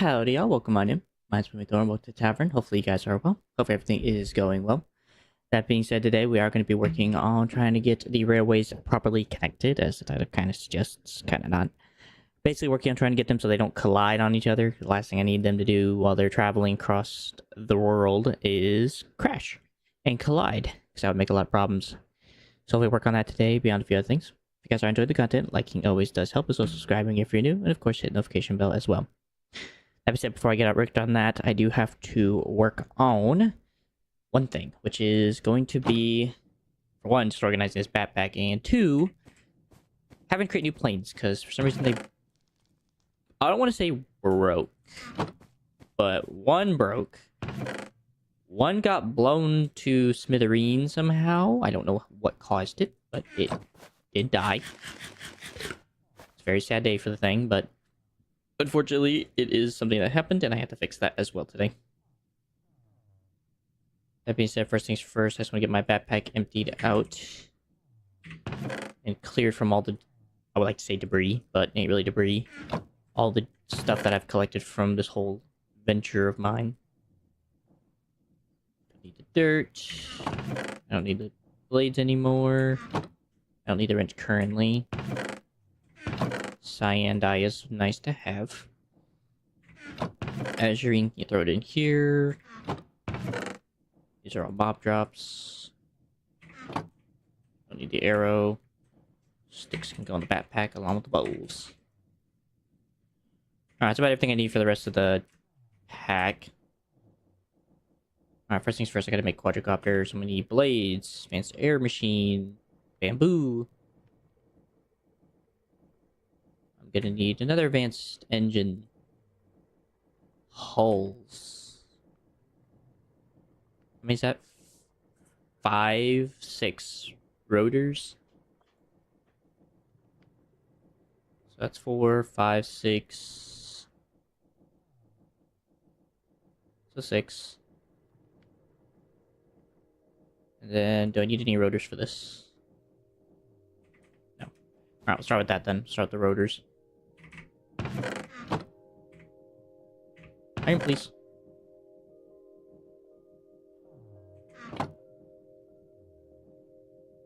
Howdy y'all, welcome on in. Mine's been Thorn, welcome to the Tavern. Hopefully you guys are well. Hope everything is going well. That being said, today we are going to be working on trying to get the railways properly connected, as the title kind of suggests, kind of not. Basically working on trying to get them so they don't collide on each other. The last thing I need them to do while they're traveling across the world is crash and collide, because that would make a lot of problems. So we work on that today, beyond a few other things. If you guys are enjoying the content, liking always does help, as well as subscribing if you're new, and of course hit the notification bell as well. That being said, before I get worked on that, I do have to work on one thing, which is going to be, for one, just organizing this backpack, and two, having to create new planes, because for some reason they, I don't want to say broke, but one broke, one got blown to smithereens somehow. I don't know what caused it, but it did die. It's a very sad day for the thing, but unfortunately, it is something that happened, and I have to fix that as well today. That being said, first things first, I just want to get my backpack emptied out and cleared from all the, I would like to say debris, but it ain't really debris. All the stuff that I've collected from this whole venture of mine. Don't need the dirt. I don't need the blades anymore. I don't need the wrench currently. Cyan dye is nice to have. Azurine, you throw it in here. These are all mob drops. Don't need the arrow. Sticks can go in the backpack along with the bows. Alright, that's about everything I need for the rest of the pack. Alright, first things first, I gotta make quadricopters. I'm gonna need blades, advanced air machine, bamboo. I'm gonna need another advanced engine. Hulls. How many is that? 5, 6 rotors. So that's 4, 5, 6. So 6. And then, do I need any rotors for this? No. Alright, we'll start with that then. Start with the rotors. Iron, please.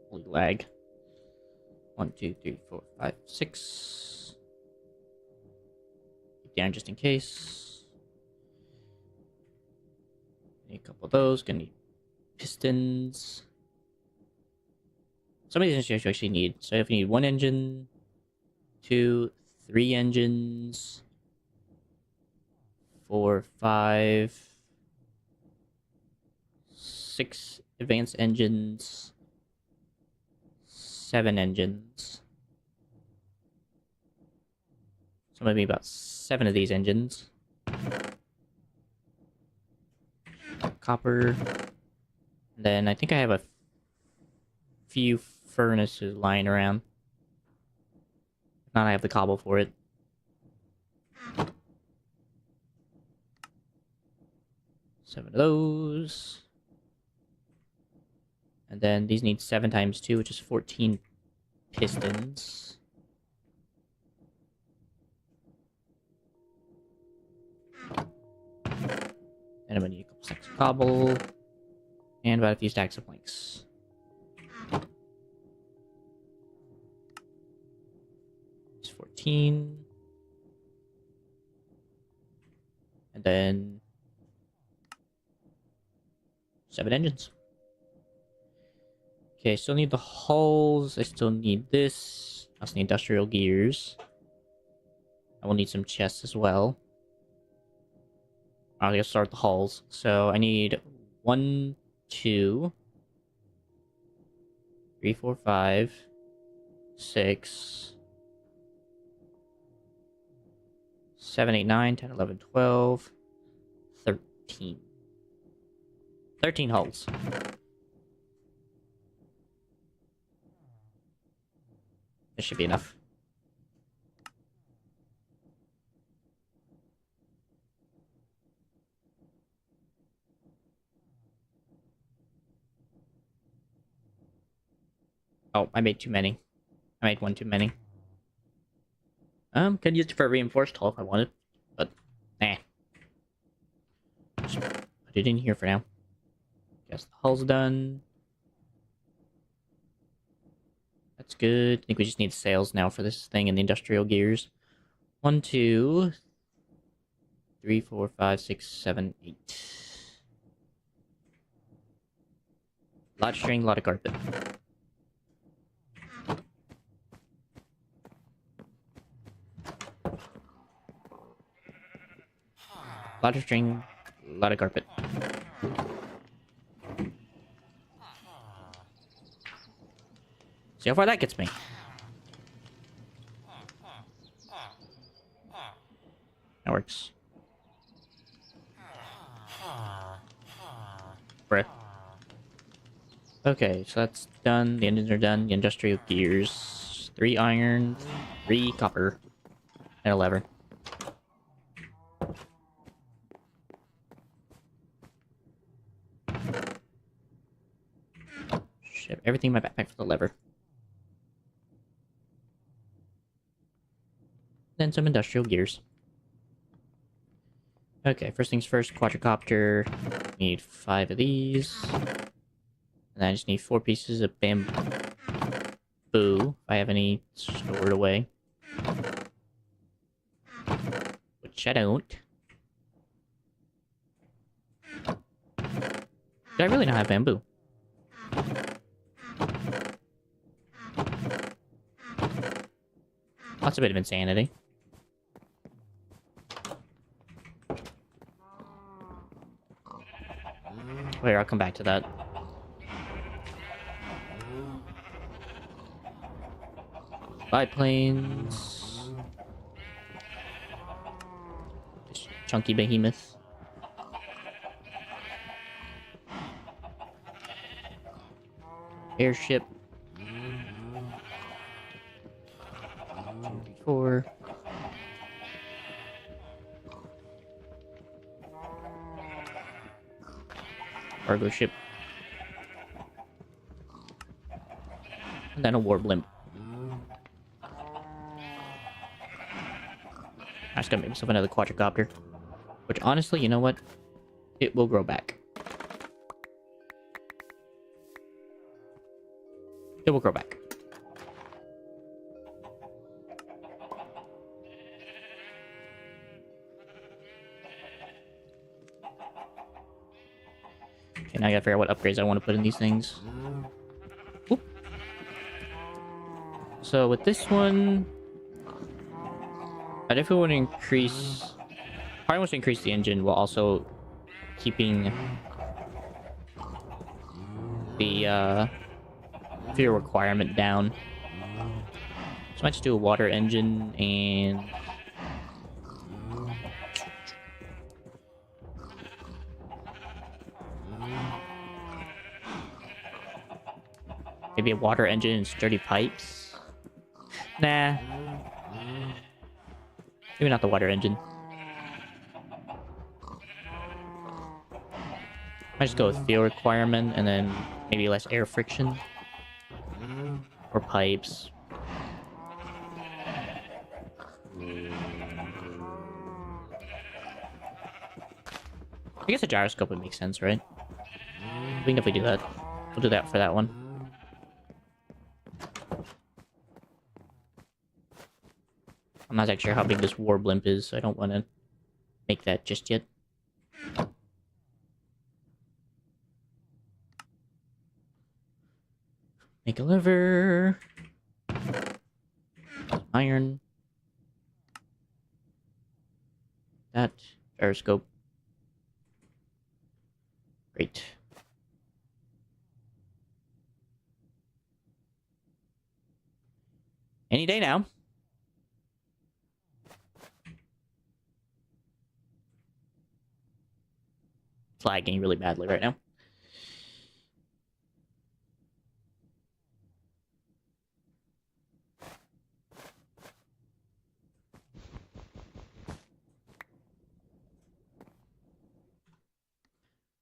Holy lag. 1, 2, 3, 4, 5, 6. Keep down just in case. Need a couple of those. Gonna need pistons. Some of these engines you actually need. So if you need 1 engine, 2, 3 engines, 4, 5, 6 advanced engines, 7 engines. So maybe about 7 of these engines. Copper. Then I think I have a few furnaces lying around. If not, I have the cobble for it. Seven of those. And then these need 7 times 2, which is 14 pistons. And I'm gonna need a couple stacks of cobble. And about a few stacks of planks. It's 14. And then 7 engines. Okay, I still need the hulls. I still need this. I also need industrial gears. I will need some chests as well. I'll just start the hulls. So I need 1, 2, 3, 4, 5, 6, 7, 8, 9, 10, 11, 12, 13. 13 hulls. This should be enough. Oh, I made too many. I made 1 too many. Could use it for a reinforced hull if I wanted, but nah. Put it in here for now. Guess the hull's done. That's good. I think we just need sails now for this thing and the industrial gears. 1, 2, 3, 4, 5, 6, 7, 8. A lot of string, a lot of carpet. A lot of string, a lot of carpet. See how far that gets me. That works. Bruh. Okay, so that's done. The engines are done. The industrial gears. 3 iron, 3 copper, and a lever. Shit, everything in my backpack for the lever. Then some industrial gears. Okay, first things first, quadricopter. Need 5 of these. And I just need 4 pieces of bamboo. If I have any stored away. Which I don't. Do I really not have bamboo? That's a bit of insanity. Wait, I'll come back to that. Biplanes. This chunky behemoth. Airship. 2, 3, 4. Cargo ship. And then a war blimp. I just gotta make myself another quadricopter. Which honestly, you know what? It will grow back. It will grow back. Okay, now I gotta figure out what upgrades I want to put in these things. Oop. So with this one, I definitely want to increase... Probably want to increase the engine while also keeping the fuel requirement down. So I might just do a water engine and... maybe a water engine and sturdy pipes? Nah. Maybe not the water engine. Might just go with fuel requirement and then maybe less air friction. Or pipes. I guess a gyroscope would make sense, right? We can definitely do that. We'll do that for that one. I'm not actually sure how big this war blimp is, so I don't want to make that just yet. Make a lever. Iron. That. Gyroscope. Great. Any day now. It's lagging really badly right now.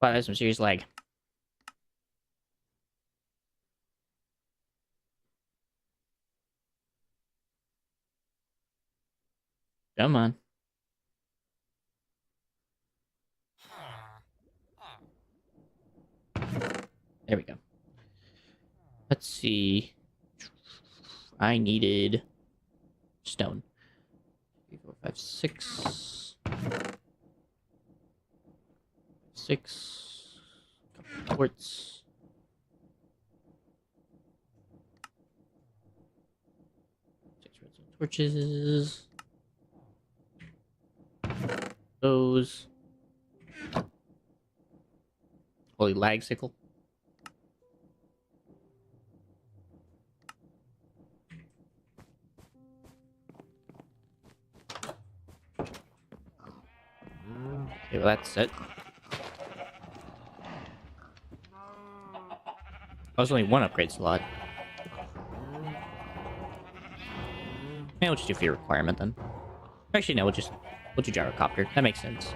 Wow, that's some serious lag. Come on. There we go. Let's see. I needed stone. 3, 4, 5, 6. 6. Couple quartz. Six redstone torches. Those. Holy lag sickle. Okay, well that's it. Oh, there's only one upgrade slot. Yeah, we'll just do fear requirement then. Actually, no, we'll do gyrocopter. That makes sense.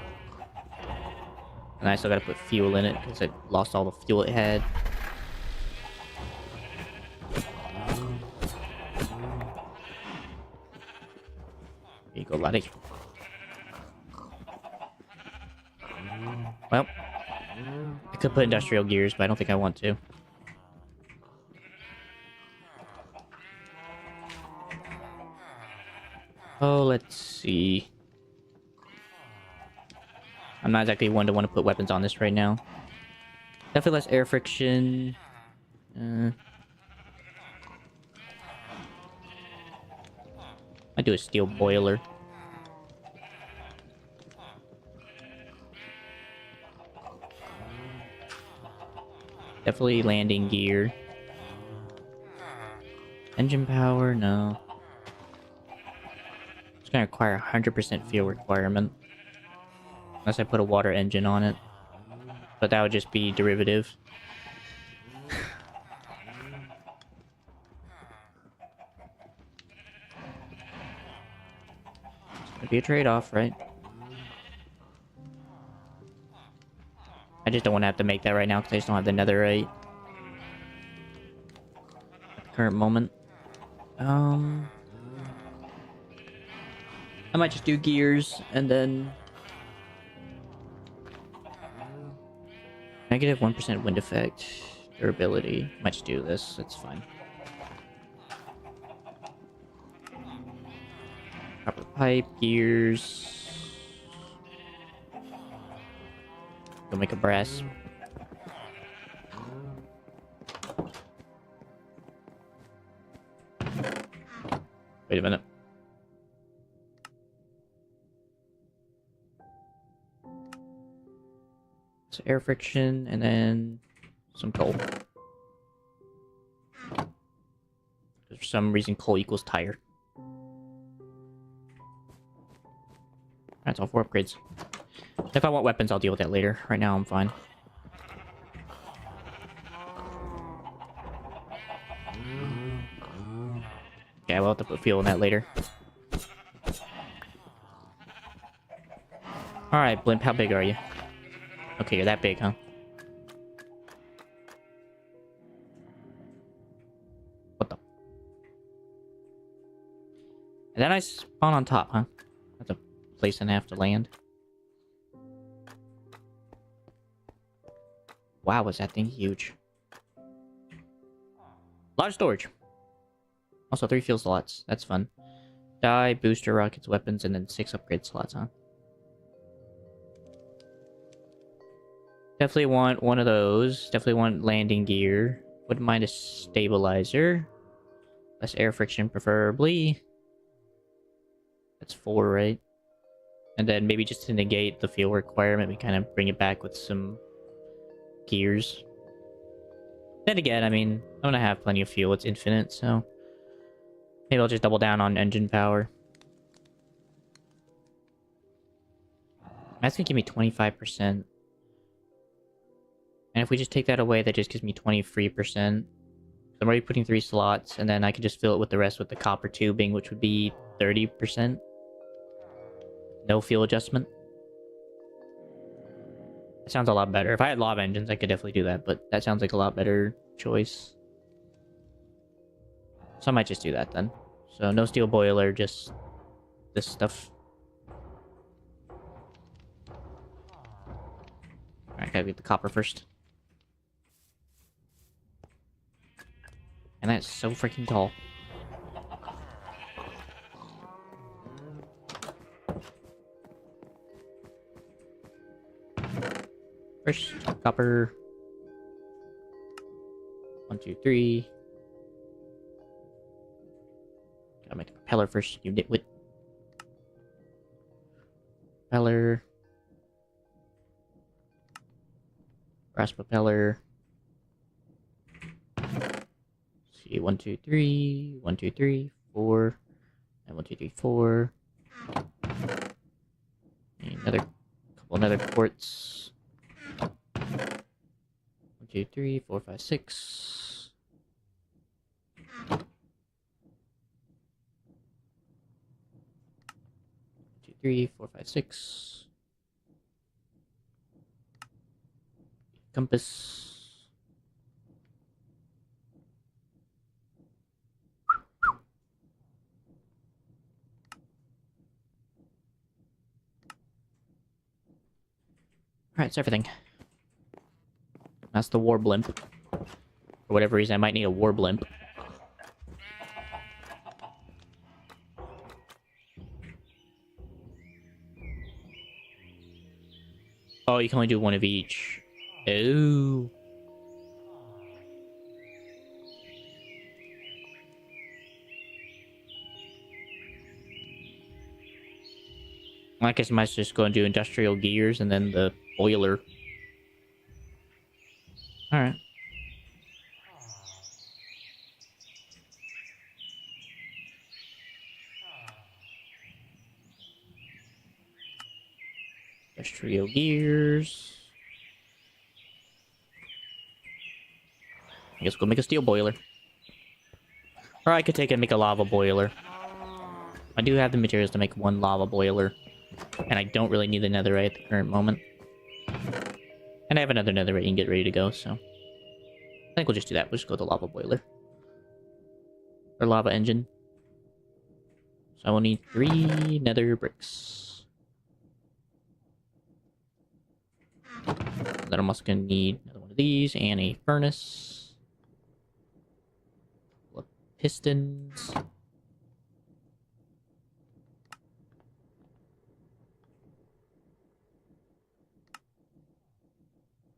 And I still gotta put fuel in it because it lost all the fuel it had. There you go, laddie. Well, I could put industrial gears, but I don't think I want to. Oh, let's see. I'm not exactly one to want to put weapons on this right now. Definitely less air friction. I do a steel boiler. Definitely landing gear. Engine power, no. It's gonna require 100% fuel requirement. Unless I put a water engine on it. But that would just be derivative. It's gonna be a trade-off, right? I just don't want to have to make that right now because I just don't have the netherite. At the current moment. I might just do gears and then... Negative 1% wind effect. Durability. Might just do this. That's fine. Copper pipe, gears. Go make a brass. Wait a minute. So air friction and then some coal. For some reason, coal equals tire. That's all 4 upgrades. If I want weapons, I'll deal with that later. Right now, I'm fine. Yeah, we'll have to put fuel in that later. Alright, Blimp, how big are you? Okay, you're that big, huh? What the? And then I spawn on top, huh? That's a place and a half to land. Wow, was that thing huge. A lot of storage. Also, 3 fuel slots. That's fun. Die, booster, rockets, weapons, and then 6 upgrade slots, huh? Definitely want one of those. Definitely want landing gear. Wouldn't mind a stabilizer. Less air friction, preferably. That's 4, right? And then maybe just to negate the fuel requirement, we kind of bring it back with some gears. Then again, I mean, I'm gonna have plenty of fuel. It's infinite, so... Maybe I'll just double down on engine power. That's gonna give me 25%. And if we just take that away, that just gives me 23%. I'm already putting 3 slots, and then I can just fill it with the rest with the copper tubing, which would be 30%. No fuel adjustment. That sounds a lot better. If I had lava engines, I could definitely do that, but that sounds like a lot better choice. So I might just do that then. So no steel boiler, just this stuff. Alright, gotta get the copper first. And that's so freaking tall. First, copper. 1, 2, 3. Gotta make a propeller first, you nitwit. Propeller. Brass propeller. Let's see, 1, 2, 3. 1, 2, 3, 4. And 1, 2, 3, 4. And another quartz. 1, 2, 3, 4, 5, 6. 1, 2, 3, 4, 5, 6. Compass. Alright, it's everything. That's the war blimp. For whatever reason, I might need a war blimp. Oh, you can only do one of each. Oh. I guess I might just go and do industrial gears and then the boiler. Alright. Industrial gears. I guess go make a steel boiler. Or I could take it and make a lava boiler. I do have the materials to make one lava boiler. And I don't really need the netherite at the current moment. And I have another netherite and get ready to go, so... I think we'll just do that. We'll just go with the lava boiler. Or lava engine. So I will need 3 nether bricks. Then I'm also going to need another one of these and a furnace. Pistons.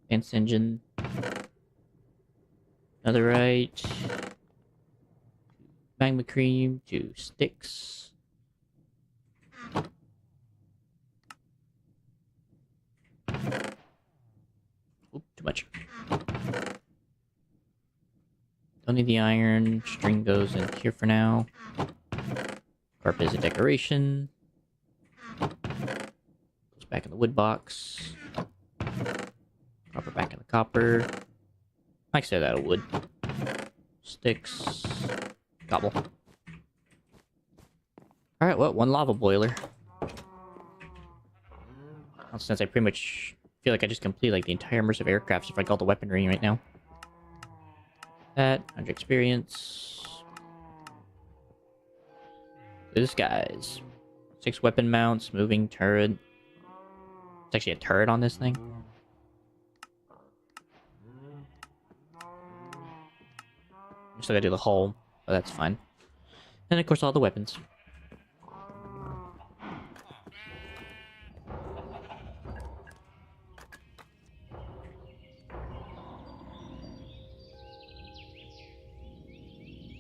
Fence engine. Netherite. Magma cream. 2 sticks. Oop, too much. Don't need the iron. String goes in here for now. Carpet is a decoration. Goes back in the wood box. Copper back in the copper. I said that wood. Sticks. Cobble. Alright, well, 1 lava boiler. Well, since I pretty much feel like I just complete like the entire immersive aircraft if I got all the weaponry right now. That, 100 experience. This guy's 6 weapon mounts, moving turret. It's actually a turret on this thing. I'm still gotta do the hull, but that's fine. And of course all the weapons.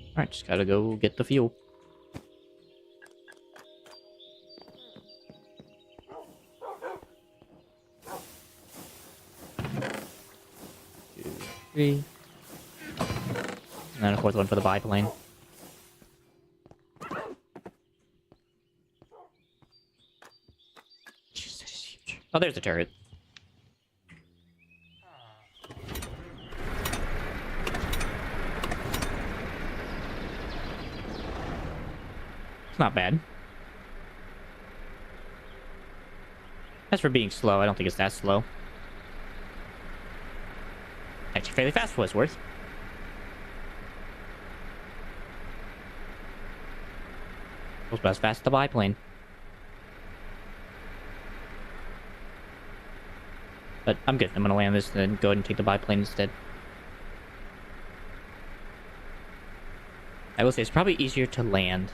Alright, just gotta go get the fuel. Two, 3. And then a 4th one for the biplane. Jeez, that is huge. Oh, there's the turret. It's not bad. As for being slow, I don't think it's that slow. Actually, fairly fast for what it's worth. Goes about as fast as the biplane. But I'm good. I'm gonna land this and then go ahead and take the biplane instead. I will say it's probably easier to land.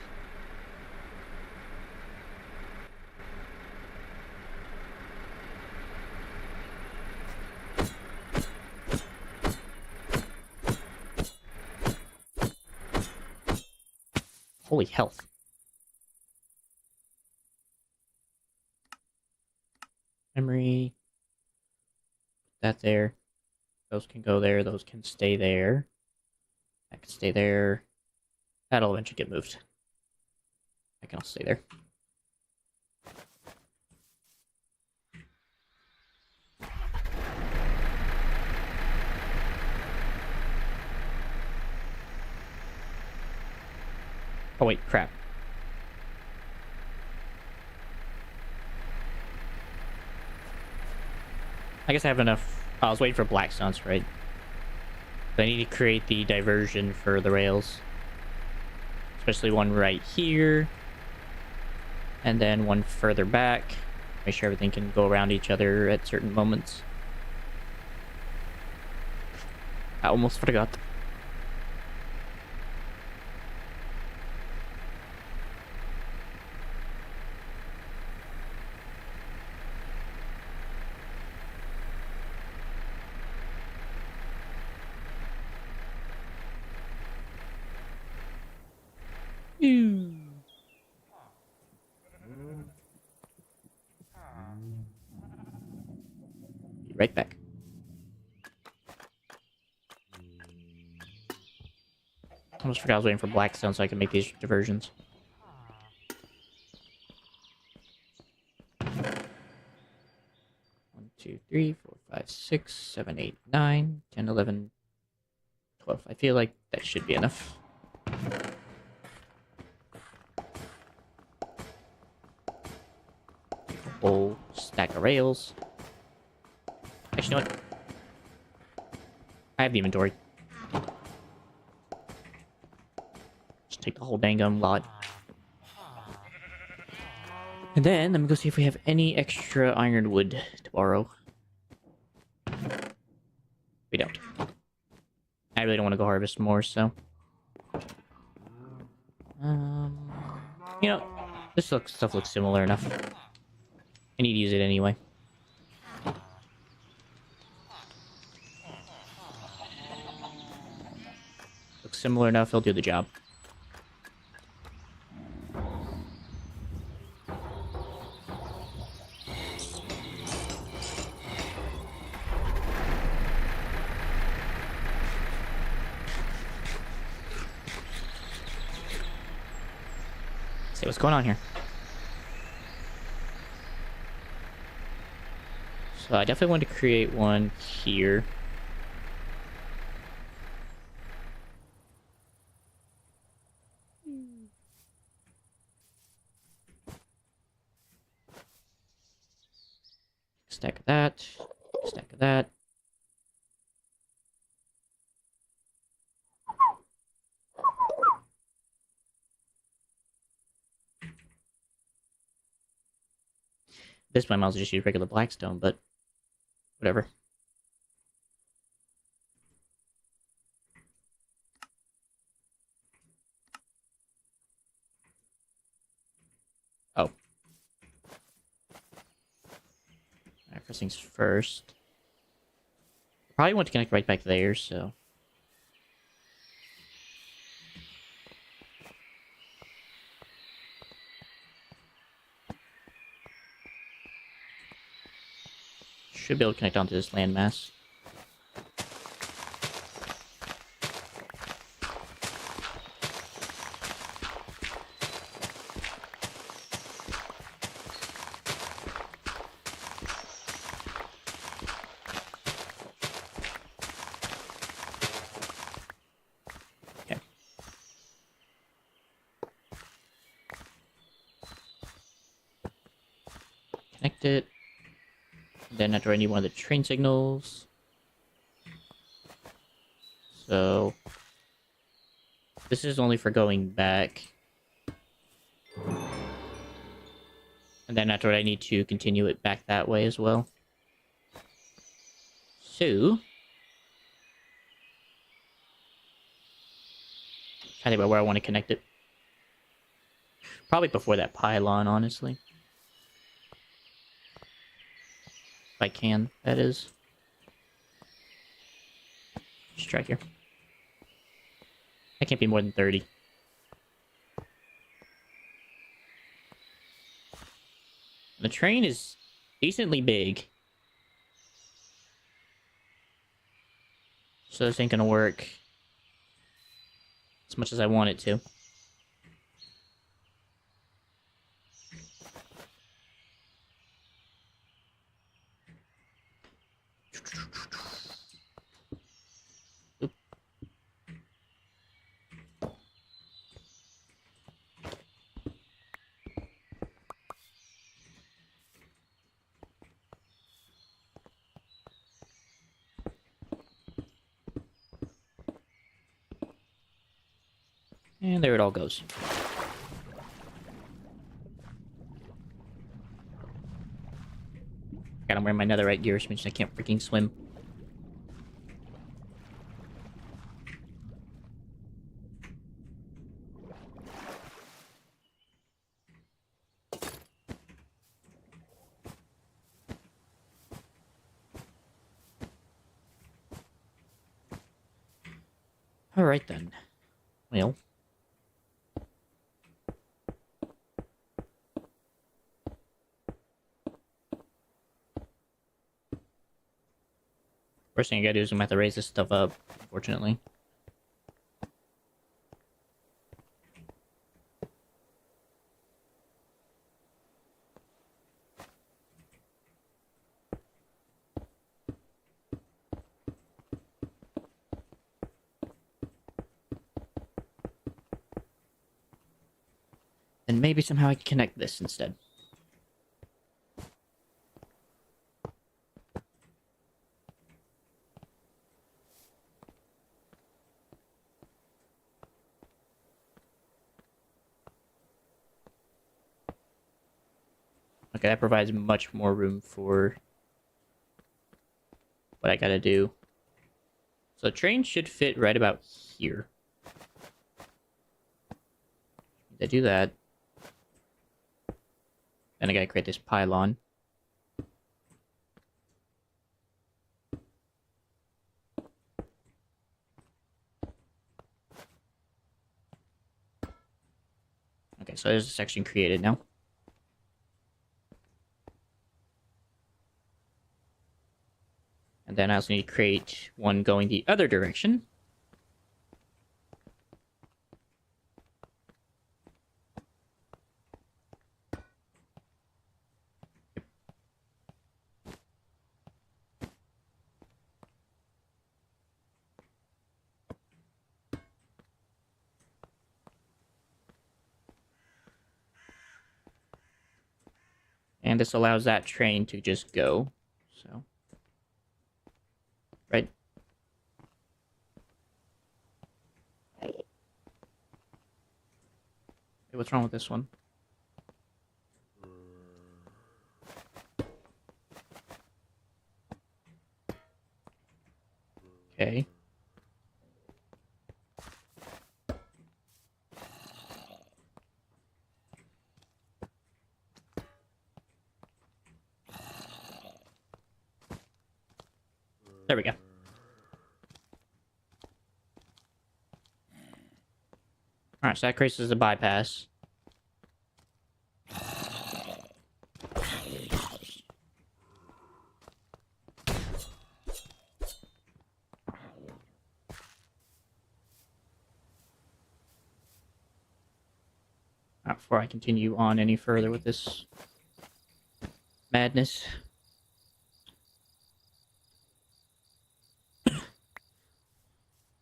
Holy health. Memory. That there. Those can go there. Those can stay there. That can stay there. That'll eventually get moved. I can all stay there. Oh wait, crap. I guess I have enough. I was waiting for black stones, right? But I need to create the diversion for the rails. Especially one right here. And then one further back. Make sure everything can go around each other at certain moments. I almost forgot. Be right back. I almost forgot I was waiting for blackstone so I can make these diversions. One, 2, 3, 4, 5, 6, 7, 8, 9, 10, 11, 12. I feel like that should be enough. Whole stack of rails. Actually, you know what? I have the inventory. Just take the whole dang lot. And then, let me go see if we have any extra ironwood to borrow. We don't. I really don't want to go harvest more, so... You know, this stuff looks similar enough. I need to use it anyway. Looks similar enough, it'll do the job. See what's going on here. So I definitely want to create one here. Stack of that. Stack of that. This time I'll just use regular blackstone, but whatever. Oh. Alright, first things first. Probably want to connect right back there, so... Should be able to connect onto this landmass. Okay. Connect it. Then after I need one of the train signals. So this is only for going back. And then after I need to continue it back that way as well. So I think about where I want to connect it. Probably before that pylon, honestly. If I can, that is. Just try here. I can't be more than 30. The train is decently big. So this ain't gonna work as much as I want it to. Oop. And there it all goes. God, I'm wearing my netherite gear, which means I can't freaking swim. Alright then. Well. First thing I gotta do is I'm gonna have to raise this stuff up, unfortunately. And maybe somehow I can connect this instead. Okay, that provides much more room for what I gotta do. So the train should fit right about here. I do that. Then I gotta create this pylon. Okay, so there's a section created now. And then I also need to create one going the other direction. And this allows that train to just go. So, right. Hey, what's wrong with this one? Okay. There we go. Alright, so that creates as a bypass. Before I continue on any further with this madness.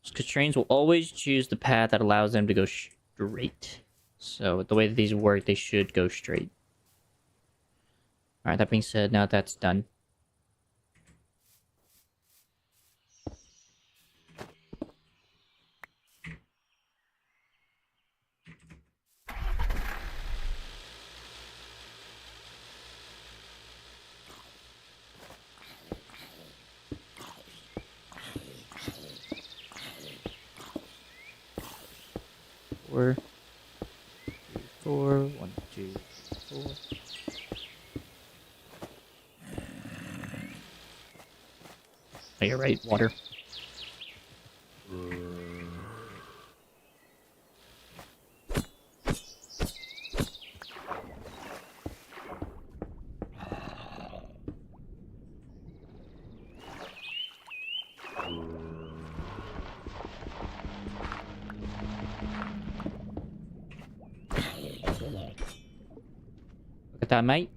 Because trains will always choose the path that allows them to go straight. So the way that these work, they should go straight. Alright, that being said, now that's done. 4, 3, 4. 1, 2, 3, 4. Oh, you're right. Water. Look at that, mate.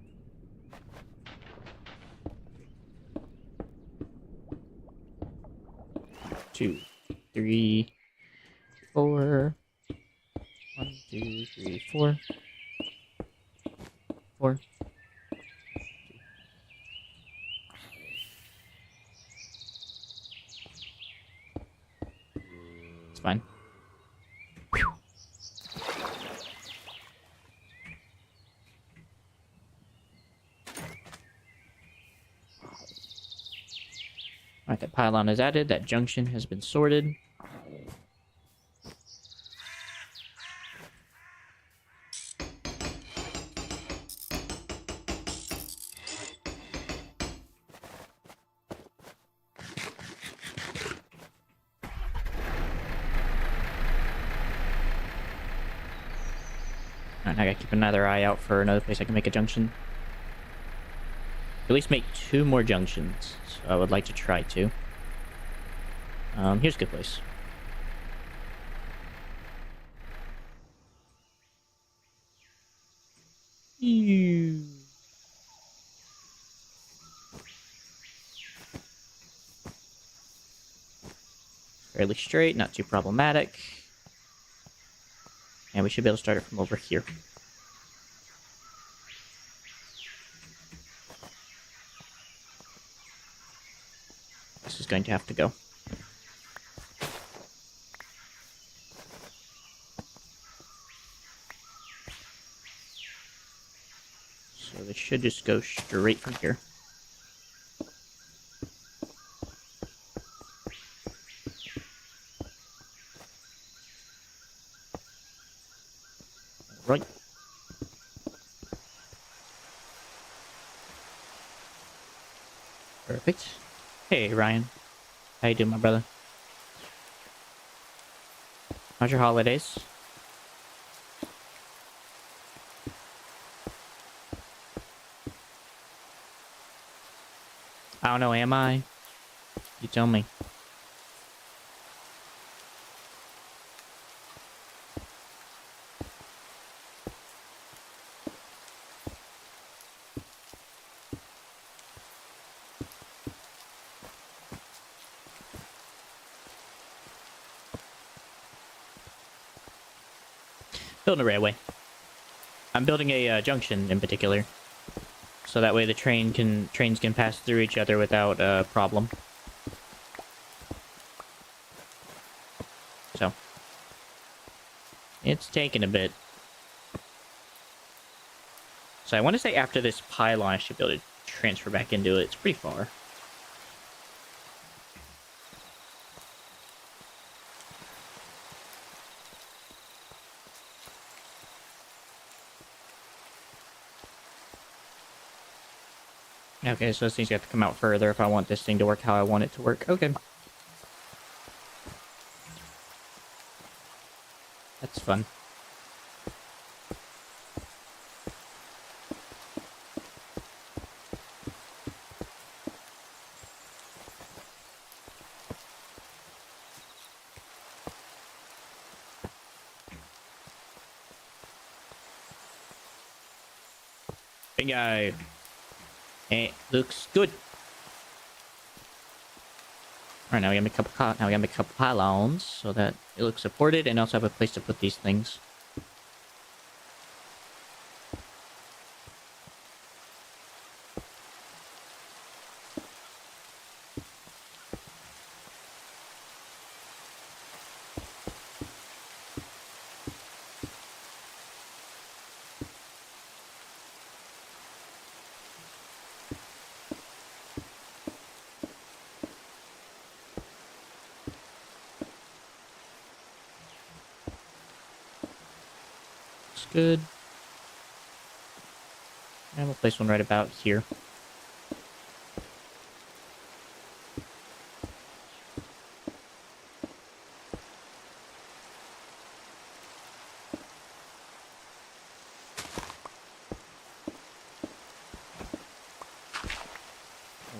Two, 3, 4. 1, 2, 3, 4. 4. It's fine. Alright, that pylon is added. That junction has been sorted. Alright, I gotta keep another eye out for another place I can make a junction. At least make 2 more junctions. So I would like to try to. Here's a good place. Ew. Fairly straight, not too problematic. And we should be able to start it from over here. This is going to have to go. So this should just go straight from here. Right. Perfect. Hey, Ryan. How you doing, my brother? How's your holidays? I don't know, am I? You tell me. Building a railway. I'm building a junction in particular, so that way the trains can pass through each other without a problem. So it's taking a bit. So I want to say after this pylon, I should be able to transfer back into it. It's pretty far. Okay, so this thing's got to come out further if I want this thing to work how I want it to work. Okay. That's fun. Bingo. It looks good. Alright, now we gotta make a couple pylons so that it looks supported, and also have a place to put these things. good. And we'll place one right about here.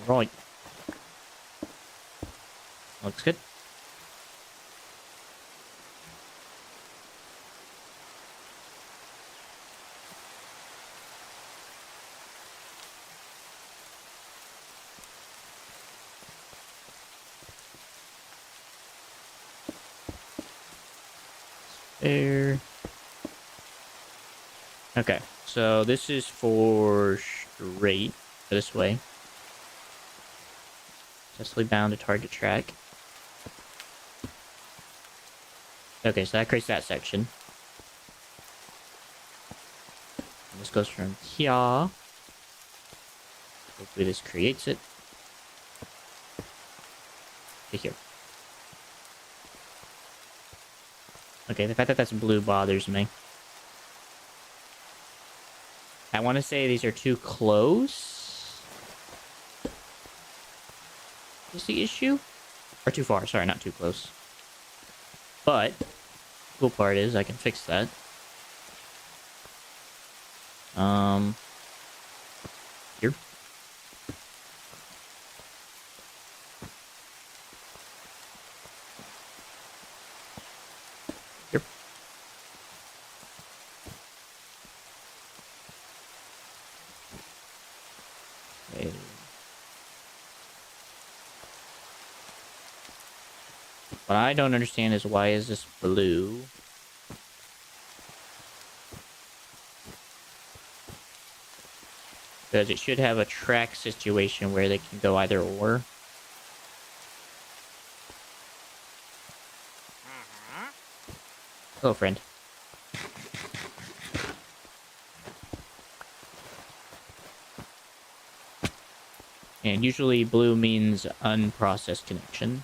Right. Looks good. There. Okay, so this is for straight this way. Successfully bound to target track. Okay, so that creates that section. And this goes from here. Hopefully this creates it. To here. Okay, the fact that that's blue bothers me. I want to say these are too close. Is the issue? Or too far, sorry, not too close. But, the cool part is I can fix that. Here. Here. Okay. What I don't understand is why is this blue? Because it should have a track situation where they can go either or. Hello, friend. And usually blue means unprocessed connection.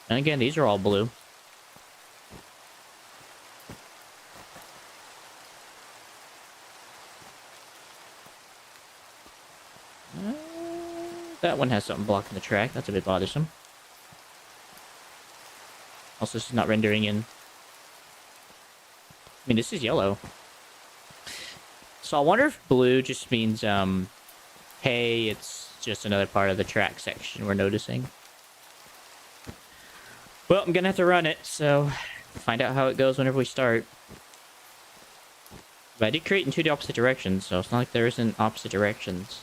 And again, these are all blue. That one has something blocking the track. That's a bit bothersome. Also, this is not rendering in. I mean, this is yellow. So I wonder if blue just means, hey, it's just another part of the track section we're noticing. Well, I'm gonna have to run it, so find out how it goes whenever we start. But I did create in two opposite directions, so it's not like there isn't opposite directions.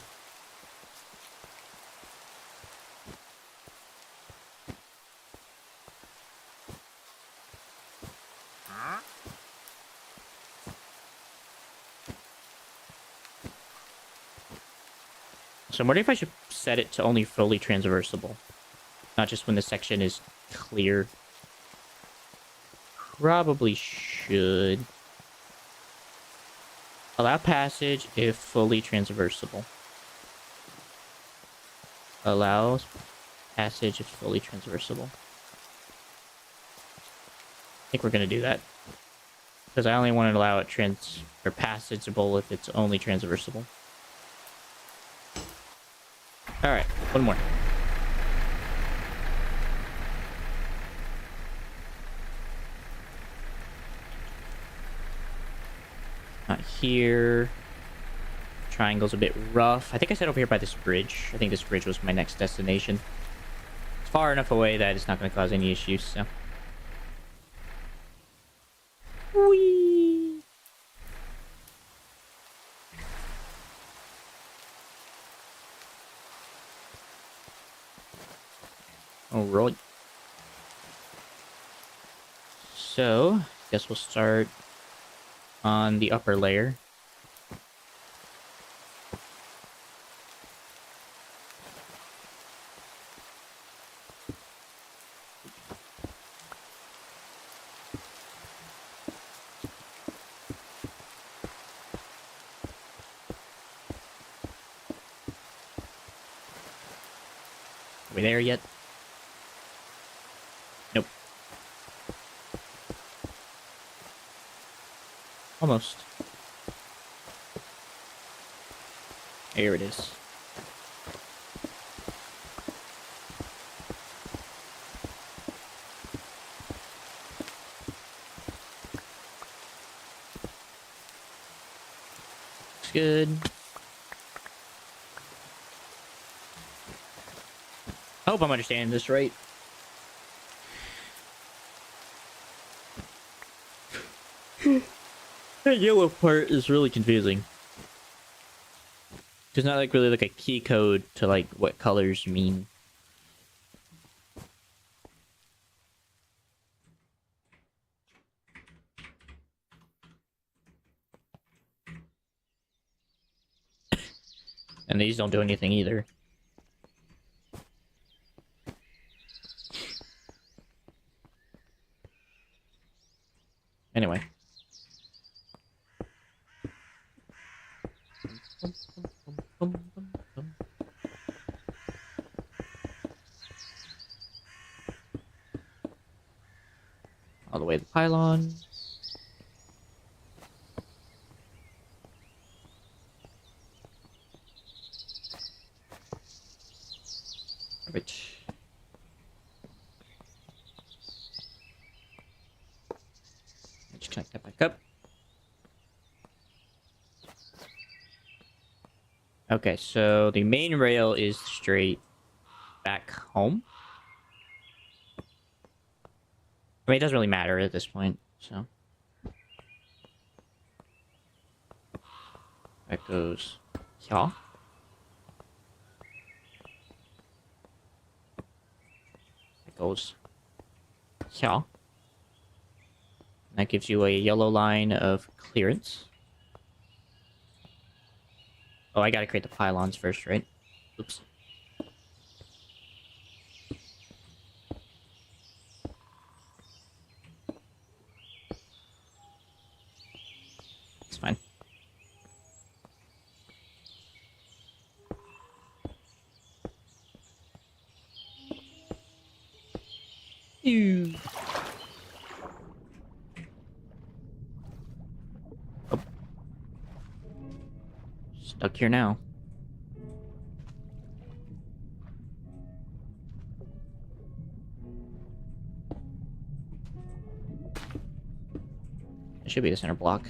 So I'm wondering if I should set it to only fully transversable. Not just when the section is clear. Probably should. Allow passage if fully transversable. Allows passage if fully transversable. I think we're going to do that. Because I only want to allow it passageable if it's only transversable. Alright, one more. Not here. Triangle's a bit rough. I think I said over here by this bridge. I think this bridge was my next destination. It's far enough away that it's not going to cause any issues, so. Whee! Alright. So, guess we'll start on the upper layer. there yet? Nope. Almost. Here it is. Looks good. I hope I'm understanding this right. The yellow part is really confusing. There's not like really like a key code to like what colors mean. And these don't do anything either. Anyway. All the way to the pylon. Perfect. Let's connect that back up. Okay, so the main rail is straight back home. I mean, it doesn't really matter at this point, so. That goes here. That goes here. That gives you a yellow line of clearance. Oh, I gotta create the pylons first, right? Oops. It's fine. Ew. Oh. Stuck here now. It should be the center block.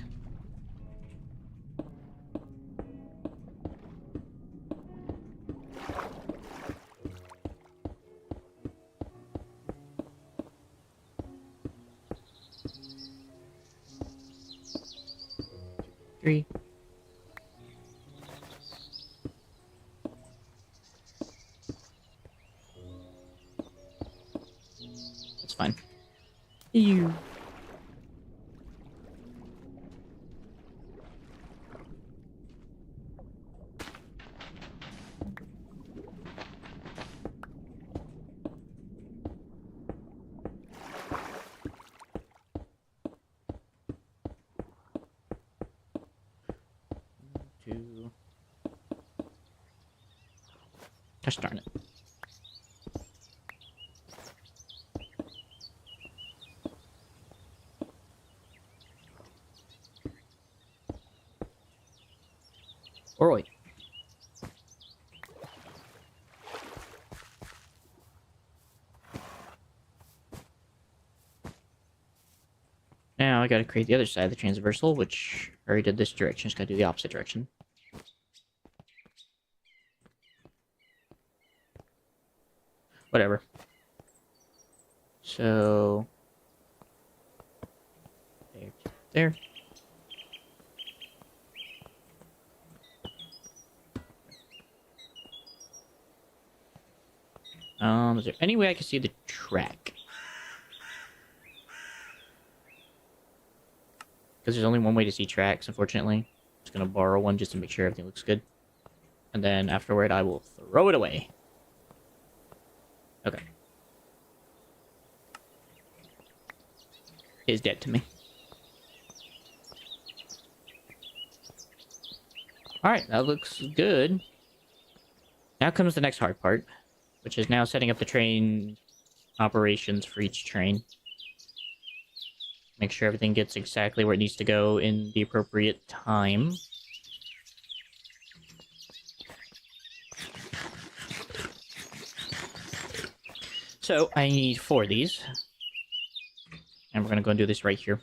Three. That's fine. Ew. Two. Gosh darn it. Alright. Now I gotta create the other side of the transversal, which I already did this direction. Just gotta do the opposite direction. Whatever. So there. Is there any way I can see the track? Because there's only one way to see tracks, unfortunately. Just gonna borrow one just to make sure everything looks good. And then afterward, I will throw it away. Okay. It's dead to me. Alright, that looks good. Now comes the next hard part. which is now setting up the train operations for each train. Make sure everything gets exactly where it needs to go in the appropriate time. So I need 4 of these. And we're gonna go and do this right here.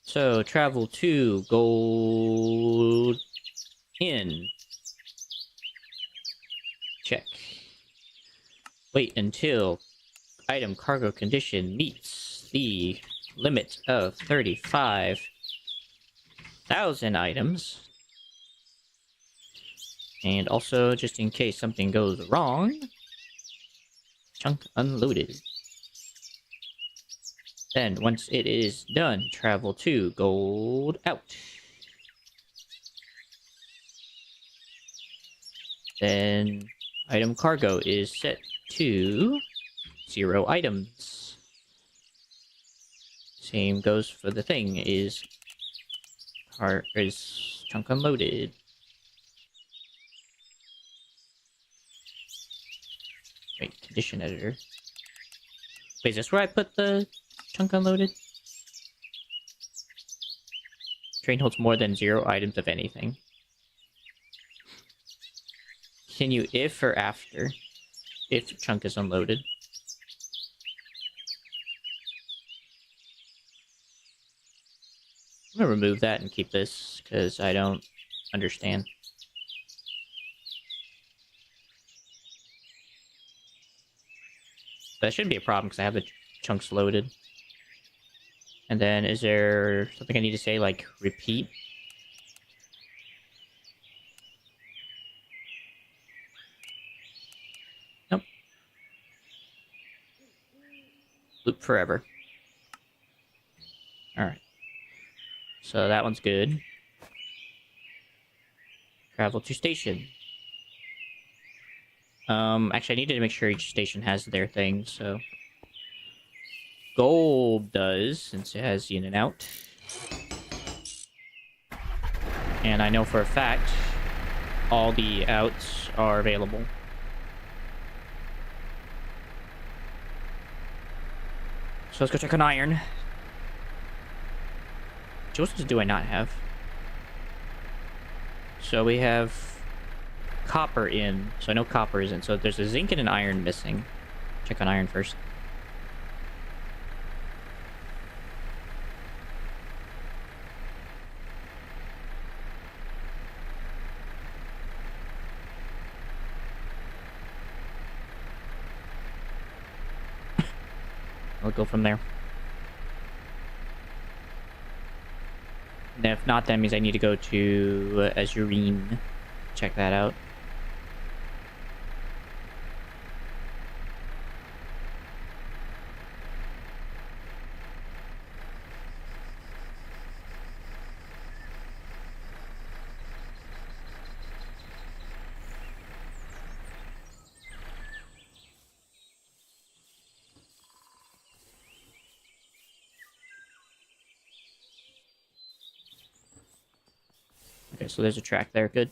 So travel to Gold Inn. Check. Wait until item cargo condition meets the limit of 35,000 items. And also, just in case something goes wrong, chunk unloaded. Then, once it is done, travel to Gold Out. Then, item cargo is set to 0 items. Same goes for the thing, is chunk unloaded. Wait, condition editor. Wait, is this where I put the chunk unloaded? Train holds more than 0 items of anything. Continue if or after, if chunk is unloaded. I'm gonna remove that and keep this, because I don't understand. That shouldn't be a problem, because I have the chunks loaded. And then, is there something I need to say, like, repeat? Nope. Loop forever. Alright. So that one's good. Travel to station. Actually, I needed to make sure each station has their thing, so... Gold does, since it has in and out. And I know for a fact, all the outs are available. So let's go check on iron. Which ones do I not have? So we have copper in. So I know copper isn't. So there's a zinc and an iron missing. Check on iron first. I'll go from there. And if not, that means I need to go to Azurine. Check that out. Okay, so there's a track there. Good.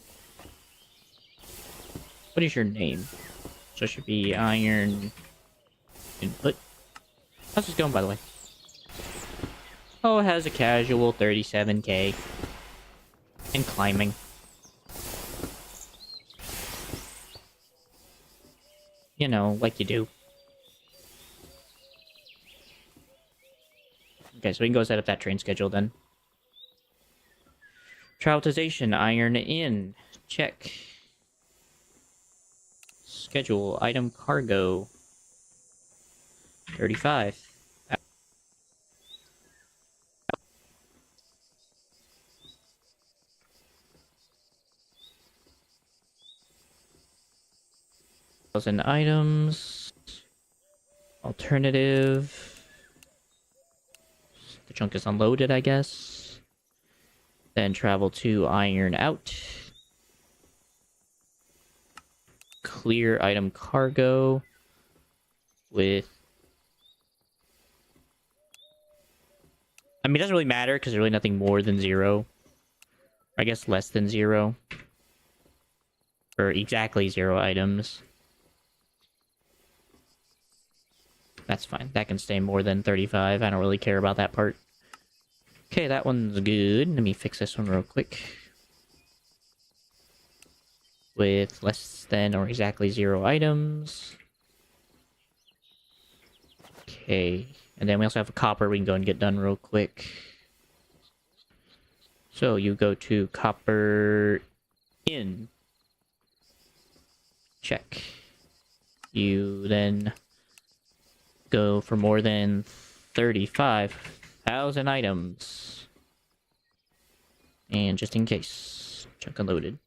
What is your name? So it should be iron input. How's this going, by the way? Oh, it has a casual 37k. And climbing. You know, like you do. Okay, so we can go set up that train schedule then. Travelization, iron in. Check. Schedule, item cargo. 35. Thousand items. Alternative. The chunk is unloaded, I guess. Then travel to iron out. Clear item cargo with... I mean, it doesn't really matter because there's really nothing more than 0. I guess less than 0. Or exactly 0 items. that's fine. That can stay more than 35. I don't really care about that part. Okay, that one's good. Let me fix this one real quick. With less than or exactly 0 items. Okay, and then we also have a copper we can go and get done real quick. So you go to copper in. Check. You then go for more than 35,000 items. And just in case, chunk unloaded.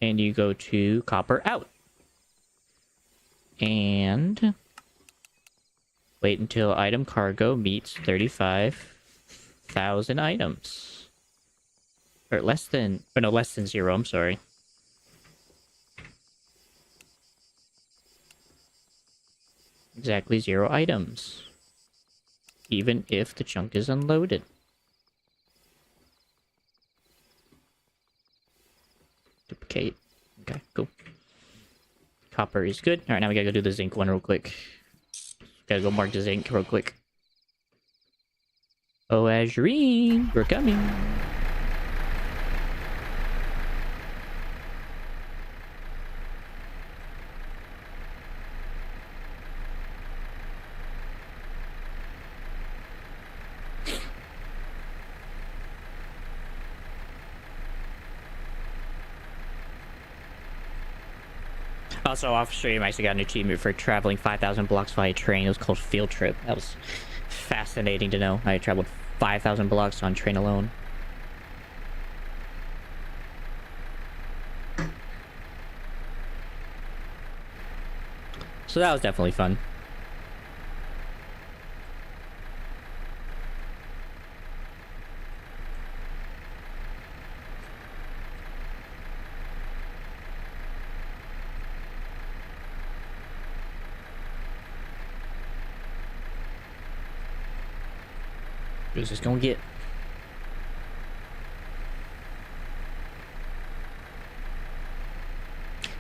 And you go to copper out. And wait until item cargo meets 35,000 items. Or less than 0, I'm sorry. Exactly 0 items. Even if the chunk is unloaded. Duplicate. Okay, cool. Copper is good. Alright, now we gotta go do the zinc one real quick. Gotta go mark the zinc real quick. Oh, Azurine, we're coming. Also, off stream, I actually got an achievement for traveling 5,000 blocks via train. It was called Field Trip. That was fascinating to know. I traveled 5,000 blocks on train alone. So that was definitely fun. Who's this gonna get?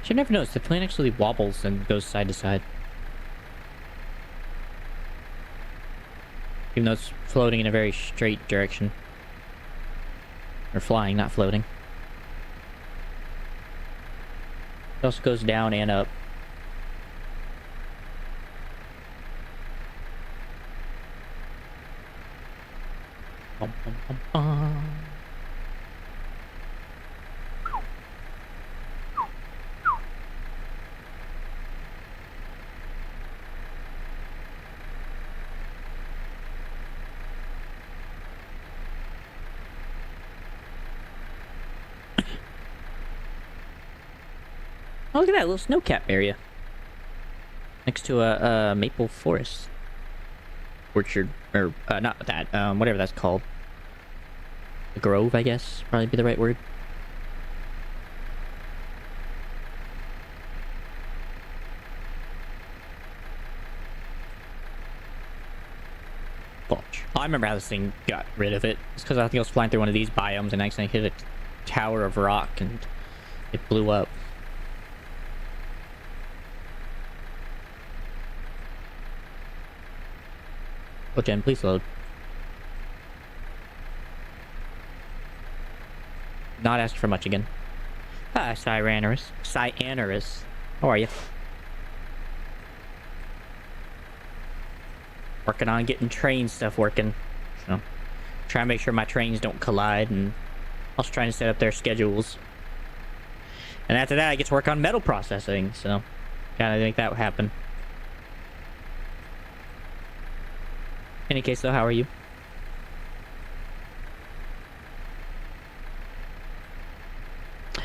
Should never notice the plane actually wobbles and goes side to side. Even though it's floating in a very straight direction. Or flying, not floating. It also goes down and up. Bum, bum, bum, bum. Oh, look at that little snowcap area. Next to a maple forest. Orchard. Or, not that. Whatever that's called. A grove, I guess. Probably be the right word. Bulge. Oh, I remember how this thing got rid of it. It's because I think I was flying through one of these biomes and accidentally hit a tower of rock and it blew up. Oh, Jen, please load. Not asked for much again. Ah, Cyanorus. How are you? Working on getting train stuff working. So, trying to make sure my trains don't collide, and also trying to set up their schedules. And after that, I get to work on metal processing, so gotta make that happen. In any case, though, how are you?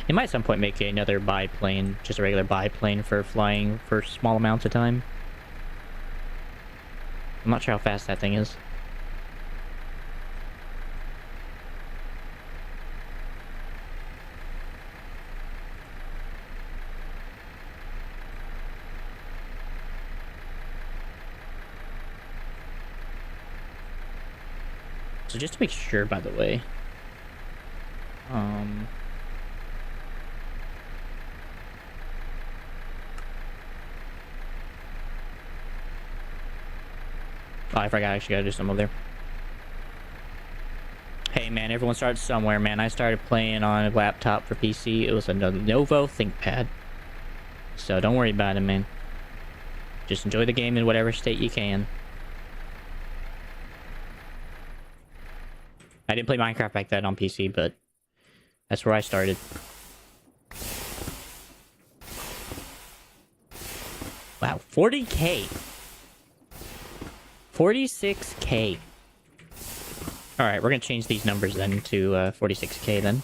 It might at some point make another biplane, just a regular biplane for flying for small amounts of time. I'm not sure how fast that thing is. So just to make sure, by the way, Oh, I forgot I actually gotta do some over there. Hey man, everyone starts somewhere, man. I started playing on a laptop for PC. It was a Lenovo ThinkPad. So don't worry about it, man. Just enjoy the game in whatever state you can. I didn't play Minecraft back then on PC, but that's where I started. Wow, 40k. 46k. Alright, we're gonna change these numbers then to 46k then.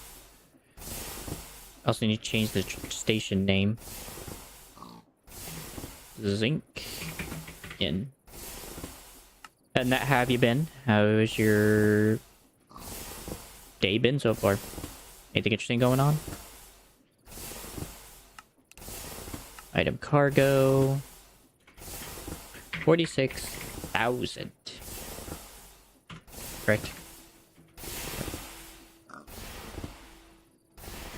Also need to change the station name. Zinc in. And that have you been? How's your day been so far? Anything interesting going on? Item cargo. 46,000. Correct.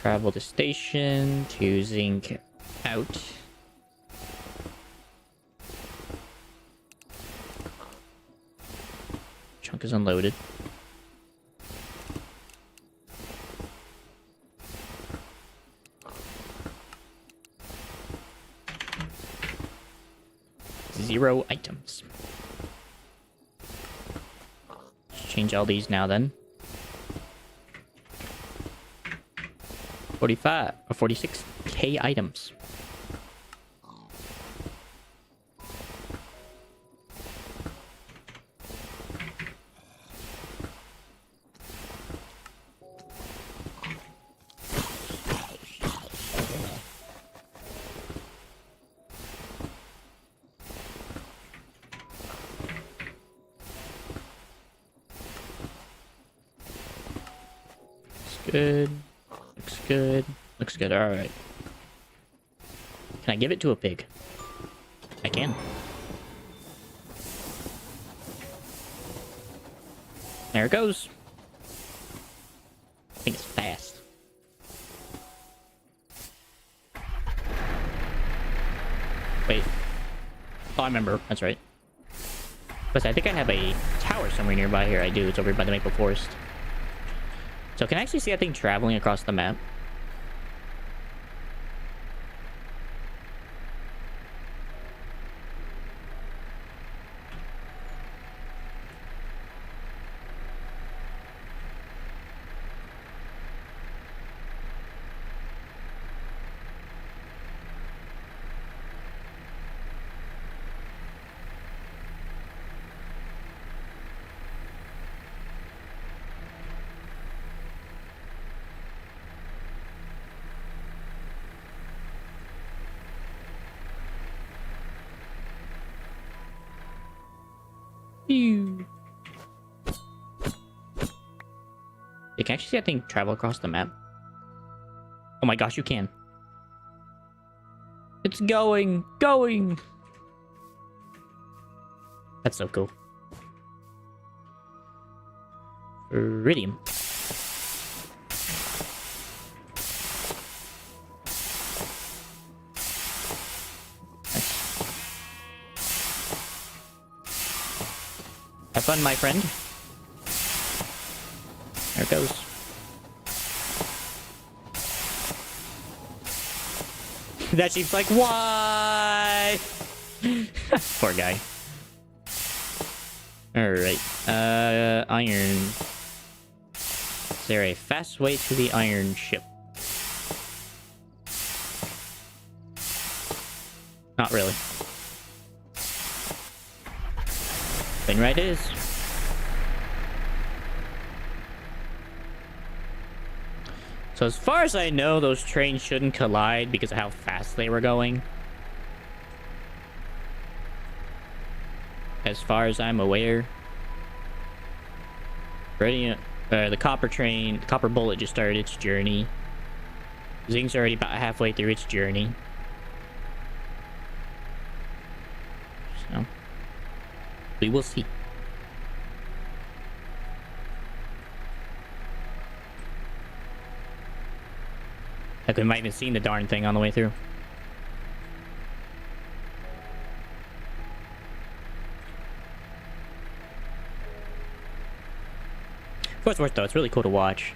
Travel to station to zinc out. Chunk is unloaded. Zero items. Let's change all these now then. 45 or 46k items. Good. Looks good. Looks good. Alright. Can I give it to a pig? I can. There it goes. I think it's fast. Wait. Oh, I remember. That's right. But I think I have a tower somewhere nearby here. I do. It's over by the maple forest. So can I actually see that thing traveling across the map? You can actually see that thing travel across the map. Oh my gosh, you can. It's going. That's so cool. Iridium. Have fun, my friend. There it goes. That sheep's like, why? Poor guy. Alright. Iron. Is there a fast way to the iron ship? Not really. Thing right is. So as far as I know, those trains shouldn't collide because of how fast they were going. As far as I'm aware. The copper train, the copper bullet just started its journey. Zing's already about halfway through its journey. So, we will see. Like we might have seen the darn thing on the way through. what's worth though, it's really cool to watch.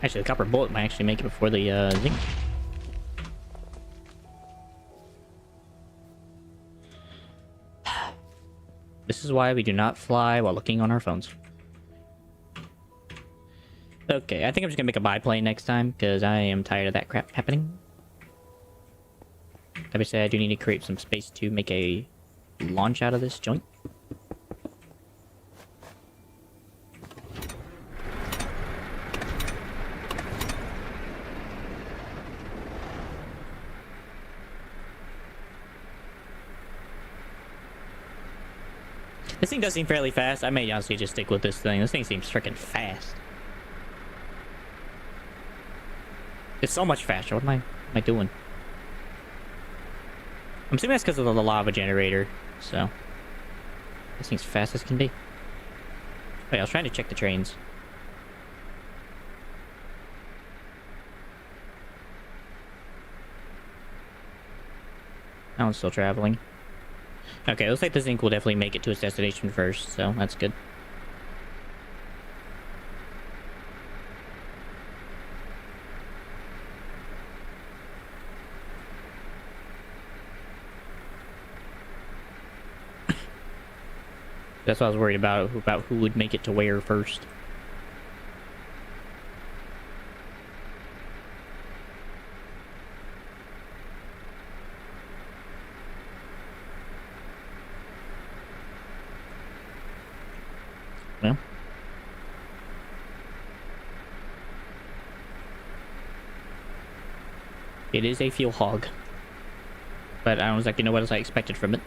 Actually, the copper bullet might actually make it before the zinc. This is why we do not fly while looking on our phones. Okay, I think I'm just gonna make a biplane next time, because I am tired of that crap happening. That being said, I do need to create some space to make a launch out of this joint. This thing does seem fairly fast. I may honestly just stick with this thing. This thing seems freaking fast. It's so much faster. What am I doing? I'm assuming that's because of the lava generator. So this thing's fast as can be. Wait, I was trying to check the trains. That one's still traveling. Okay, looks like the zinc will definitely make it to its destination first, so that's good. That's what I was worried about who would make it to where first. Well, it is a fuel hog, but I don't exactly know what else I expected from it.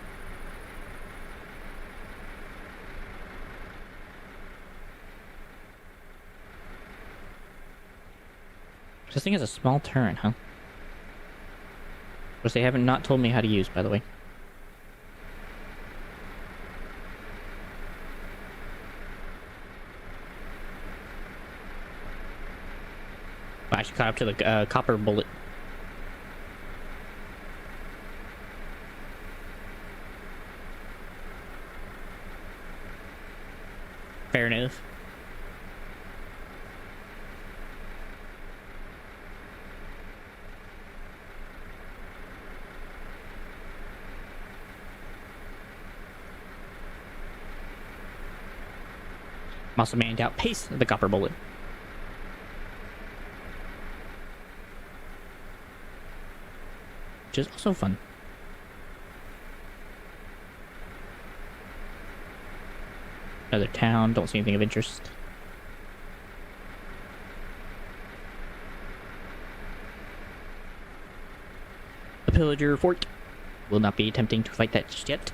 This thing has a small turn, huh? Which they haven't not told me how to use, by the way. I actually caught up to the copper bullet. Fair enough. Muscle man to outpace the copper bullet. Which is also fun. Another town, don't see anything of interest. The pillager fort. Will not be attempting to fight that just yet.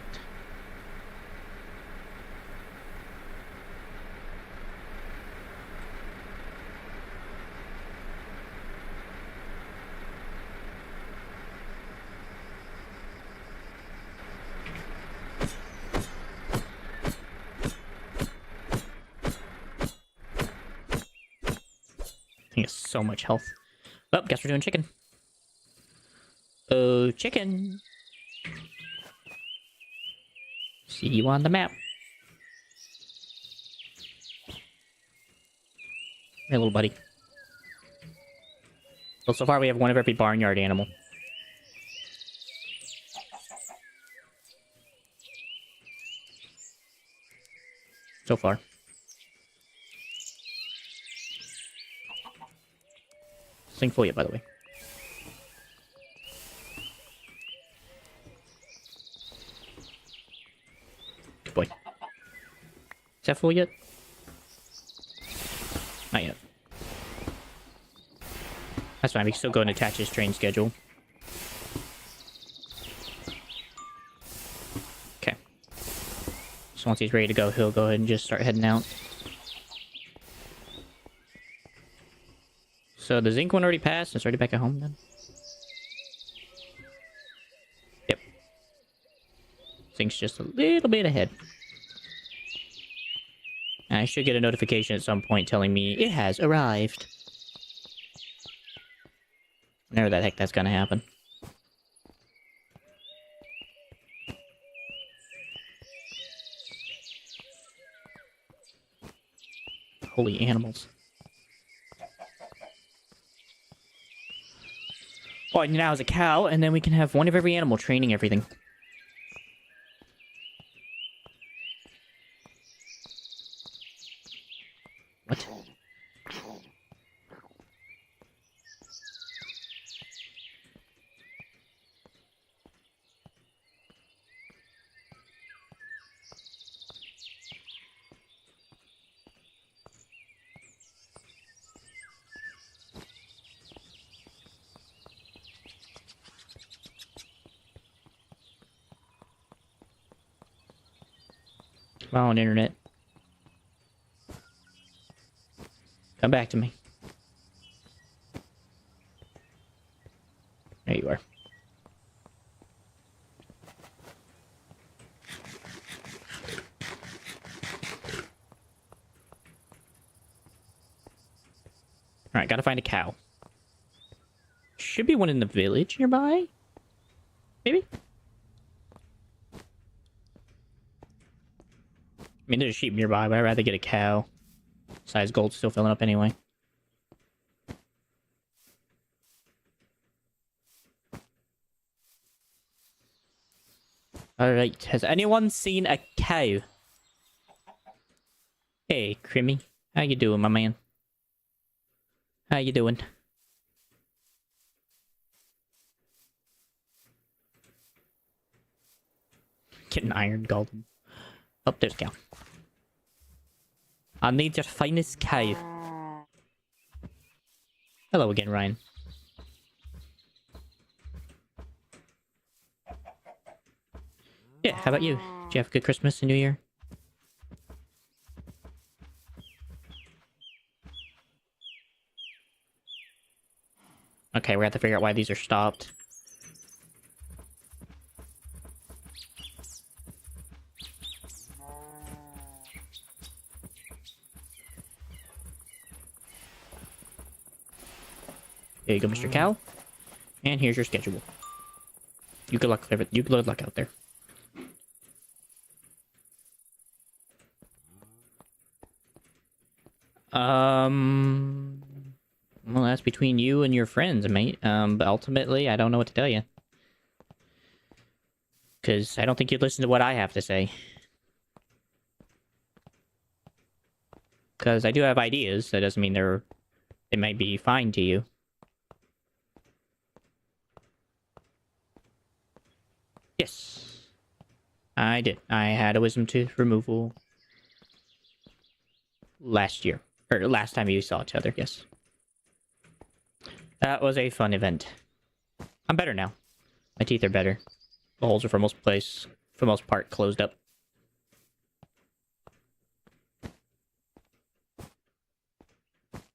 He has so much health. Oh, guess we're doing chicken. Oh, chicken. See you on the map. Hey, little buddy. Well, so far we have one of every barnyard animal. So far. Sing for you, by the way. Good boy. Is that full yet? Not yet. That's fine, we can still go and attach his train schedule. Okay. So once he's ready to go, he'll go ahead and just start heading out. So the zinc one already passed, it's already back at home then? Yep. Zinc's just a little bit ahead. And I should get a notification at some point telling me it has arrived. Whenever the heck that's gonna happen. Holy animals. All I need now is a cow, and then we can have one of every animal training everything. What? Come on, internet. Come back to me. There you are. Alright, gotta find a cow. Should be one in the village nearby? Maybe? I mean, there's sheep nearby, but I'd rather get a cow. Besides, gold's still filling up anyway. Alright, has anyone seen a cow? Hey, Crimmy. How you doing, my man? How you doing? Get an iron golem. Oh, there's a cow. I need your finest cow. Hello again, Ryan. Yeah, how about you? Did you have a good Christmas and New Year? Okay, we have to figure out why these are stopped. Here you go, Mr. Cow. And here's your schedule. You good luck. You good luck out there. Well, that's between you and your friends, mate. But ultimately, I don't know what to tell you. Because I don't think you'd listen to what I have to say. Because I do have ideas. That doesn't mean they might be fine to you. Yes. I did. I had a wisdom tooth removal last year. Or last time you saw each other, yes. That was a fun event. I'm better now. My teeth are better. The holes are for most part closed up.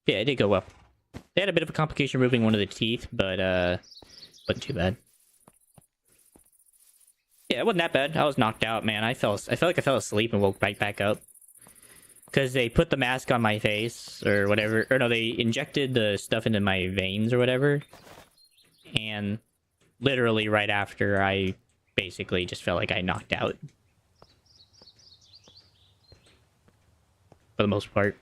Yeah, it did go well. They had a bit of a complication removing one of the teeth, but wasn't too bad. Yeah, it wasn't that bad. I was knocked out, man. I felt like I fell asleep and woke right back up. Because they put the mask on my face, or whatever. Or no, they injected the stuff into my veins, or whatever. And literally right after, I basically just felt like I knocked out. For the most part.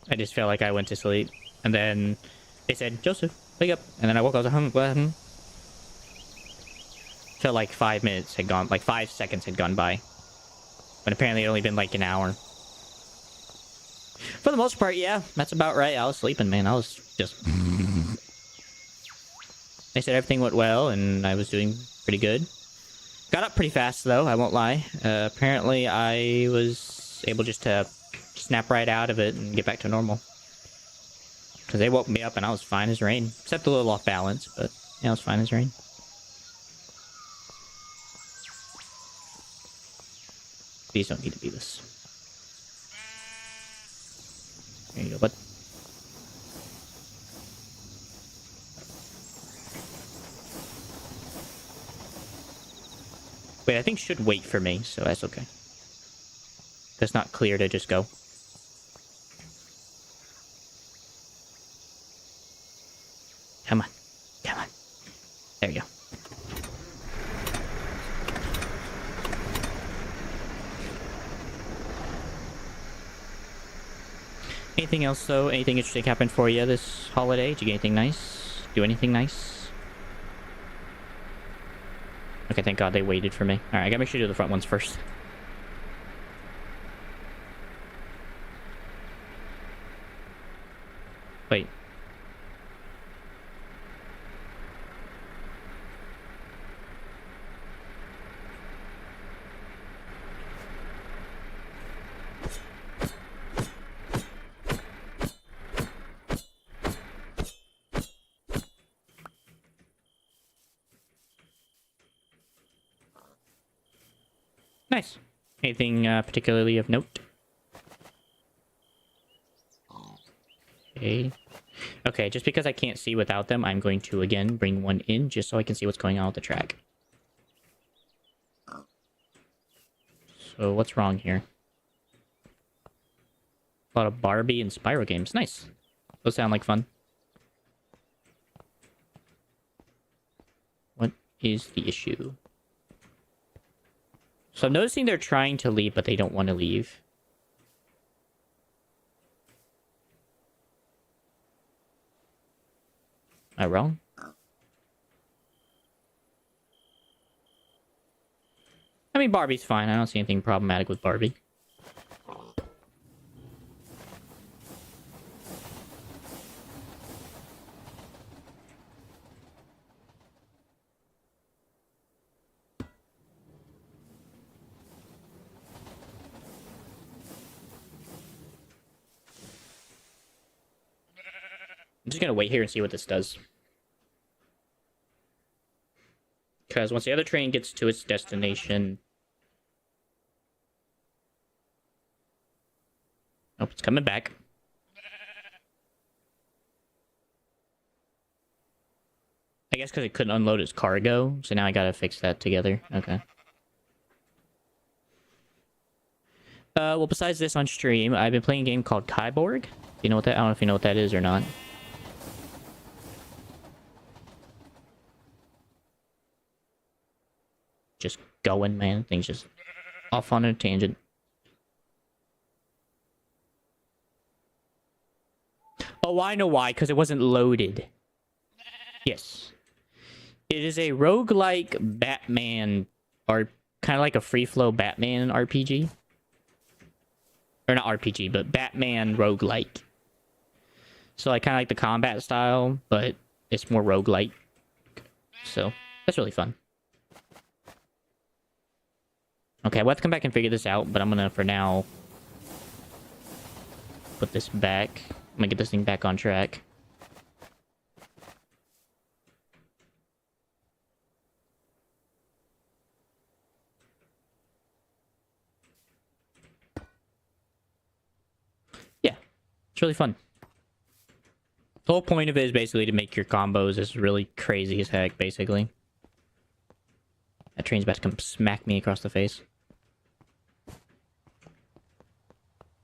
I just felt like I went to sleep. And then they said, Joseph, wake up. And then I woke up, I was like, felt like 5 minutes had gone, like 5 seconds had gone by. But apparently it only been like an hour. For the most part, yeah, that's about right. I was sleeping, man. I was just... They said everything went well, and I was doing pretty good. Got up pretty fast, though, I won't lie. Apparently I was able just to snap right out of it and get back to normal. Because they woke me up and I was fine as rain. Except a little off balance, but yeah, I was fine as rain. These don't need to be this. There you go, bud. Wait, I think should wait for me, so that's okay. It's not clear to just go. Come on. Come on. There you go. Anything else, though? Anything interesting happened for you this holiday? Did you get anything nice? Do anything nice? Okay, thank God they waited for me. Alright, I gotta make sure to do the front ones first. Wait. Nice. Anything particularly of note? Okay. Okay, just because I can't see without them, I'm going to, again, bring one in just so I can see what's going on with the track. So, what's wrong here? A lot of Barbie and Spyro games. Nice. Those sound like fun. What is the issue? So I'm noticing they're trying to leave, but they don't want to leave. Am I wrong? I mean, Barbie's fine. I don't see anything problematic with Barbie. I'm just gonna wait here and see what this does. Because once the other train gets to its destination... Oh, it's coming back. I guess because it couldn't unload its cargo, so now I gotta fix that together. Okay. Well, besides this on stream, I've been playing a game called Kyborg. You know what that? I don't know if you know what that is or not. Just going, man. Things just off on a tangent. Oh, I know why. Because it wasn't loaded. Yes. It is a roguelike Batman, or kind of like a free-flow Batman RPG. Or not RPG, but Batman roguelike. So I kind of like the combat style, but it's more roguelike. So that's really fun. Okay, we'll have to come back and figure this out, but I'm gonna, for now, put this back. I'm gonna get this thing back on track. Yeah, it's really fun. The whole point of it is basically to make your combos just really crazy as heck, basically. That train's about to come smack me across the face.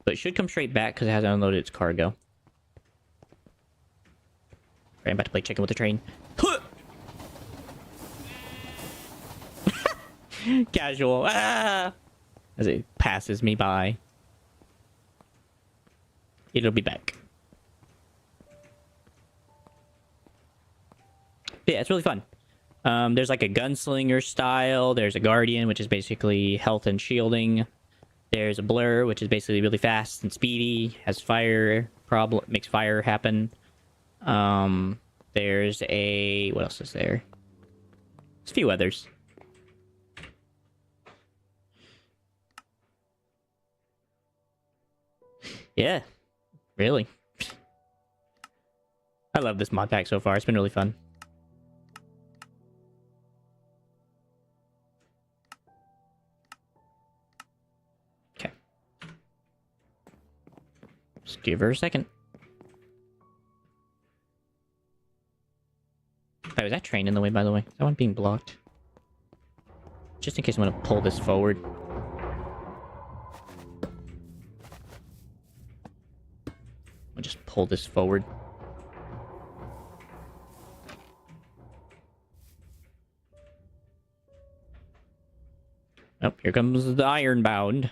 But it should come straight back because it hasn't unloaded its cargo. Right, I'm about to play chicken with the train. Casual. Ah! As it passes me by. It'll be back. But yeah, it's really fun. There's like a gunslinger style. There's a guardian, which is basically health and shielding. There's a blur, which is basically really fast and speedy. Has fire problem, makes fire happen. There's a... What else is there? There's a few others. Yeah, really. I love this mod pack so far. It's been really fun. Okay. Just give her a second. Hey, was that train in the way, by the way? Is that one being blocked? Just in case I'm gonna pull this forward. I'll just pull this forward. Oh, here comes the Ironbound.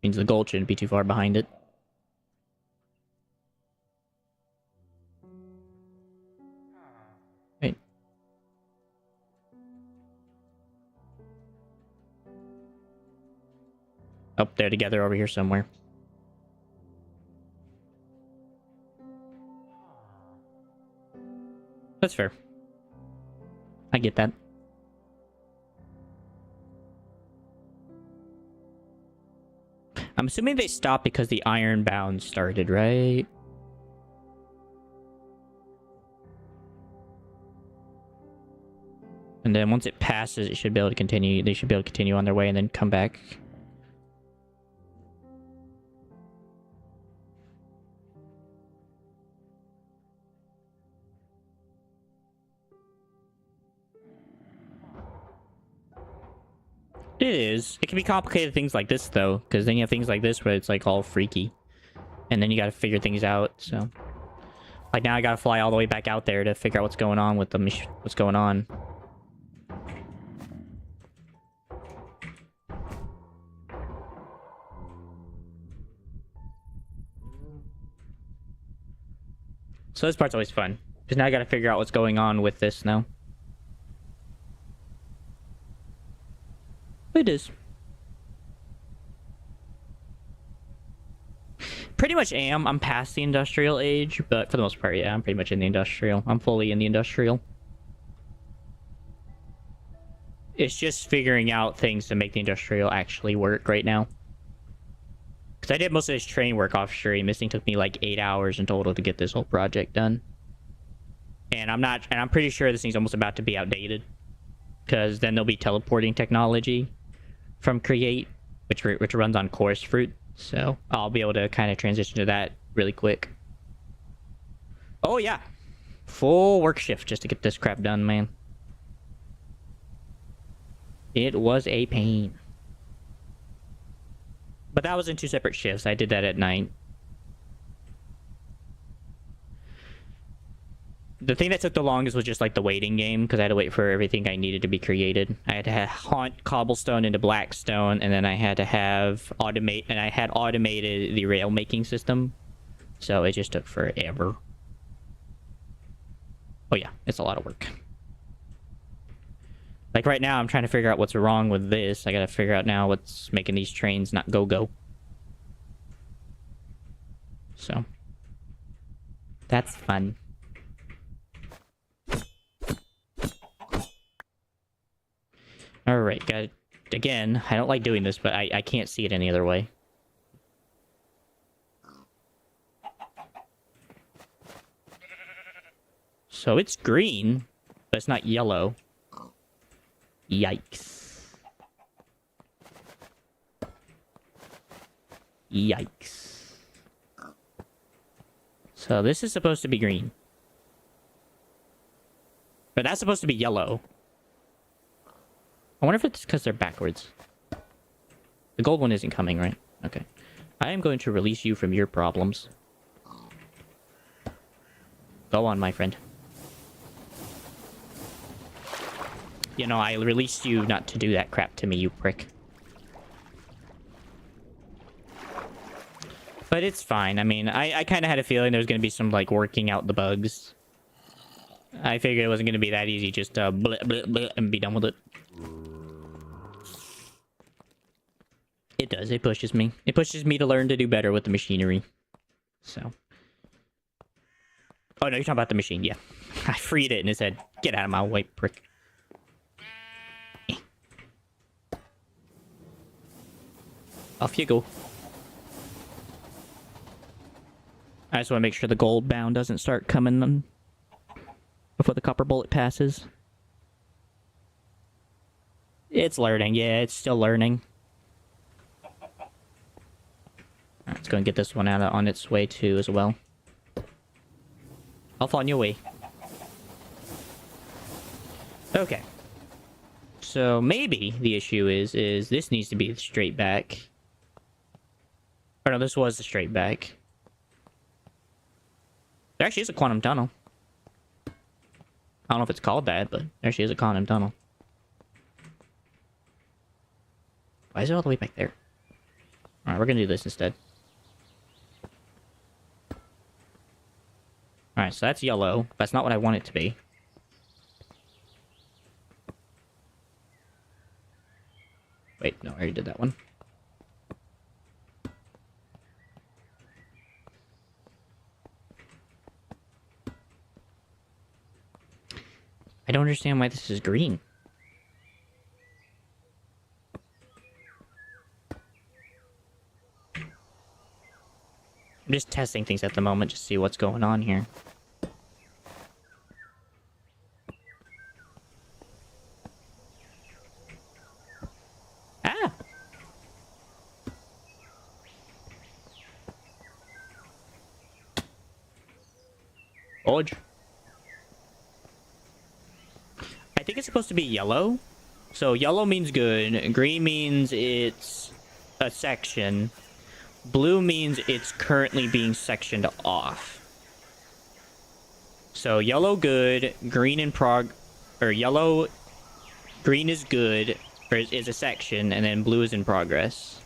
Means the gold shouldn't be too far behind it. Wait. Oh, they're together over here somewhere. That's fair. I get that. I'm assuming they stopped because the iron bound started, right? And then once it passes, it should be able to continue. They should be able to continue on their way and then come back. It is. It can be complicated things like this, though, because then you have things like this where it's like all freaky. And then you gotta figure things out, so... Like now I gotta fly all the way back out there to figure out what's going on with the what's going on. So this part's always fun. Because now I gotta figure out what's going on with this now. It is. Pretty much am. I'm past the industrial age, but for the most part, yeah, I'm pretty much in the industrial. I'm fully in the industrial. It's just figuring out things to make the industrial actually work right now. Because I did most of this train work off stream. This thing took me like 8 hours in total to get this whole project done. And I'm pretty sure this thing's almost about to be outdated. Because then there'll be teleporting technology from Create, which runs on Course Fruit. So I'll be able to kind of transition to that really quick. Oh yeah, full work shift just to get this crap done, man. It was a pain. But that was in 2 separate shifts. I did that at night. The thing that took the longest was just like the waiting game, because I had to wait for everything I needed to be created. I had to haunt cobblestone into blackstone, and then I had to have automated the rail making system. So it just took forever. Oh yeah, it's a lot of work. Like right now, I'm trying to figure out what's wrong with this. I gotta figure out now what's making these trains not go. So that's fun. Alright, got it. Again, I don't like doing this, but I can't see it any other way. So it's green, but it's not yellow. Yikes. Yikes. So this is supposed to be green. But that's supposed to be yellow. I wonder if it's because they're backwards. The gold one isn't coming, right? Okay. I am going to release you from your problems. Go on, my friend. You know, I released you not to do that crap to me, you prick. But it's fine. I mean, I kind of had a feeling there was going to be some, like, working out the bugs. I figured it wasn't going to be that easy just to bleh, bleh, bleh, and be done with it. It does. It pushes me. It pushes me to learn to do better with the machinery. So. Oh, no, you're talking about the machine. Yeah. I freed it and it said, get out of my way, prick. Off you go. I just want to make sure the gold bound doesn't start coming on before the copper bullet passes. It's learning. Yeah, it's still learning. Let's go and get this one out on its way too as well. Off on your way. Okay. So maybe the issue is this needs to be straight back. Or no, this was the straight back. There actually is a quantum tunnel. I don't know if it's called that, but there actually is a quantum tunnel. Why is it all the way back there? Alright, we're gonna do this instead. Alright, so that's yellow. That's not what I want it to be. Wait, no, I already did that one. I don't understand why this is green. I'm just testing things at the moment to see what's going on here. Ah! Fudge. I think it's supposed to be yellow. So yellow means good. Green means it's a section. Blue means it's currently being sectioned off. So yellow good, green in yellow, green is good, or is a section, and then blue is in progress.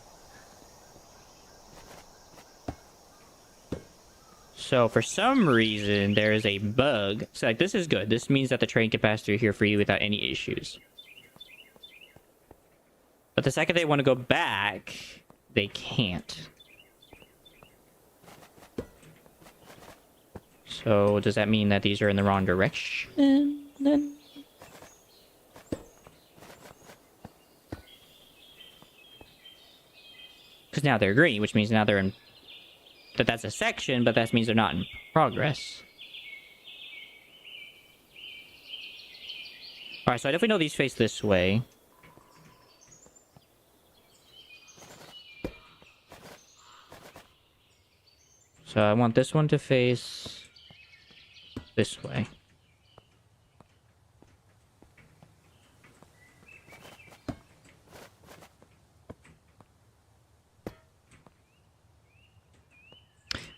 So for some reason, there is a bug. So like, this is good. This means that the train can pass through here for you without any issues. But the second they want to go back, they can't. So does that mean that these are in the wrong direction then? Because now they're green, which means now they're in... That's a section, but that means they're not in progress. Alright, so I definitely know these face this way. So I want this one to face this way.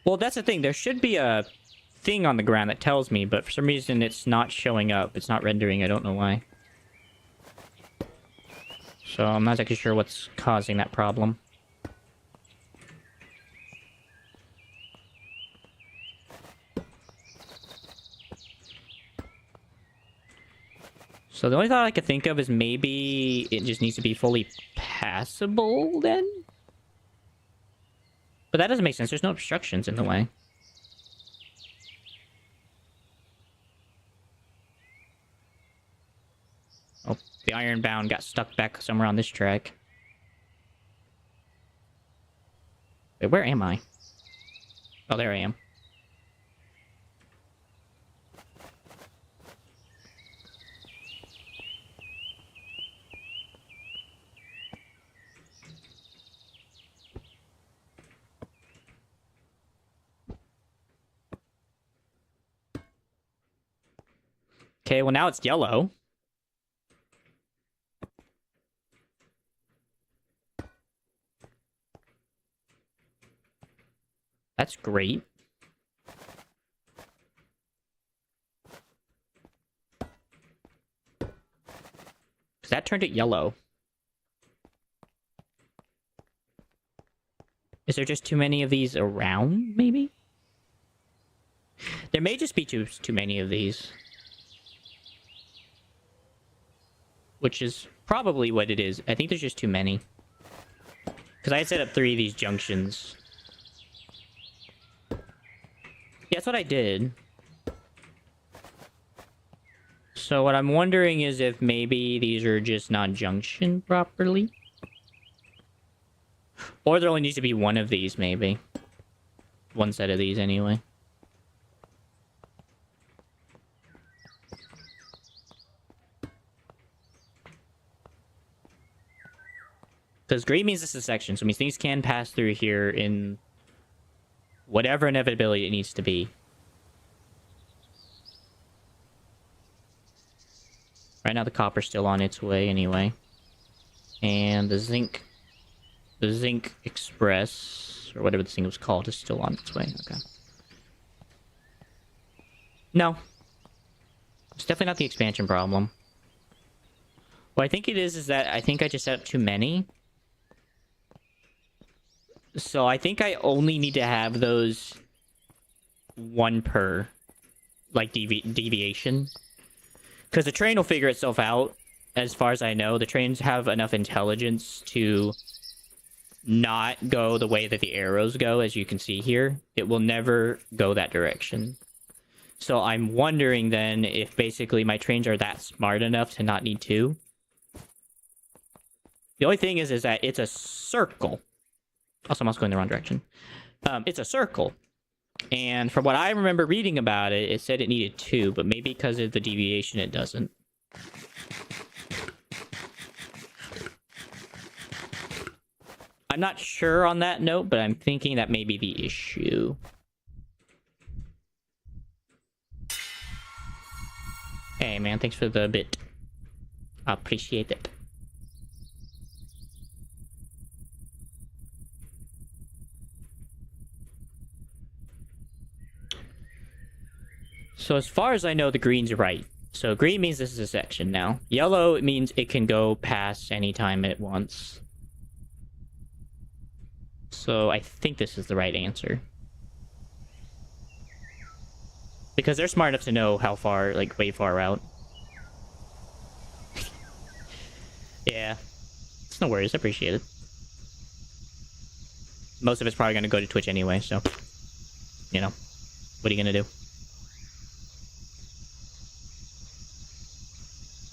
Well, that's the thing. There should be a thing on the ground that tells me, but for some reason it's not showing up. It's not rendering. I don't know why. So I'm not exactly sure what's causing that problem. So the only thought I could think of is maybe it just needs to be fully passable then? But that doesn't make sense. There's no obstructions in the way. Oh, the ironbound got stuck back somewhere on this track. Wait, where am I? Oh, there I am. Okay, well now it's yellow. That's great. Because that turned it yellow. Is there just too many of these around, maybe? There may just be too many of these. Which is probably what it is. I think there's just too many. Because I had set up 3 of these junctions. Yeah, that's what I did. So what I'm wondering is if maybe these are just not junctioned properly. Or there only needs to be one of these, maybe. One set of these, anyway. Because green means this is a section, so it means things can pass through here in whatever inevitability it needs to be. Right now the copper's still on its way anyway. And the zinc express, or whatever this thing was called, is still on its way. Okay. No. It's definitely not the expansion problem. What I think it is that I think I just set up too many. So I think I only need to have those one per, like, deviation. Because the train will figure itself out. As far as I know, the trains have enough intelligence to not go the way that the arrows go, as you can see here. It will never go that direction. So I'm wondering then if basically my trains are that smart enough to not need two. The only thing is that it's a circle. Also, I'm also going the wrong direction. It's a circle. And from what I remember reading about it, it said it needed two, but maybe because of the deviation, it doesn't. I'm not sure on that note, but I'm thinking that may be the issue. Hey, man, thanks for the bit. I appreciate it. So as far as I know, the green's right. So green means this is a section now. Yellow, it means it can go past any time it wants. So I think this is the right answer. Because they're smart enough to know how far, like, way far out. Yeah. It's no worries, I appreciate it. Most of it's probably going to go to Twitch anyway, so... You know. What are you going to do?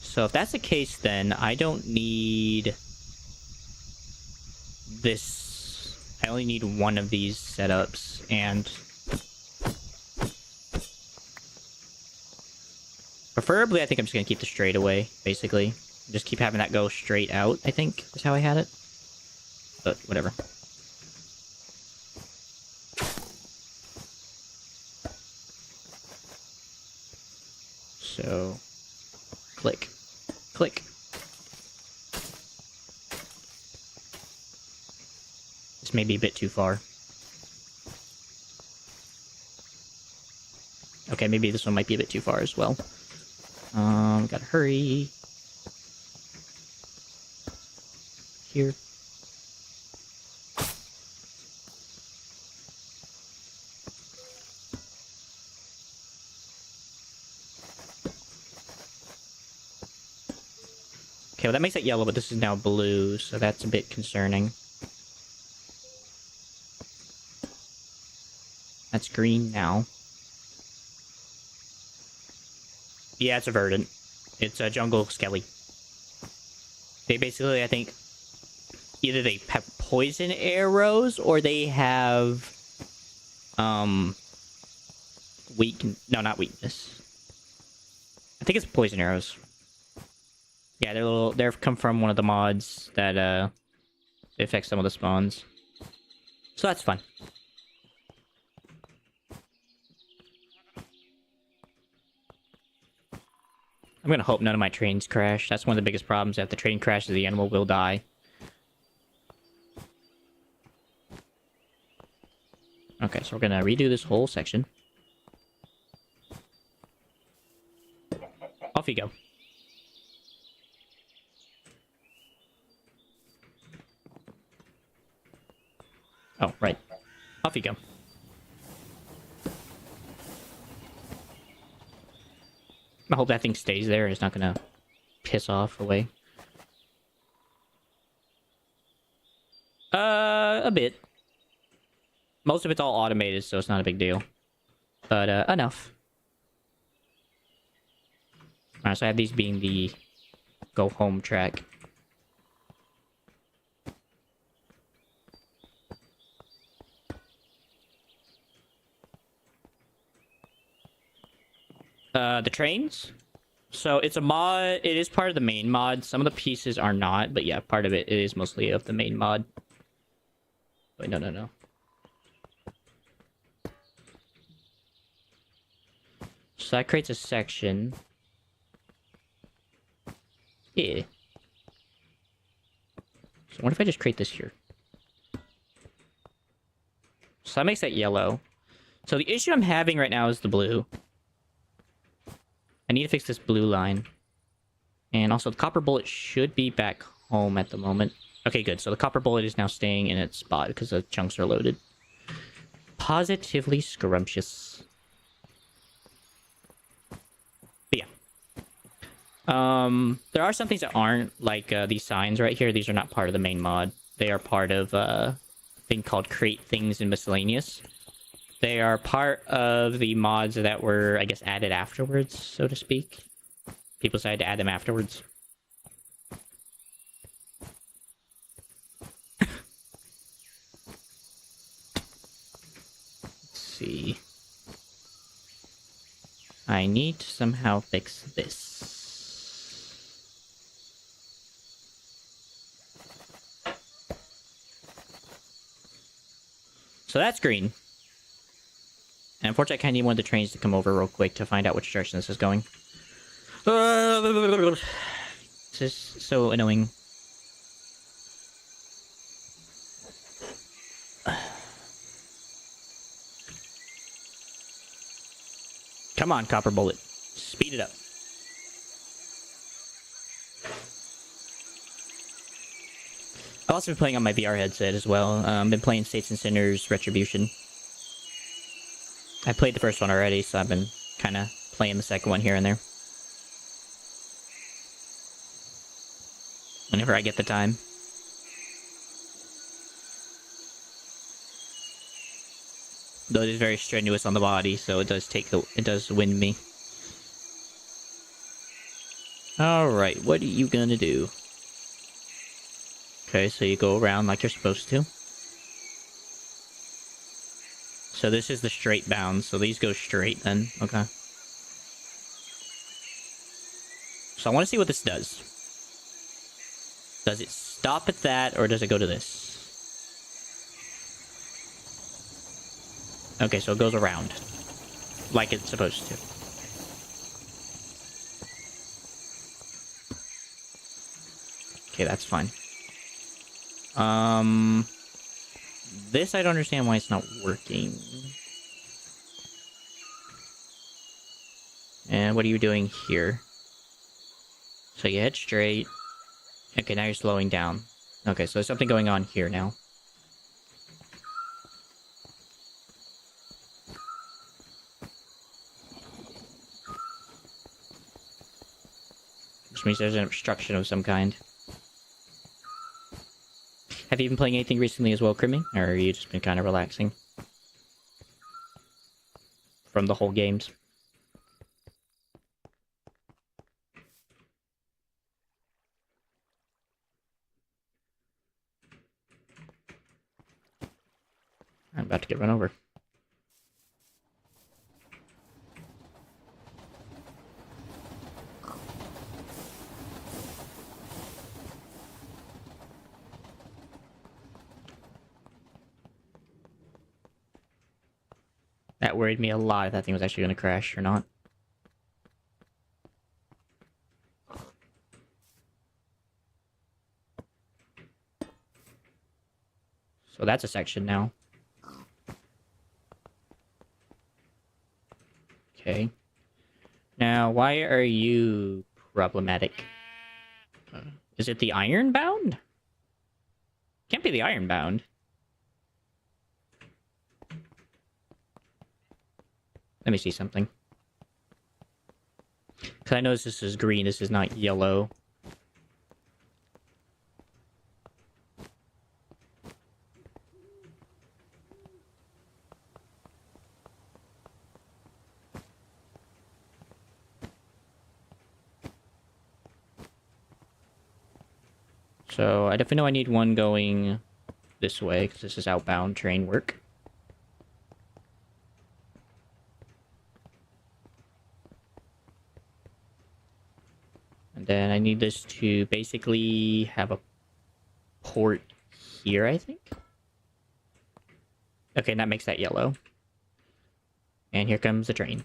So if that's the case, then I don't need... this. I only need one of these setups, and... preferably, I think I'm just going to keep the straightaway, basically. Just keep having that go straight out, I think, is how I had it. But, whatever. So... click. Click. This may be a bit too far. Okay, maybe this one might be a bit too far as well. Gotta hurry. Here. Okay, well that makes it yellow, but this is now blue, so that's a bit concerning. That's green now. Yeah, it's a verdant. It's a jungle skelly. They basically, I think, either they have poison arrows or they have no, not weakness. I think it's poison arrows. Yeah, they're come from one of the mods that affects some of the spawns. So that's fun. I'm gonna hope none of my trains crash. That's one of the biggest problems. If the train crashes, the animal will die. Okay, so we're gonna redo this whole section. Off you go. Oh, right. Off you go. I hope that thing stays there. It's not gonna piss off away. A bit. Most of it's all automated, so it's not a big deal. But, enough. Alright, so I have these being the go home track. The trains? So it's a mod, it is part of the main mod. Some of the pieces are not, but yeah, part of it is mostly of the main mod. Wait, no. So that creates a section. Yeah. So what if I just create this here? So that makes that yellow. So the issue I'm having right now is the blue. I need to fix this blue line. And also, the copper bullet should be back home at the moment. Okay, good. So the copper bullet is now staying in its spot because the chunks are loaded. Positively scrumptious. But yeah. There are some things that aren't, like these signs right here. These are not part of the main mod. They are part of a thing called Create Things in Miscellaneous. They are part of the mods that were, I guess, added afterwards, so to speak. People decided to add them afterwards. Let's see. I need to somehow fix this. So that's green. And unfortunately, I kind of need one of the trains to come over real quick to find out which direction this is going. This is so annoying. Come on, Copper Bullet. Speed it up. I've also been playing on my VR headset as well. Been playing States and Sinners Retribution. I played the first one already, so I've been kind of playing the second one here and there. Whenever I get the time. Though it is very strenuous on the body, so it does wind me. Alright, what are you gonna do? Okay, so you go around like you're supposed to. So this is the straight bound, so these go straight then. Okay. So I want to see what this does. Does it stop at that, or does it go to this? Okay, so it goes around. Like it's supposed to. Okay, that's fine. This I don't understand why it's not working. And what are you doing here? So you head straight. Okay, now you're slowing down. Okay, so there's something going on here now. Which means there's an obstruction of some kind. Have you been playing anything recently as well, Crimmy? Or have you just been kind of relaxing? From the whole games? I'm about to get run over. That worried me a lot if that thing was actually going to crash or not. So that's a section now. Okay. Now, why are you problematic? Is it the iron-bound? Can't be the iron-bound. Let me see something. Because I notice this is green, this is not yellow. So, I definitely know I need one going this way, because this is outbound train work. And then I need this to basically have a port here, I think. Okay, that makes that yellow. And here comes the train.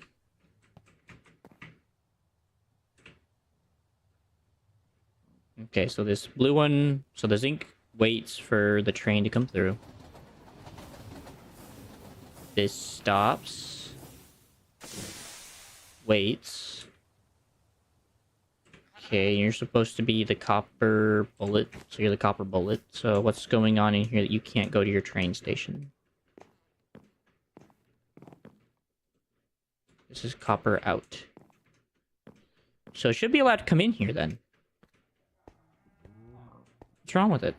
Okay, so this blue one... So the zinc waits for the train to come through. This stops. Waits. Okay, you're supposed to be the copper bullet, so you're the copper bullet. So what's going on in here that you can't go to your train station? This is copper out. So it should be allowed to come in here then. What's wrong with it?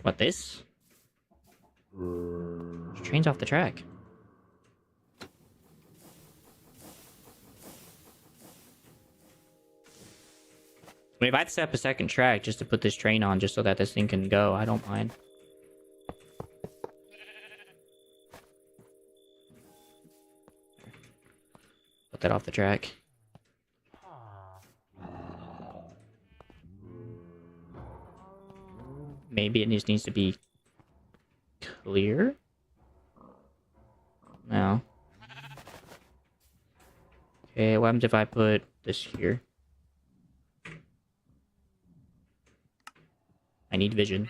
What, this? The train's off the track. I mean, if I have to set up a second track just to put this train on, just so that this thing can go, I don't mind. Put that off the track. Maybe it just needs to be clear? No. Okay, what happens if I put this here? I need vision.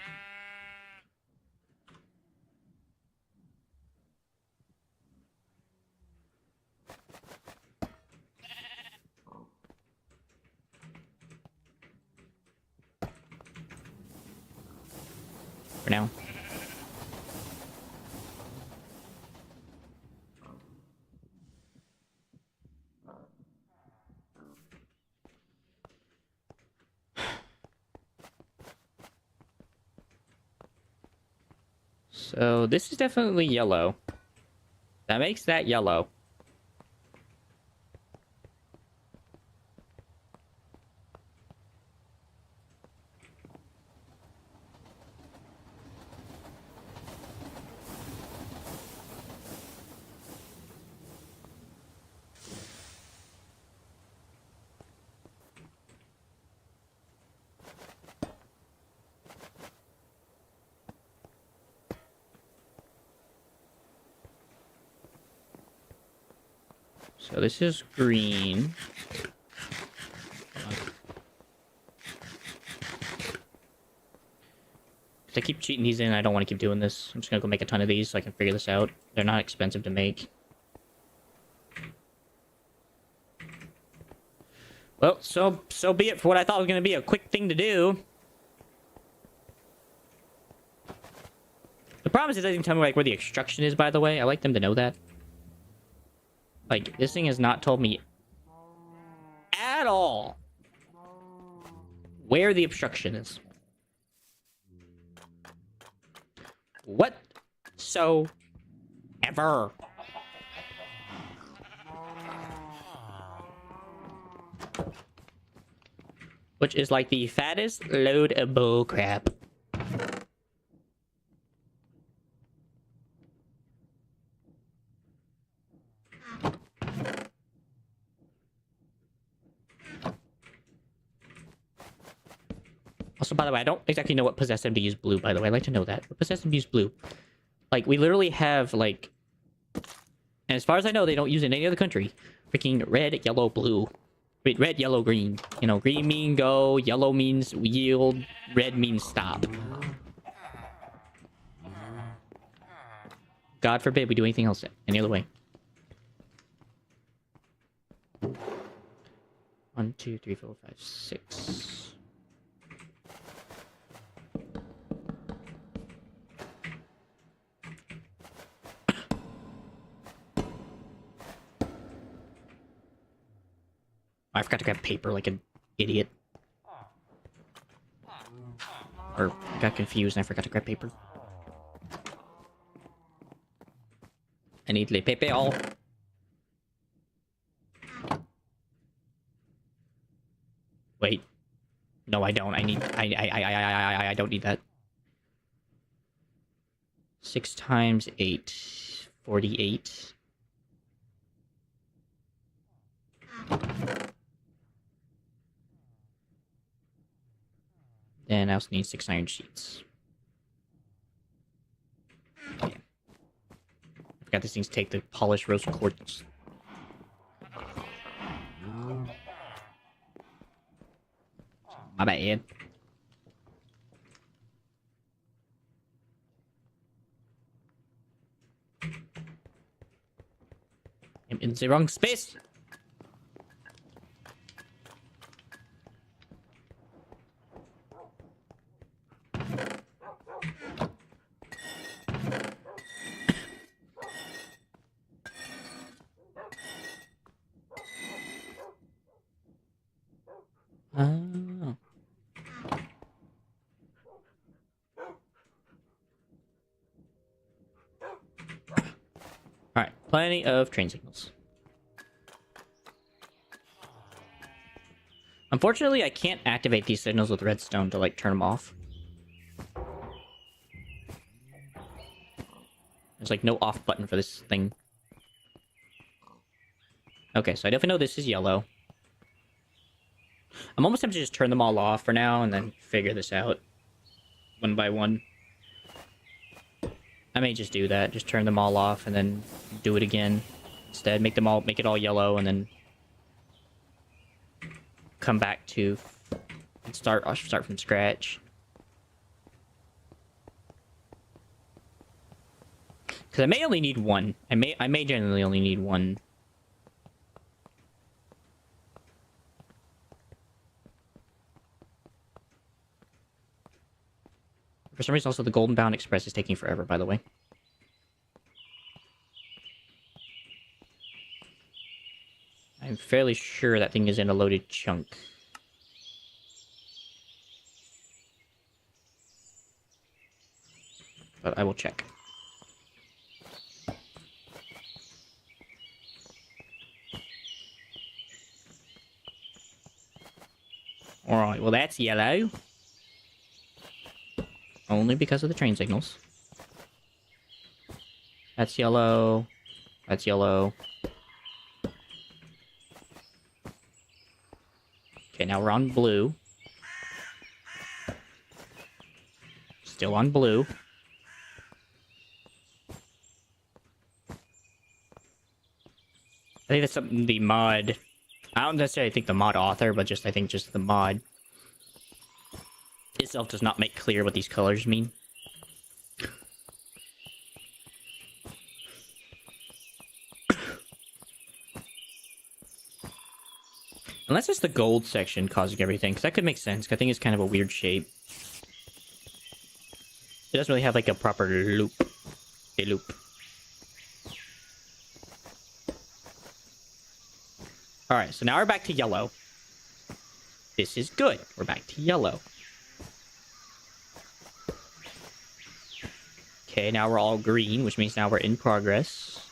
For now. So this is definitely yellow. That makes that yellow. So this is green. Because I keep cheating these in, I don't want to keep doing this. I'm just gonna go make a ton of these so I can figure this out. They're not expensive to make. Well, so be it for what I thought was gonna be a quick thing to do. The problem is it doesn't tell me like where the extraction is, by the way. I like them to know that. Like, this thing has not told me at all where the obstruction is. Whatsoever. Which is like the fattest load of bullcrap. Also, by the way, I don't exactly know what possessed them to use blue, by the way. I'd like to know that. What possessed them to use blue? Like, we literally have, like... And as far as I know, they don't use it in any other country. Freaking red, yellow, blue. Wait, red, yellow, green. You know, green means go, yellow means yield, red means stop. God forbid we do anything else any other way. 1, 2, 3, 4, 5, 6. I forgot to grab paper like an idiot. Or got confused and I forgot to grab paper. I need le paper all. Wait. No, I don't. I need... I don't need that. 6 times 8. 48. Then I also need 6 iron sheets. Oh, yeah. I forgot these things take the polished rose quartz. My bad. I'm in the wrong space. Plenty of train signals. Unfortunately, I can't activate these signals with redstone to, like, turn them off. There's, like, no off button for this thing. Okay, so I definitely know this is yellow. I'm almost tempted to just turn them all off for now and then figure this out one by one. I may just do that. Just turn them all off and then do it again. Instead, make it all yellow and then come back to start from scratch. Because I may only need one. I may generally only need one. For some reason, also the Golden Bound Express is taking forever, by the way. I'm fairly sure that thing is in a loaded chunk. But I will check. Alright, well that's yellow. Only because of the train signals. That's yellow. That's yellow. Okay, now we're on blue. Still on blue. I think that's something the mod... I don't necessarily think the mod author, but I think just the mod itself does not make clear what these colors mean. Unless it's the gold section causing everything, because that could make sense, because I think it's kind of a weird shape. It doesn't really have, like, a proper loop. A loop. Alright, so now we're back to yellow. This is good. We're back to yellow. Okay, now we're all green, which means now we're in progress.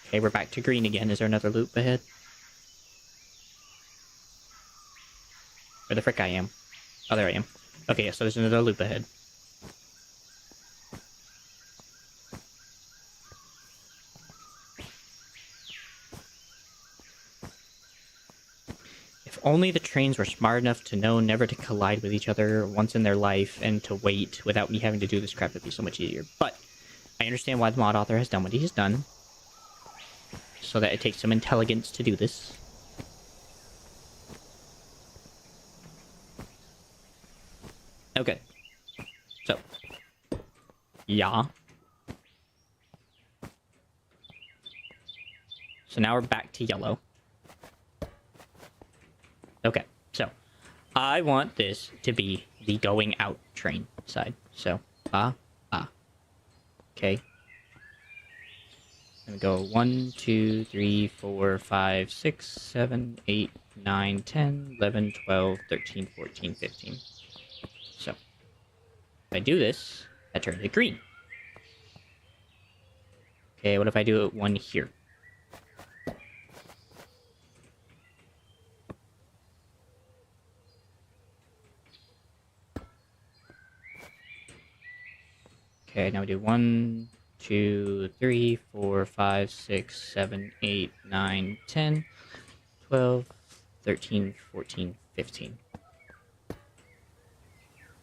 Okay, we're back to green again. Is there another loop ahead? Where the frick I am? Oh, there I am. Okay, yeah, so there's another loop ahead. If only the trains were smart enough to know never to collide with each other once in their life and to wait without me having to do this crap, it'd be so much easier. But I understand why the mod author has done what he has done. So that it takes some intelligence to do this. Okay. So. Yeah. So now we're back to yellow. Okay, so I want this to be the going out train side. So, okay. I'm gonna go 1, 2, 3, 4, 5, 6, 7, 8, 9, 10, 11, 12, 13, 14, 15. So, if I do this, that turns it green. Okay, what if I do one here? Okay, now we do 1, 2, 3, 4, 5, 6, 7, 8, 9, 10, 12, 13, 14, 15.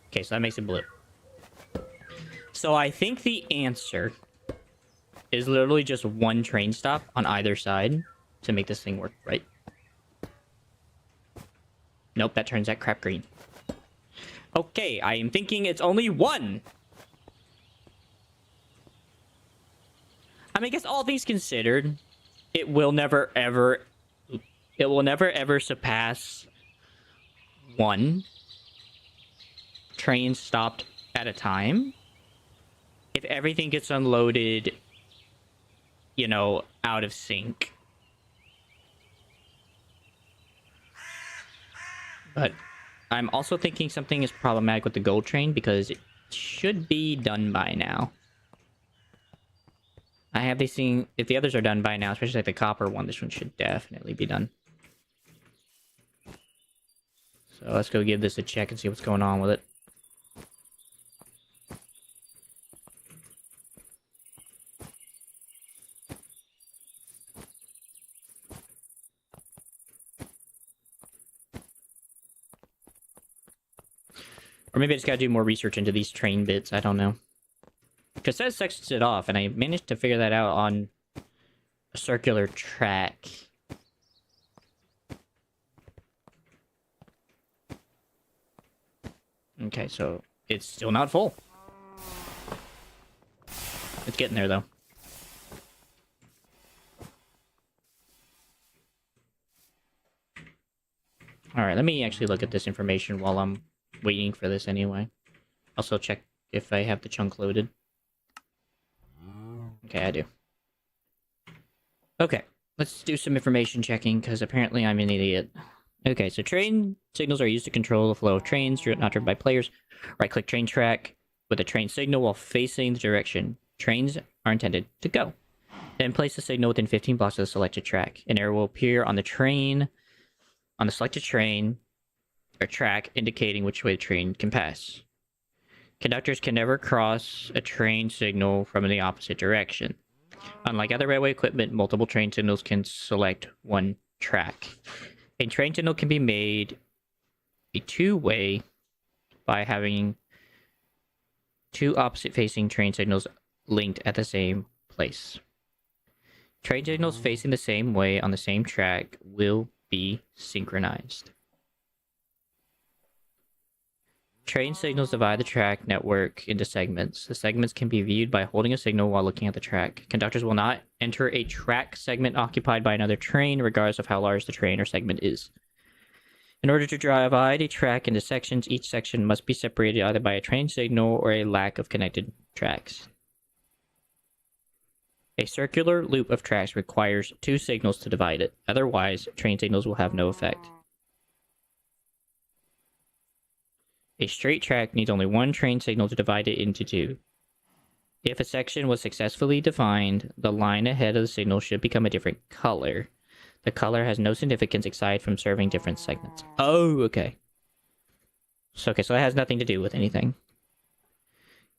Okay, so that makes it blue. So I think the answer is literally just one train stop on either side to make this thing work, right? Nope, that turns that crap green. Okay, I am thinking it's only one. I mean, I guess all things considered, it will never ever surpass one train stopped at a time. If everything gets unloaded, you know, out of sync. But I'm also thinking something is problematic with the gold train because it should be done by now. I have these seen if the others are done by now, especially like the copper one, this one should definitely be done. So let's go give this a check and see what's going on with it. Or maybe I just gotta do more research into these train bits, I don't know. Because that sections it off, and I managed to figure that out on a circular track. Okay, so it's still not full. It's getting there, though. Alright, let me actually look at this information while I'm waiting for this anyway. Also check if I have the chunk loaded. Okay, I do. Okay, let's do some information checking, because apparently I'm an idiot. Okay, so train signals are used to control the flow of trains, not driven by players. Right-click train track with a train signal while facing the direction trains are intended to go. Then place the signal within 15 blocks of the selected track. An arrow will appear on the selected train or track, indicating which way the train can pass. Conductors can never cross a train signal from the opposite direction. Unlike other railway equipment, multiple train signals can select one track. A train signal can be made a two-way by having two opposite-facing train signals linked at the same place. Train signals facing the same way on the same track will be synchronized. Train signals divide the track network into segments. The segments can be viewed by holding a signal while looking at the track. Conductors will not enter a track segment occupied by another train, regardless of how large the train or segment is. In order to divide a track into sections, each section must be separated either by a train signal or a lack of connected tracks. A circular loop of tracks requires two signals to divide it. Otherwise, train signals will have no effect. A straight track needs only one train signal to divide it into two. If a section was successfully defined, the line ahead of the signal should become a different color. The color has no significance aside from serving different segments. Oh, okay. So that has nothing to do with anything.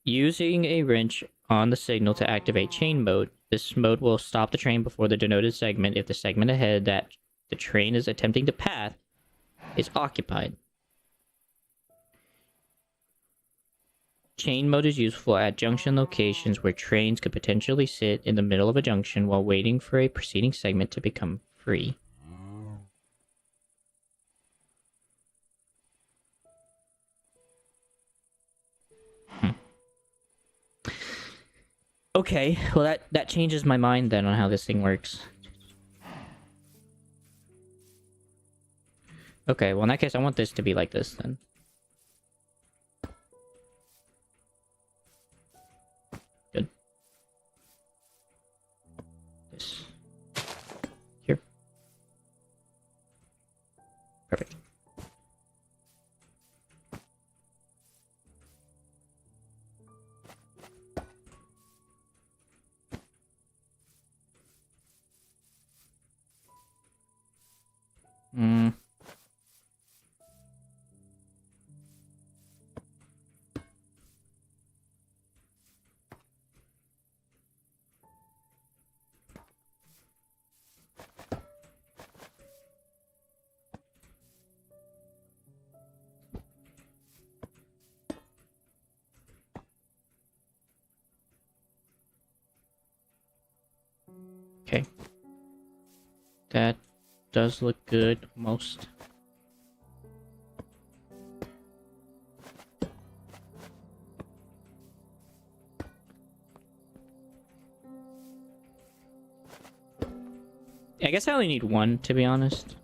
Using a wrench on the signal to activate chain mode, this mode will stop the train before the denoted segment if the segment ahead that the train is attempting to pass is occupied. Chain mode is useful at junction locations where trains could potentially sit in the middle of a junction while waiting for a preceding segment to become free. Okay, well that changes my mind then on how this thing works. Okay, well in that case I want this to be like this then. Good. This. Here. Perfect. Okay. That does look good, almost. I guess I only need one, to be honest.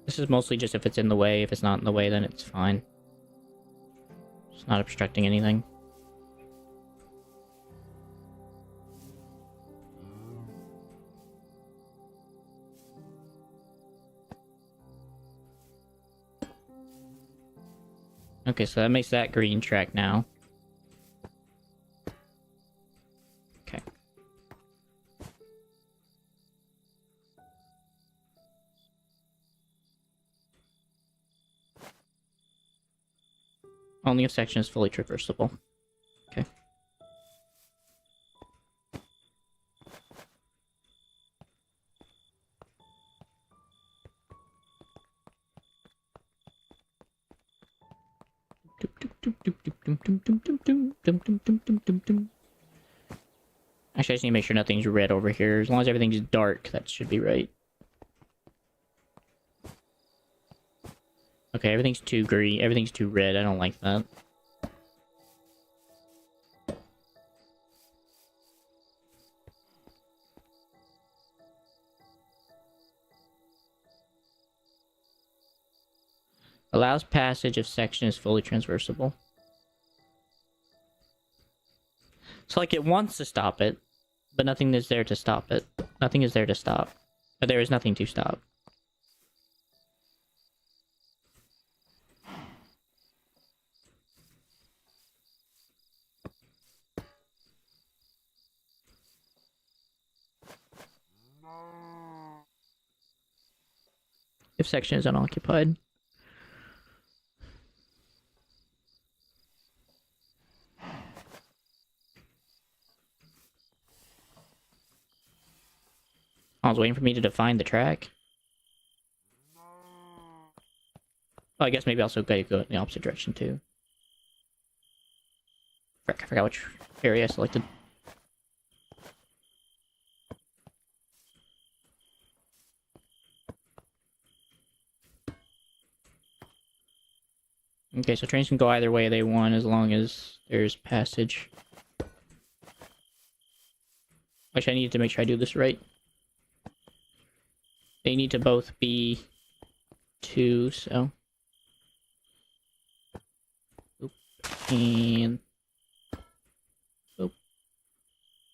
This is mostly just if it's in the way. If it's not in the way, then it's fine. It's not obstructing anything. Okay, so that makes that green track now. Only if section is fully traversable. Okay. Actually, I just need to make sure nothing's red over here. As long as everything's dark, that should be right. Okay, everything's too green. Everything's too red. I don't like that. Allows passage if section is fully transversable. So, like, it wants to stop it, but nothing is there to stop it. Nothing is there to stop. But there is nothing to stop. If section is unoccupied. I was waiting for me to define the track. Oh, I guess maybe also gotta go in the opposite direction too. Frick, I forgot which area I selected. Okay, so trains can go either way they want as long as there's passage. Actually, I need to make sure I do this right. They need to both be 2, so... Oop. And... Oop.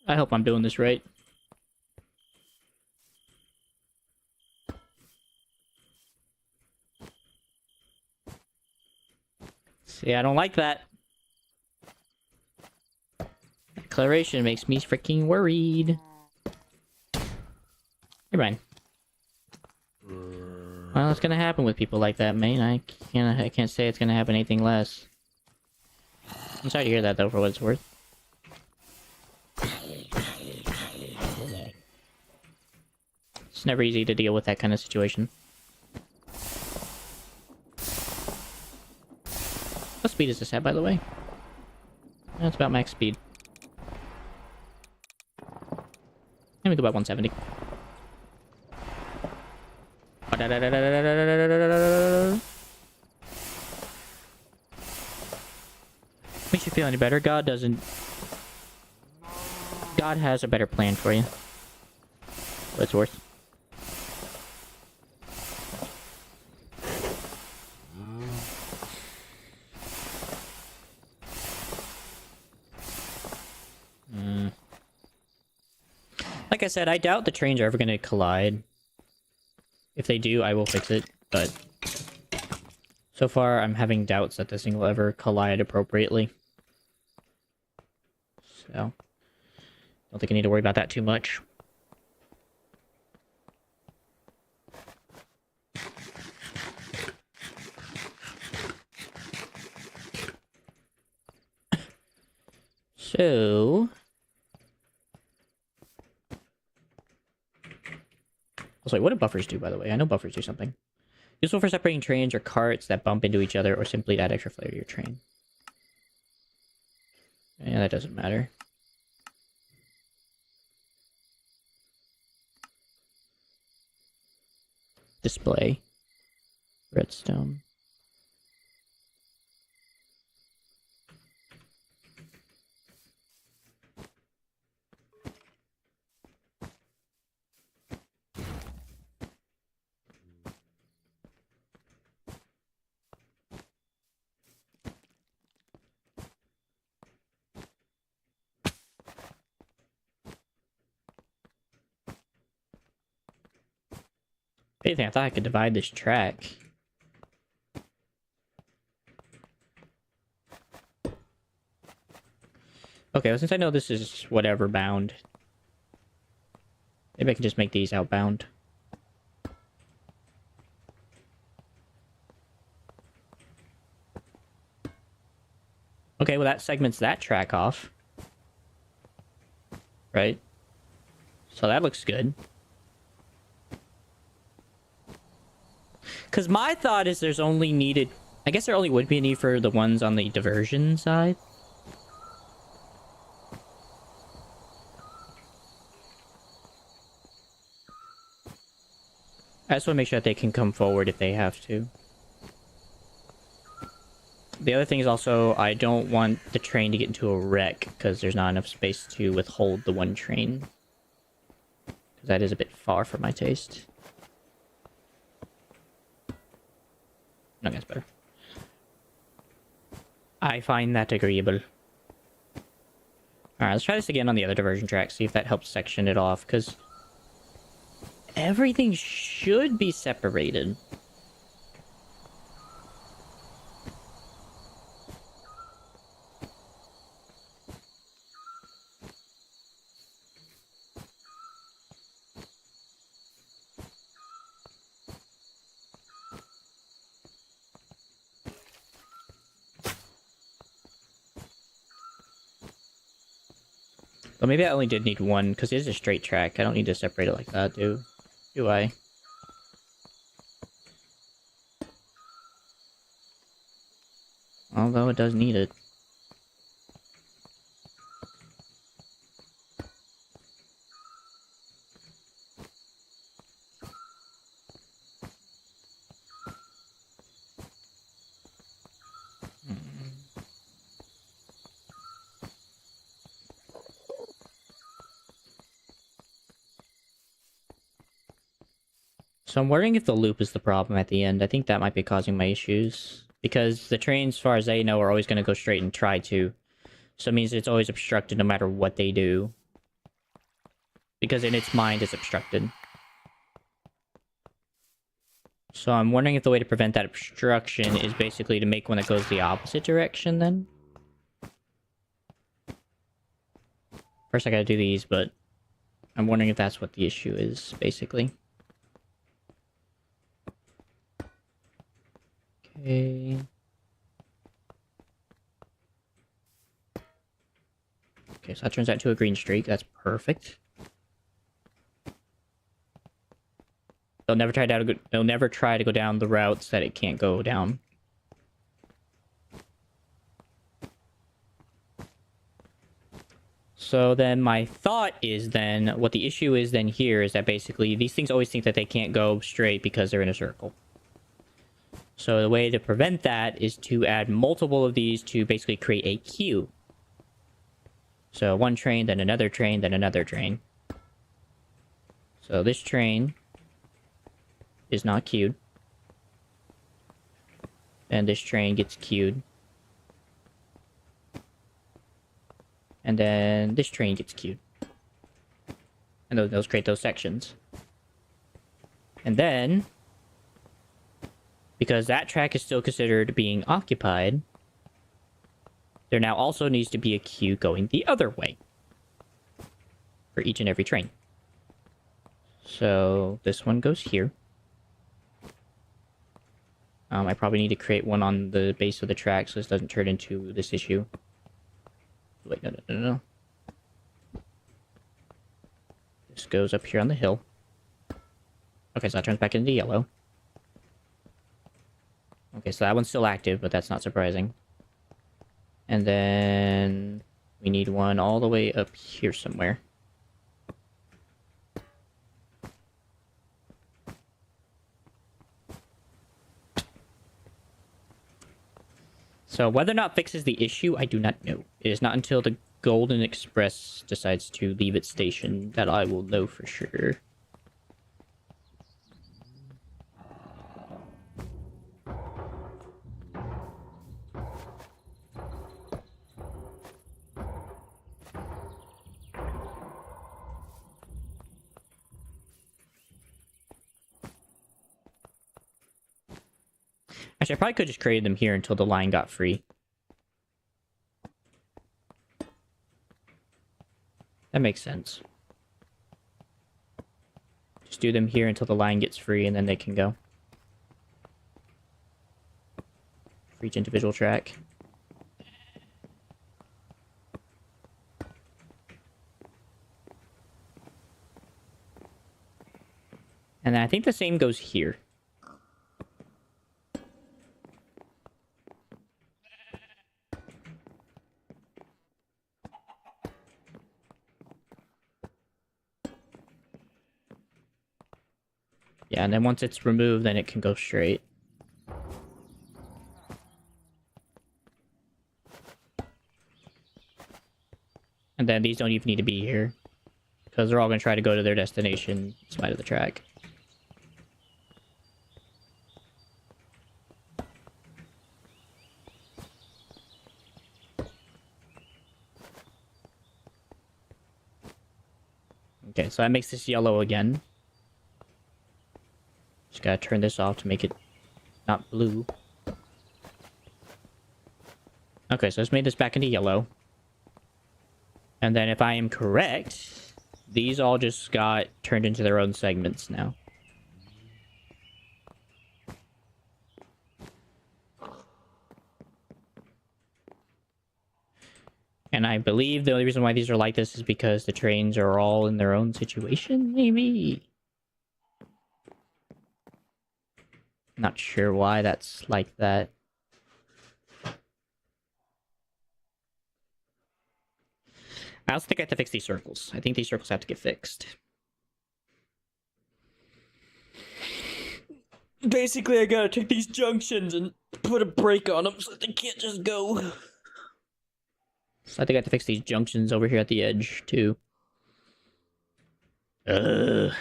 I hope I'm doing this right. See, I don't like that. Declaration makes me freaking worried. You're fine. Well, it's gonna happen with people like that, man. I can't say it's gonna happen anything less. I'm sorry to hear that, though, for what it's worth. It's never easy to deal with that kind of situation. What speed is this at, by the way? That's about max speed. Let me go about 170. Makes you feel any better? God doesn't. God has a better plan for you. What it's worth. Like I said, I doubt the trains are ever going to collide. If they do, I will fix it, but so far I'm having doubts that this thing will ever collide appropriately. So, don't think I need to worry about that too much. So... I was like, what do buffers do, by the way? I know buffers do something. Useful for separating trains or carts that bump into each other, or simply to add extra flair to your train. Yeah, that doesn't matter. Display. Redstone. Anything, I thought I could divide this track. Okay, well, since I know this is whatever bound, maybe I can just make these outbound. Okay, well that segments that track off. Right? So that looks good. Because my thought is there's only needed... I guess there only would be a need for the ones on the diversion side. I just want to make sure that they can come forward if they have to. The other thing is also, I don't want the train to get into a wreck, because there's not enough space to withhold the one train. Because that is a bit far for my taste. No, that's better. I find that agreeable. Alright, let's try this again on the other diversion track, see if that helps section it off, because everything should be separated. But maybe I only did need one, because it is a straight track. I don't need to separate it like that, do I? Although it does need it. So I'm wondering if the loop is the problem at the end. I think that might be causing my issues. Because the trains, as far as they know, are always going to go straight and try to. So it means it's always obstructed no matter what they do. Because in its mind, it's obstructed. So I'm wondering if the way to prevent that obstruction is basically to make one that goes the opposite direction, then? First I gotta do these, but I'm wondering if that's what the issue is, basically. Okay. Okay, so that turns out into a green streak. That's perfect. They'll never try to go down the routes that it can't go down. So then my thought is then, what the issue is then here is that basically these things always think that they can't go straight because they're in a circle. So the way to prevent that is to add multiple of these to basically create a queue. So one train, then another train, then another train. So this train is not queued. And this train gets queued. And then this train gets queued. And those create those sections. And then, because that track is still considered being occupied, there now also needs to be a queue going the other way for each and every train. So this one goes here. I probably need to create one on the base of the track so this doesn't turn into this issue. Wait, no. This goes up here on the hill. Okay, so that turns back into yellow. Okay, so that one's still active, but that's not surprising. And then we need one all the way up here somewhere. So whether or not fixes the issue, I do not know. It is not until the Golden Express decides to leave its station that I will know for sure. Actually, I probably could just create them here until the line got free. That makes sense. Just do them here until the line gets free, and then they can go. For each individual track. And then I think the same goes here. Yeah, and then once it's removed, then it can go straight. And then these don't even need to be here, because they're all going to try to go to their destination in spite of the track. Okay, so that makes this yellow again. Just gotta turn this off to make it not blue. Okay, so let's make this back into yellow. And then if I am correct, these all just got turned into their own segments now. And I believe the only reason why these are like this is because the trains are all in their own situation, maybe? Not sure why that's like that. I also think I have to fix these circles. I think these circles have to get fixed. Basically, I gotta take these junctions and put a brake on them so they can't just go. So I think I have to fix these junctions over here at the edge, too. Because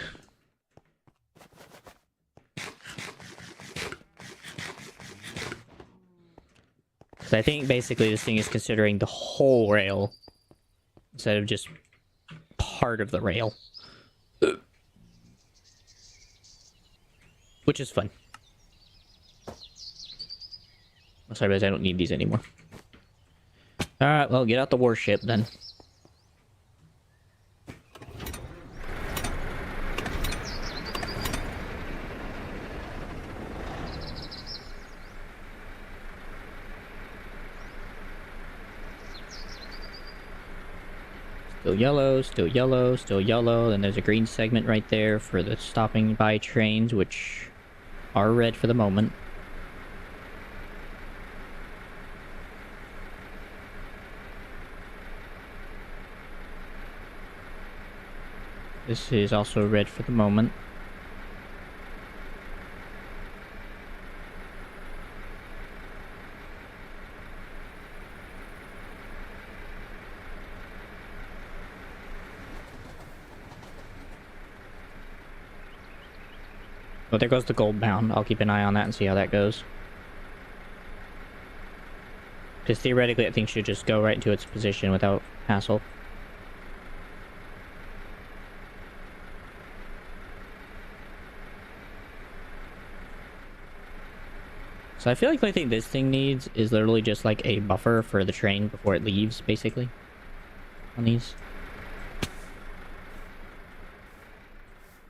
I think basically this thing is considering the whole rail instead of just part of the rail. Which is fun. Oh, sorry, guys, I don't need these anymore. Alright, well, get out the warship then. Still yellow, still yellow, still yellow. Then there's a green segment right there for the stopping by trains, which are red for the moment. This is also red for the moment. Well, there goes the gold bound. I'll keep an eye on that and see how that goes. Because theoretically, that thing should just go right into its position without hassle. So I feel like the thing this thing needs is literally just like a buffer for the train before it leaves, basically. On these.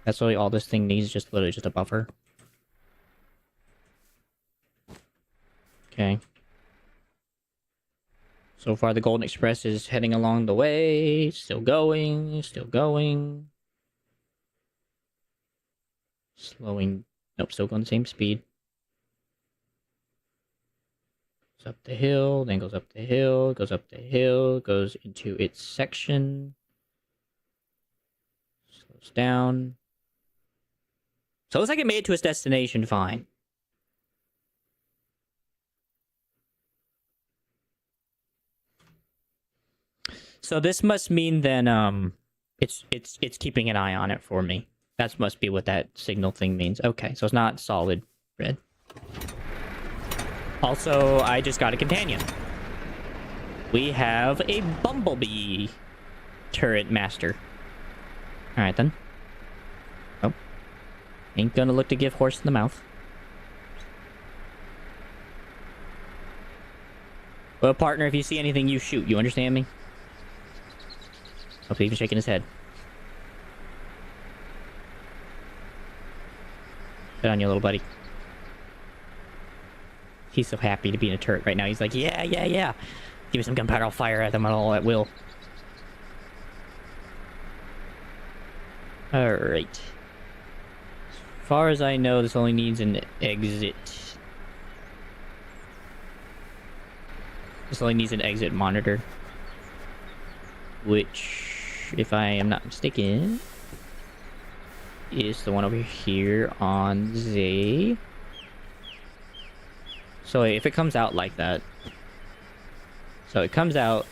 That's really all this thing needs, just literally just a buffer. Okay. So far the Golden Express is heading along the way. Still going, still going. Slowing. Nope, still going the same speed. Goes up the hill, then goes up the hill, goes up the hill, goes into its section. Slows down. So it looks like it made it to its destination fine. So this must mean then it's keeping an eye on it for me. That must be what that signal thing means. Okay, so it's not solid red. Also, I just got a companion. We have a bumblebee turret master. Alright then. Oh. Ain't gonna look to give horse in the mouth. Well, partner, if you see anything, you shoot. You understand me? Oh, he's even shaking his head. Good on you, little buddy. He's so happy to be in a turret right now. He's like, yeah, yeah, yeah. Give me some gunpowder, I'll fire at them all at will. Alright. far as I know, this only needs an exit. This only needs an exit monitor. Which, if I am not mistaken, is the one over here on Z. So if it comes out like that. So it comes out,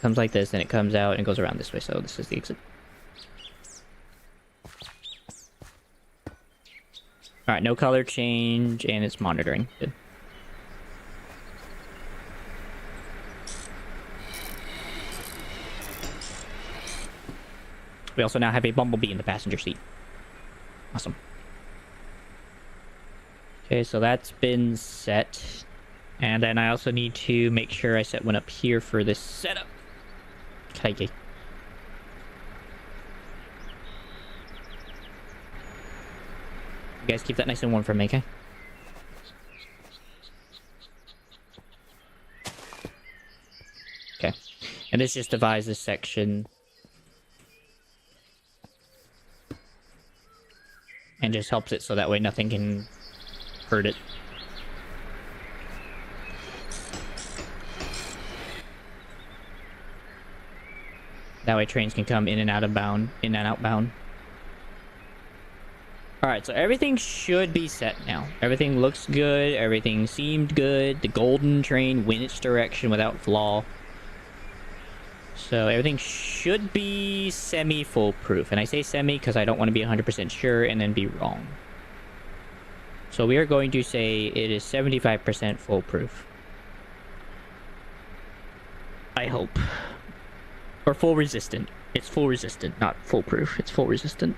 comes like this, then it comes out and goes around this way. So this is the exit. Alright, no color change, and it's monitoring. Good. We also now have a bumblebee in the passenger seat. Awesome. Okay, so that's been set. And then I also need to make sure I set one up here for this setup. Okay. You guys keep that nice and warm for me, okay? Okay. And this just divides this section. And just helps it so that way nothing can hurt it. That way trains can come in and out of bound, in and outbound. Alright, so everything should be set now. Everything looks good, everything seemed good. The golden train went its direction without flaw. So everything should be semi-foolproof. And I say semi because I don't want to be 100% sure and then be wrong. So we are going to say it is 75% foolproof. I hope. Or full resistant. It's full resistant, not foolproof. It's full resistant.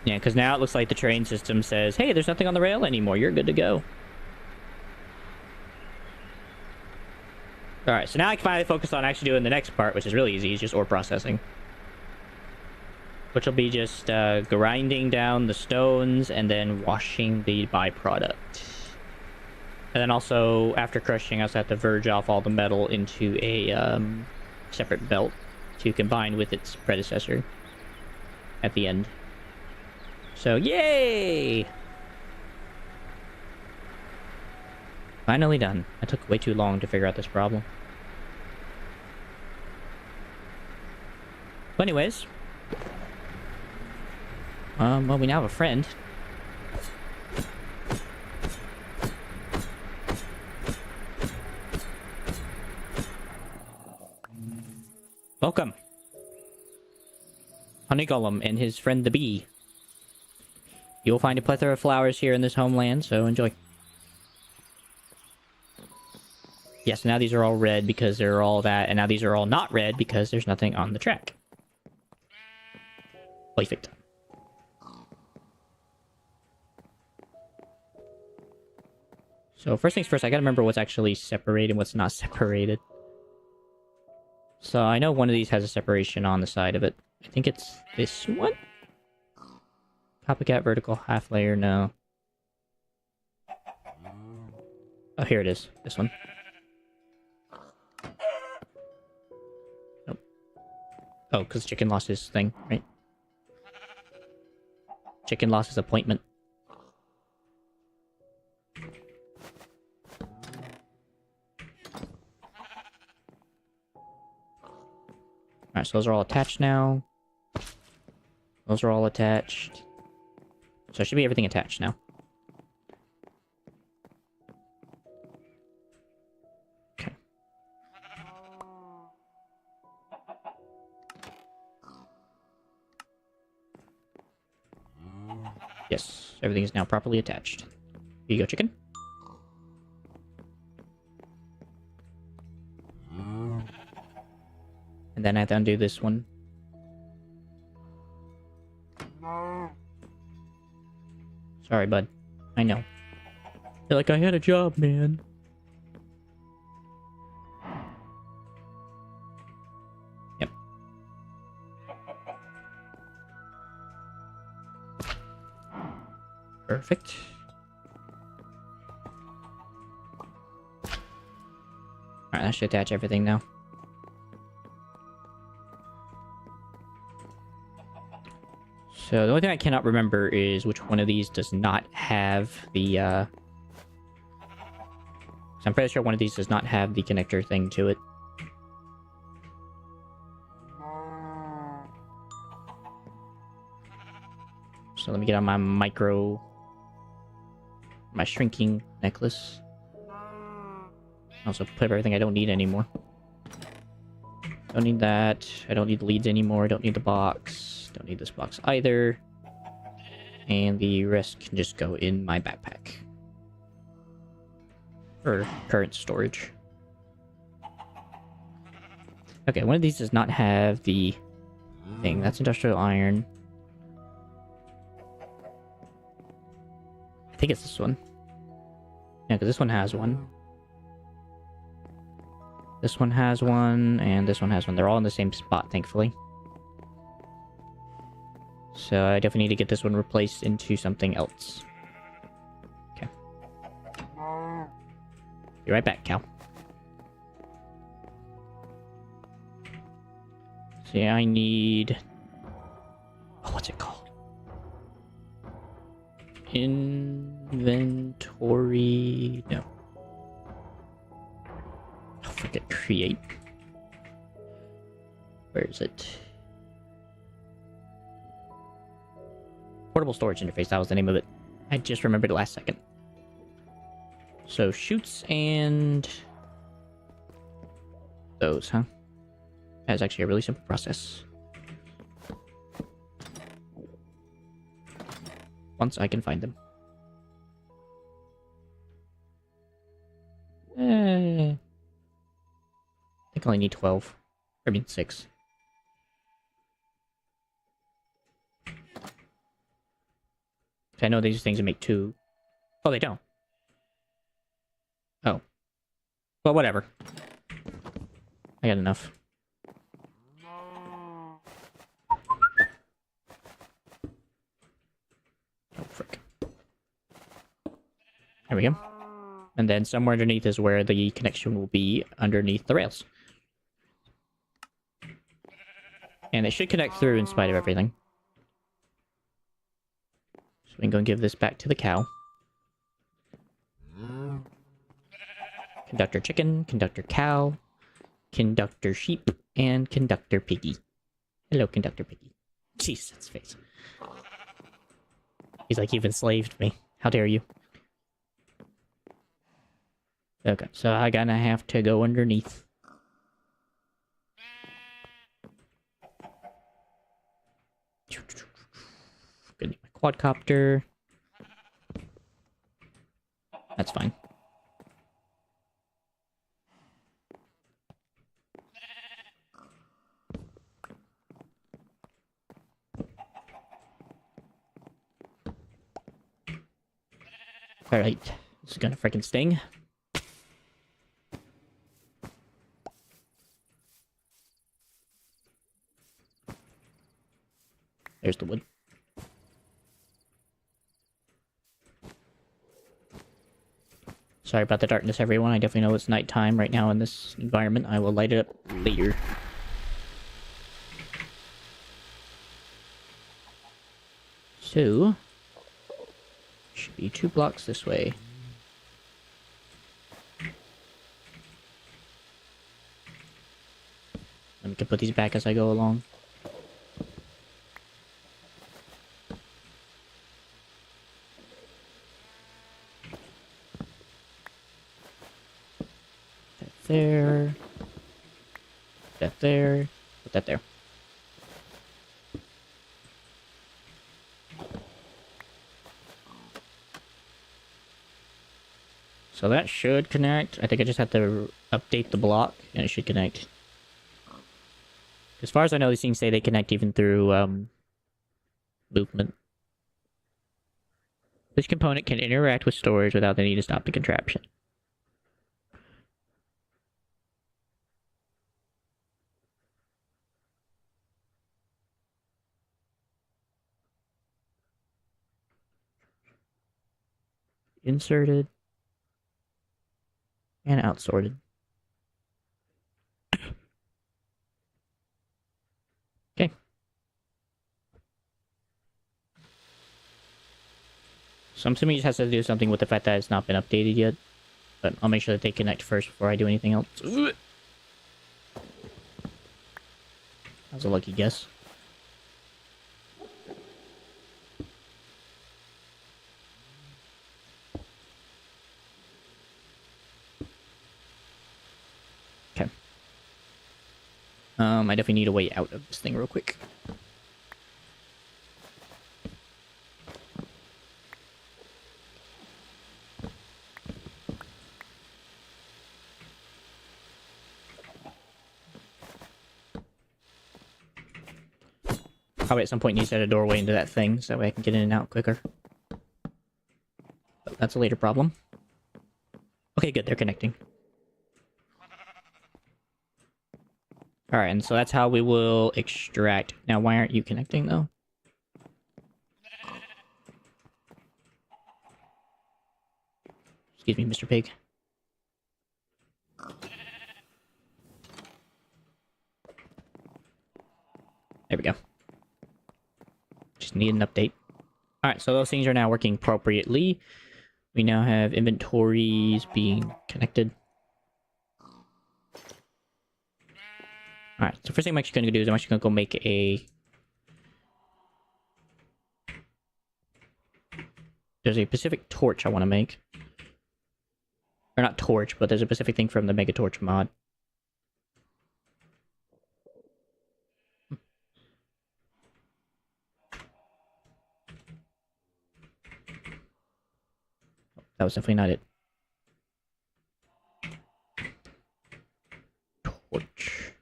Yeah, because now it looks like the train system says, hey, there's nothing on the rail anymore. You're good to go. Alright, so now I can finally focus on actually doing the next part, which is really easy. It's just ore processing. Which will be just grinding down the stones and then washing the byproduct. And then also, after crushing, I also have to verge off all the metal into a separate belt to combine with its predecessor at the end. So, yay! Finally done. I took way too long to figure out this problem. But anyways. Well, we now have a friend. Welcome. Honey Golem and his friend the bee. You'll find a plethora of flowers here in this homeland, so enjoy. Yes, now these are all red because they're all that, and now these are all not red because there's nothing on the track. Perfect. So first things first, I gotta remember what's actually separated and what's not separated. So I know one of these has a separation on the side of it. I think it's this one? Copycat vertical half layer, no. Oh, here it is. This one. Nope. Oh, because Chicken lost his thing, right? Chicken lost his appointment. Alright, so those are all attached now. Those are all attached. So it should be everything attached now. Okay. Yes, everything is now properly attached. Here you go, chicken. And then I have to undo this one. Sorry, bud. I know. You're like, I had a job, man. Yep. Perfect. Alright, that should attach everything now. So the only thing I cannot remember is which one of these does not have the, so I'm pretty sure one of these does not have the connector thing to it. So let me get on my shrinking necklace. Also put everything I don't need anymore. Don't need that. I don't need the leads anymore. I don't need the box. Don't need this box either. And the rest can just go in my backpack. For current storage. Okay, one of these does not have the thing. That's industrial iron. I think it's this one. Yeah, because this one has one. This one has one, and this one has one. They're all in the same spot, thankfully. So I definitely need to get this one replaced into something else. Okay. Be right back, Cal. So yeah, I need... Oh, what's it called? Inventory... No. Oh, forget create. Where is it? Portable storage interface, that was the name of it. I just remembered it last second. So chutes and... those, huh? That's actually a really simple process. Once I can find them. I think I only need 12. I mean 6. I know these things make 2. Oh, they don't. Oh. Well, whatever. I got enough. Oh, frick. There we go. And then somewhere underneath is where the connection will be underneath the rails. And they should connect through in spite of everything. So we can go and give this back to the cow. Conductor chicken, conductor cow, conductor sheep, and conductor piggy. Hello, conductor piggy. Jeez, that's face. He's like, you've enslaved me. How dare you? Okay, so I'm gonna have to go underneath. Gonna need my quadcopter. That's fine. Alright, this is gonna freaking sting. There's the wood. Sorry about the darkness, everyone. I definitely know it's nighttime right now in this environment. I will light it up later. So, should be 2 blocks this way. And we can put these back as I go along. That there. That there. Put that there. So that should connect. I think I just have to update the block, and it should connect. As far as I know, these things say they connect even through, movement. This component can interact with storage without the need to stop the contraption. Inserted. And outsorted. Okay. So I'm assuming it just has to do something with the fact that it's not been updated yet. But I'll make sure that they connect first before I do anything else. That was a lucky guess. Okay. I definitely need a way out of this thing real quick. Probably at some point need to set a doorway into that thing so that way I can get in and out quicker. But that's a later problem. Okay, good, they're connecting. Alright, and so that's how we will extract. Now, why aren't you connecting, though? Excuse me, Mr. Pig. There we go. Just need an update. Alright, so those things are now working appropriately. We now have inventories being connected. Alright, so first thing I'm actually going to do is I'm actually going to go make a... There's a specific torch I want to make. Or not torch, but there's a specific thing from the Mega Torch mod. That was definitely not it. Torch.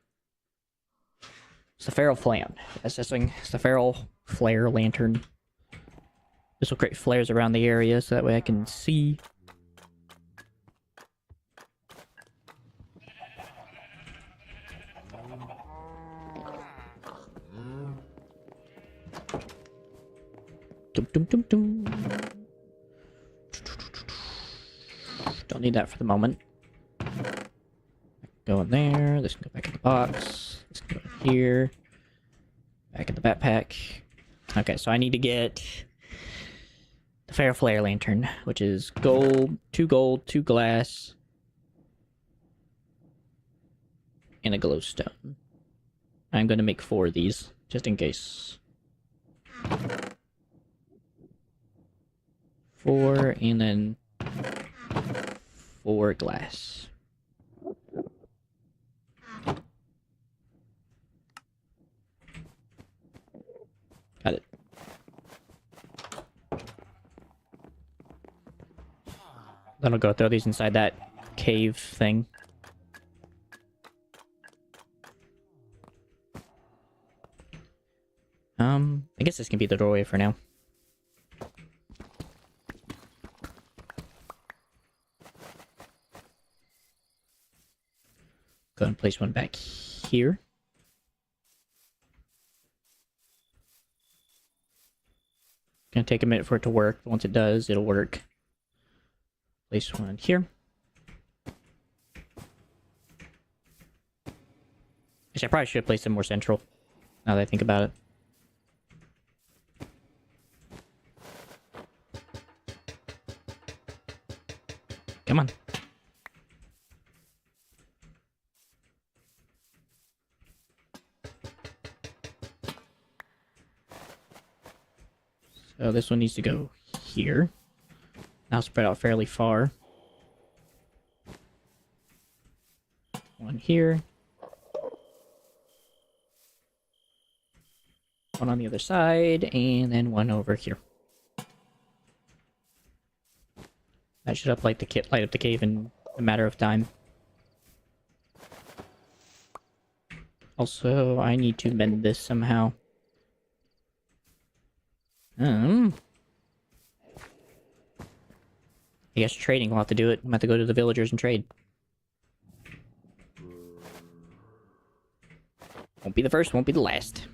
It's the feral flame. That's this thing. It's the feral flare lantern. This will create flares around the area so that way I can see. Dum dum dum dum. Don't need that for the moment. Go in there. This can go back in the box. This can go in here. Back in the backpack. Okay, so I need to get the Fair Flare Lantern, which is gold, 2 glass, and a glowstone. I'm going to make 4 of these, just in case. 4, and then 4 glass. Got it. Then I'll go throw these inside that cave thing. I guess this can be the doorway for now. Go and place one back here. Gonna take a minute for it to work, but once it does, it'll work. Place one here. Actually, I probably should place them more central, now that I think about it. Come on. So this one needs to go here. Now spread out fairly far. One here. One on the other side, and then one over here. That should light up the cave in a matter of time. Also, I need to mend this somehow. I guess trading will have to do it. I'm gonna have to go to the villagers and trade. Won't be the first, won't be the last.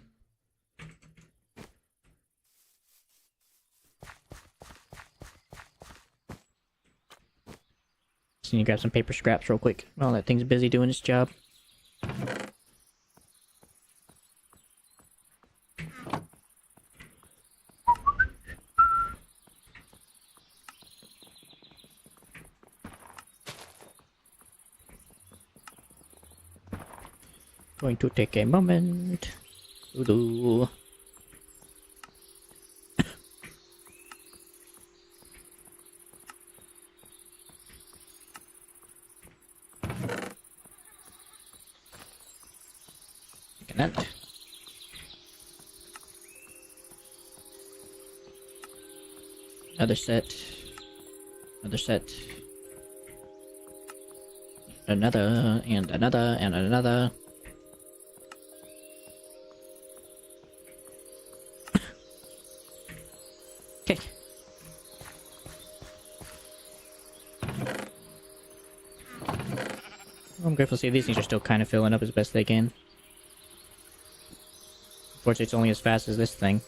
Just need to grab some paper scraps real quick while that thing's busy doing its job. Going to take a moment. Doo-doo. That. Another set. Another set. Another, and another, and another. Okay. I'm grateful to see these things are still kind of filling up as best they can. Unfortunately, it's only as fast as this thing.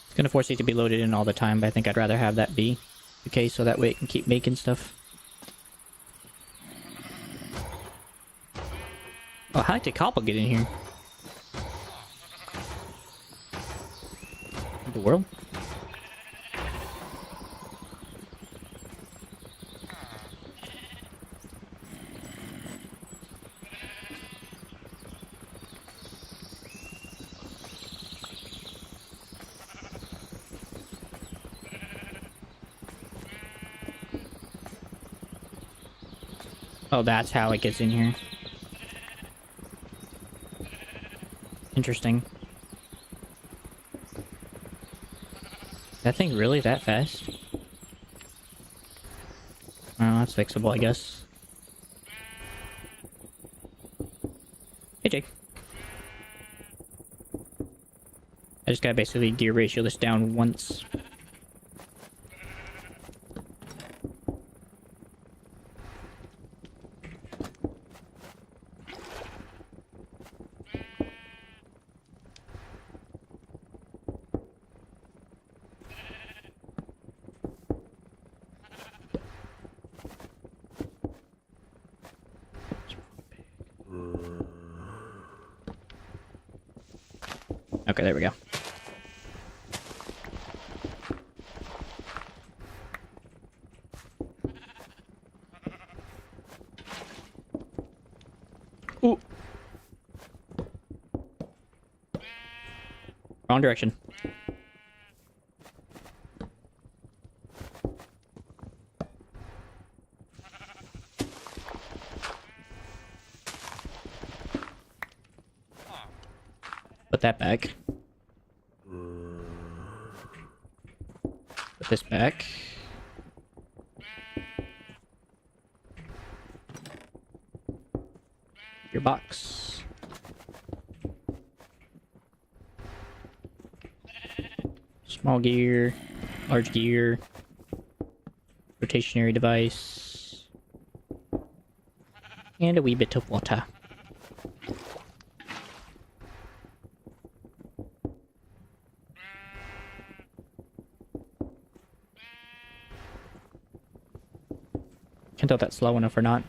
It's gonna force it to be loaded in all the time, but I think I'd rather have that be the case so that way it can keep making stuff. Oh, how did Cobble get in here? The world? Oh, that's how it gets in here. Interesting. That thing really that fast? Oh, that's fixable, I guess. Hey, Jake. I just gotta basically gear ratio this down once. Okay, there we go. Ooh. Wrong direction. Put that back. Put this back. Your box. Small gear, large gear, rotationary device, and a wee bit of water. Can't tell if that's slow enough or not.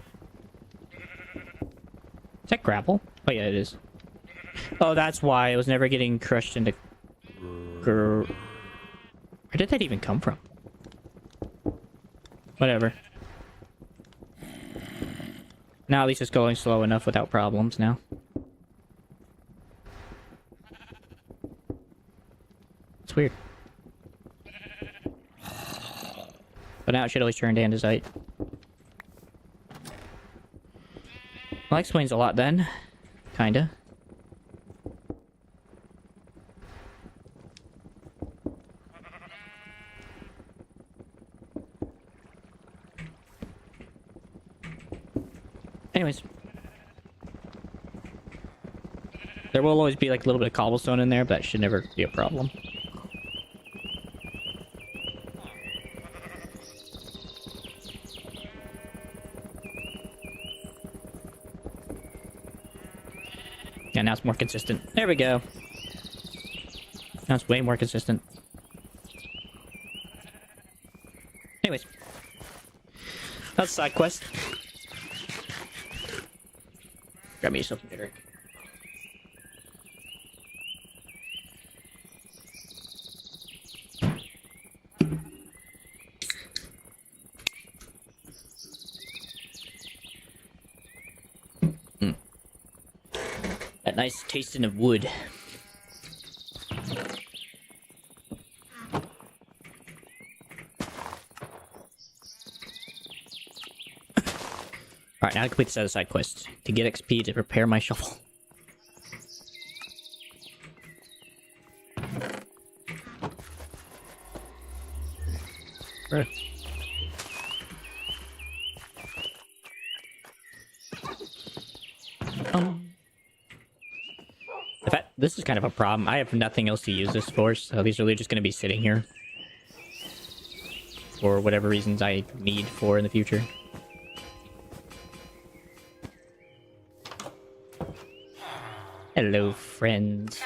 Is that gravel? Oh yeah, it is. Oh, that's why it was never getting crushed into... Where did that even come from? Whatever. Now at least it's going slow enough without problems now. It's weird. But now it should always turn to andesite. Well, that explains a lot then. Kinda. Anyways. There will always be like a little bit of cobblestone in there, but that should never be a problem. Yeah, now it's more consistent. There we go. Now it's way more consistent. Anyways, That's a side quest. Grab me something to drink. That nice tasting of wood. Alright, now I complete this other side quest. To get XP to repair my shovel. Right. In fact, this is kind of a problem. I have nothing else to use this for, so these are really just going to be sitting here. For whatever reasons I need for in the future. Hello, friends.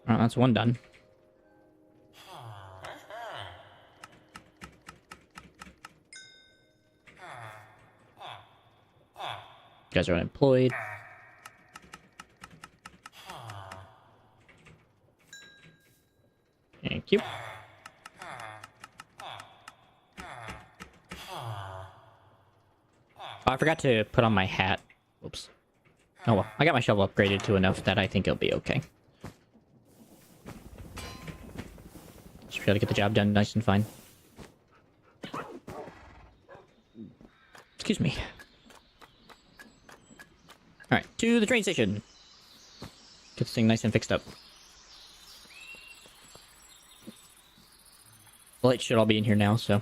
Oh, that's one done. You guys are unemployed. Thank you. Oh, I forgot to put on my hat. Oops. Oh well, I got my shovel upgraded to enough that I think it'll be okay. Just gotta get the job done nice and fine. Excuse me. Alright, to the train station. Get this thing nice and fixed up. The lights should all be in here now, so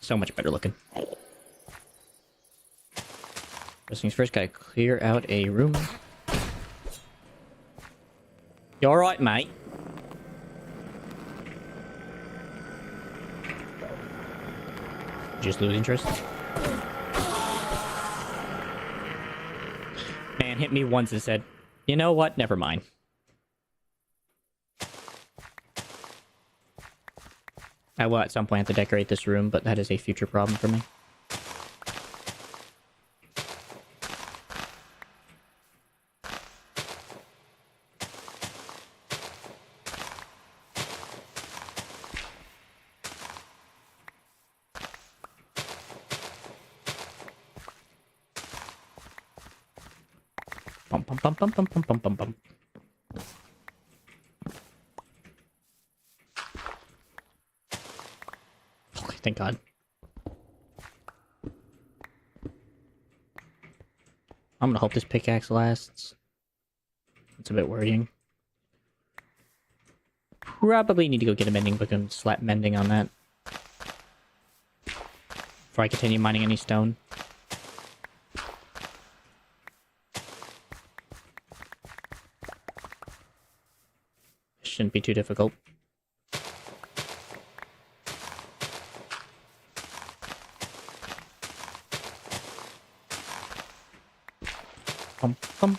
much better looking. First things first, gotta clear out a room. You alright, mate? Just lose interest? Man hit me once and said, you know what? Never mind. I will at some point have to decorate this room, but that is a future problem for me. Bum bum bum bum bum bum bum bum bum. Okay, thank God. I'm gonna hope this pickaxe lasts. It's a bit worrying. Probably need to go get a mending book and slap mending on that. Before I continue mining any stone. Shouldn't be too difficult. Bum, bum.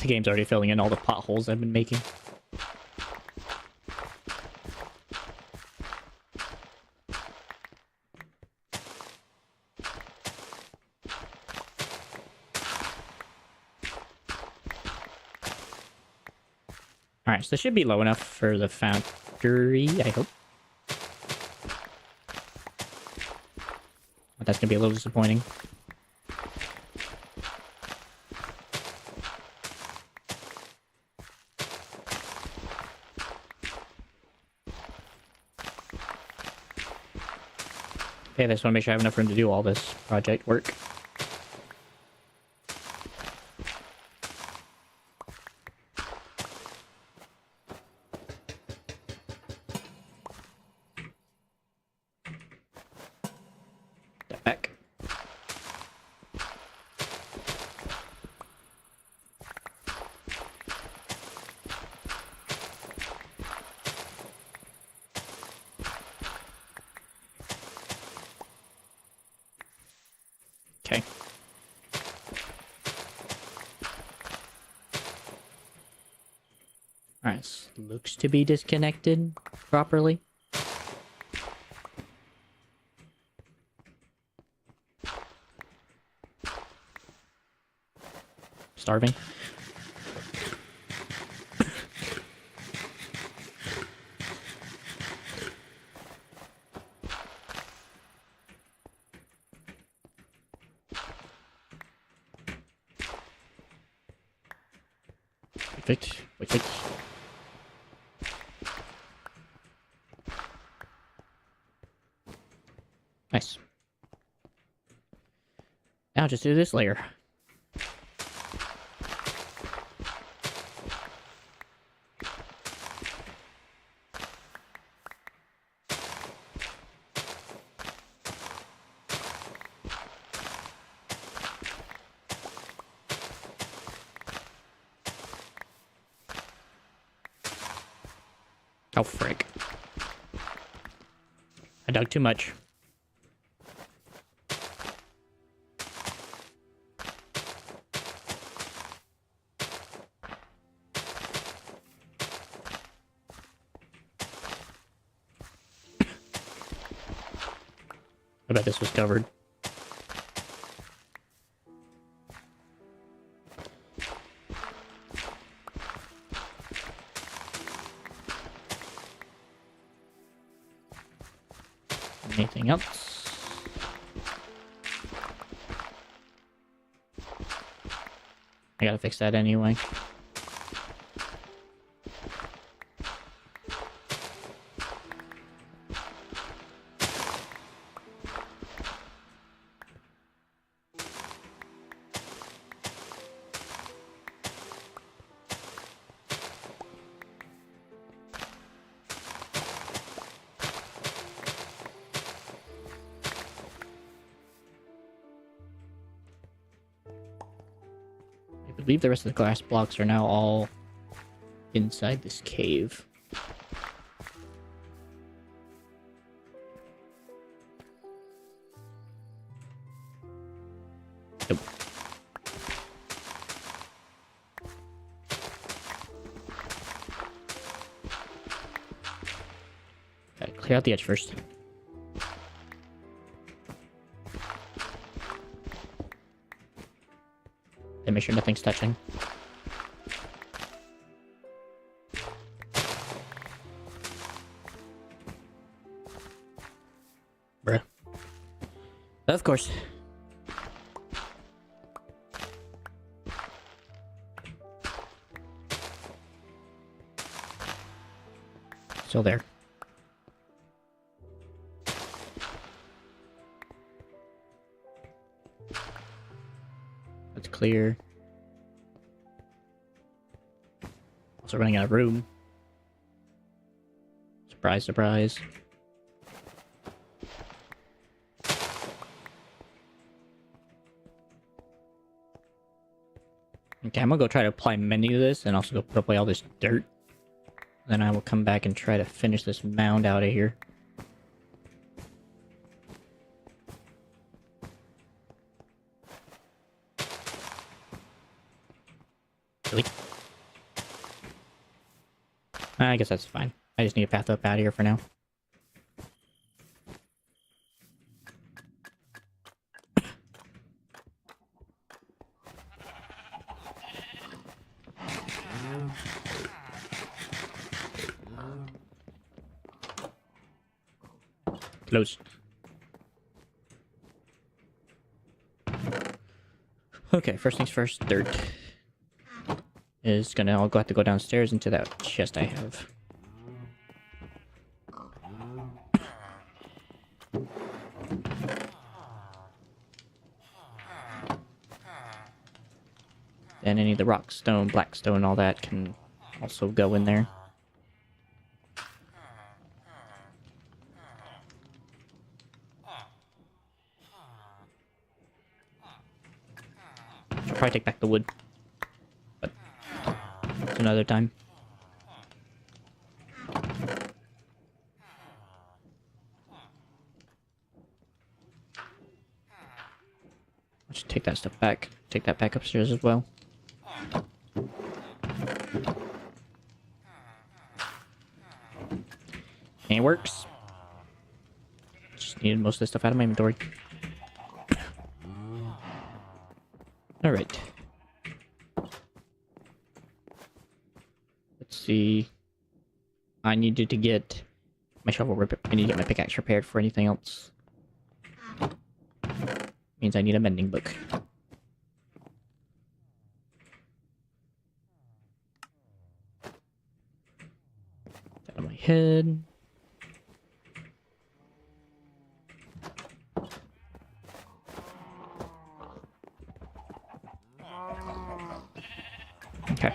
The game's already filling in all the potholes I've been making. Alright, so this should be low enough for the foundry, I hope. But that's gonna be a little disappointing. Okay, I just want to make sure I have enough room to do all this project work. Step back. Okay. Alright, looks to be disconnected properly. Starving. Perfect. Perfect. Nice. Now just do this layer. Oh, frick. I dug too much. I bet this was covered. Anything else? I gotta fix that anyway. I believe the rest of the glass blocks are now all inside this cave. Nope. Gotta clear out the edge first. And make sure nothing's touching. Bruh. Of course. Still there. That's clear. Also running out of room. Surprise, surprise. Okay, I'm gonna go try to apply menu to this and also go put away all this dirt. Then I will come back and try to finish this mound out of here. Really? I guess that's fine. I just need a path up out of here for now. Close. Okay, first things first, dirt is gonna. I'll have to go downstairs into that chest I have. And any of the rock, stone, black stone, all that can also go in there. Should probably take back the wood, but it's another time. Just take that stuff back. Take that back upstairs as well. And it works. Just needed most of this stuff out of my inventory. Alright. Let's see. I needed to get my shovel repaired. I need to get my pickaxe repaired for anything else. Means I need a mending book. Out of my head. Okay.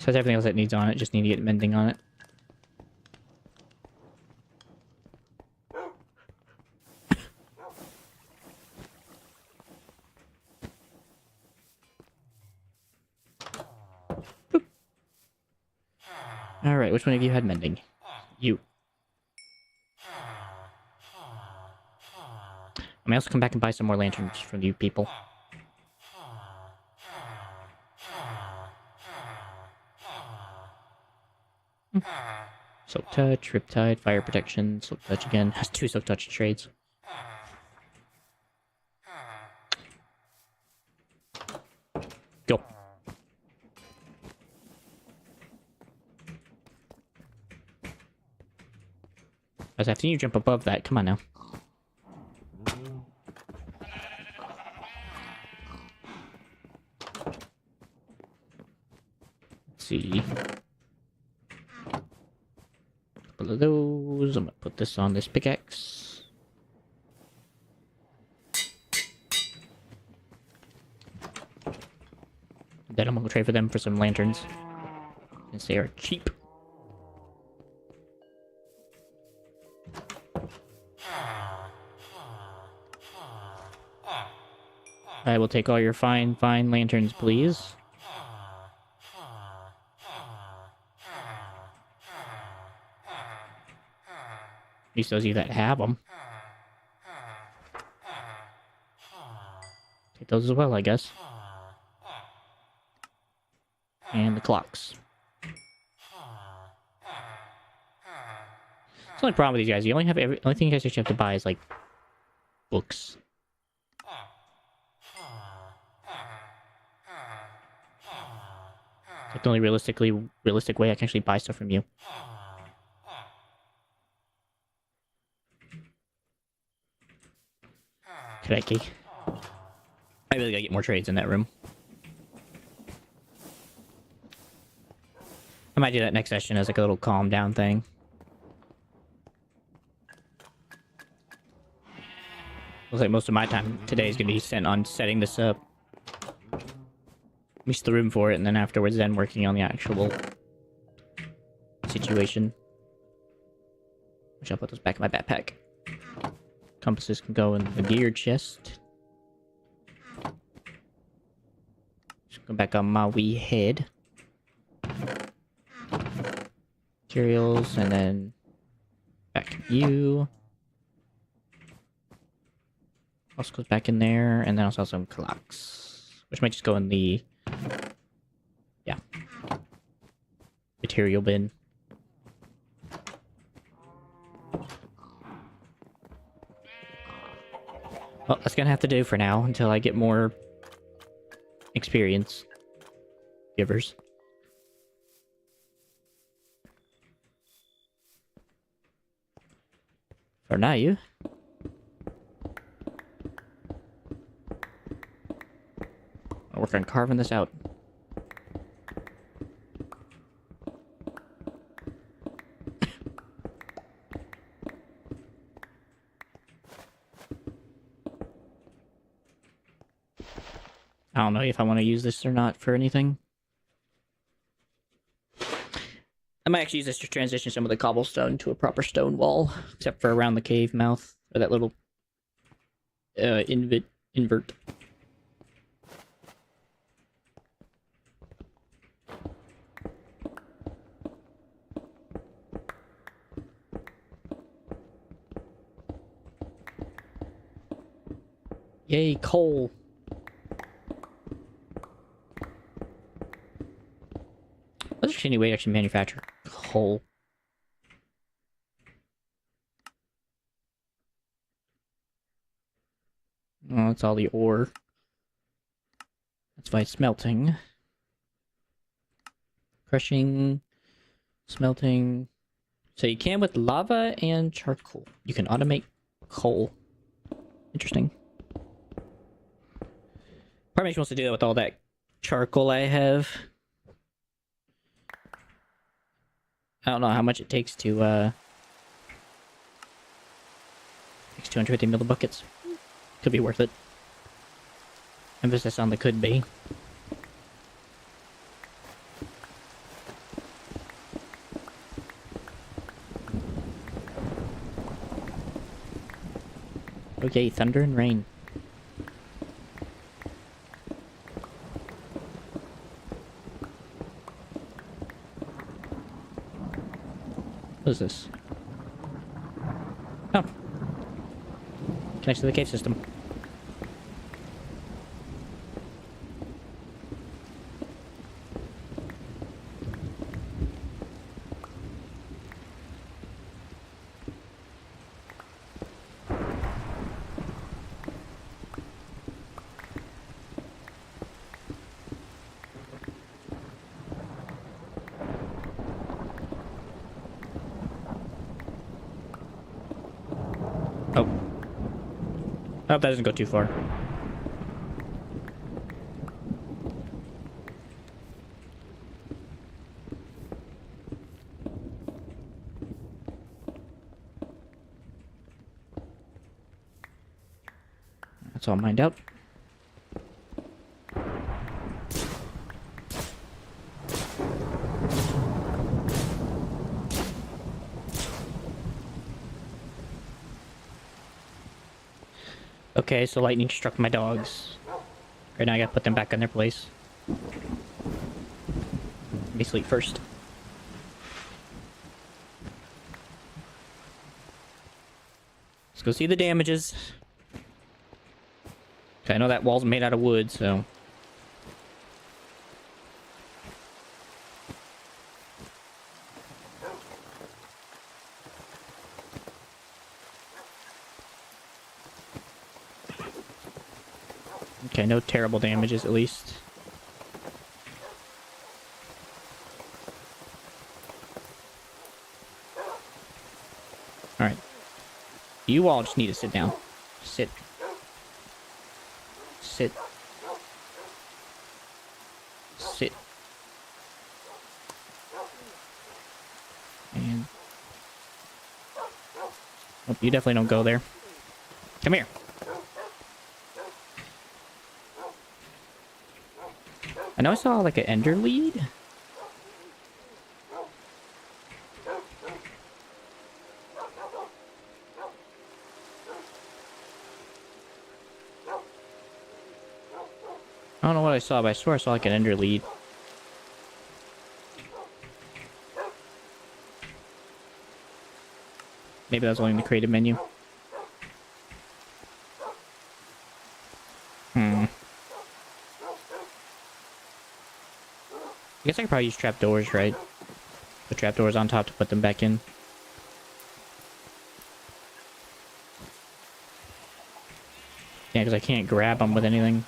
So that's everything else that needs on it. Just need to get mending on it. Alright, which one of you had mending? You. I may also come back and buy some more lanterns from you people. Silk touch, riptide, fire protection, silk touch again. Has 2 silk touch trades. Go. As after you jump above that, come on now. Let's see. Couple of those. I'm gonna put this on this pickaxe. Then I'm gonna trade for them for some lanterns, since they are cheap. I will take all your fine lanterns, please. At least those of you that have them. Take those as well, I guess. And the clocks. It's the only problem with these guys. You only have only thing you guys actually have to buy is like books. It's like the only realistic way I can actually buy stuff from you. Crikey. I really gotta get more trades in that room. I might do that next session as like a little calm down thing. Looks like most of my time today is gonna be spent on setting this up. At least the room for it, and then afterwards then working on the actual situation. Which I'll put those back in my backpack. Compasses can go in the gear chest. Just go back on my wee head. Materials, and then back to you. Also goes back in there, and then also some clocks. Which might just go in the... yeah. Material bin. Well, that's gonna have to do for now, until I get more... experience. Givers. For now, you. I'll work on carving this out. I don't know if I want to use this or not for anything. I might actually use this to transition some of the cobblestone to a proper stone wall, except for around the cave mouth, or that little invert. Yay, coal. What's actually any way to actually manufacture coal? Oh, it's all the ore. That's why it's smelting. Crushing, smelting. So you can with lava and charcoal. You can automate coal. Interesting. Part makes me wants to do that with all that charcoal I have. I don't know how much it takes to takes 250 millibuckets. Could be worth it. Emphasis on the could be. Okay, thunder and rain. What is this? Oh. Connects to the cave system. Oh. I hope that doesn't go too far. That's all mined out. Okay, so lightning struck my dogs. Right now I gotta put them back in their place. Let me sleep first. Let's go see the damages. Okay, I know that wall's made out of wood, so... Okay, no terrible damages at least. Alright. You all just need to sit down. Sit. Sit. Sit. And... Oh, you definitely don't go there. Come here. I know I saw like an ender lead. I don't know what I saw, but I swear I saw like an ender lead. Maybe that was only in the creative menu. I guess I could probably use trapdoors, right? The trapdoors on top to put them back in. Yeah, because I can't grab them with anything.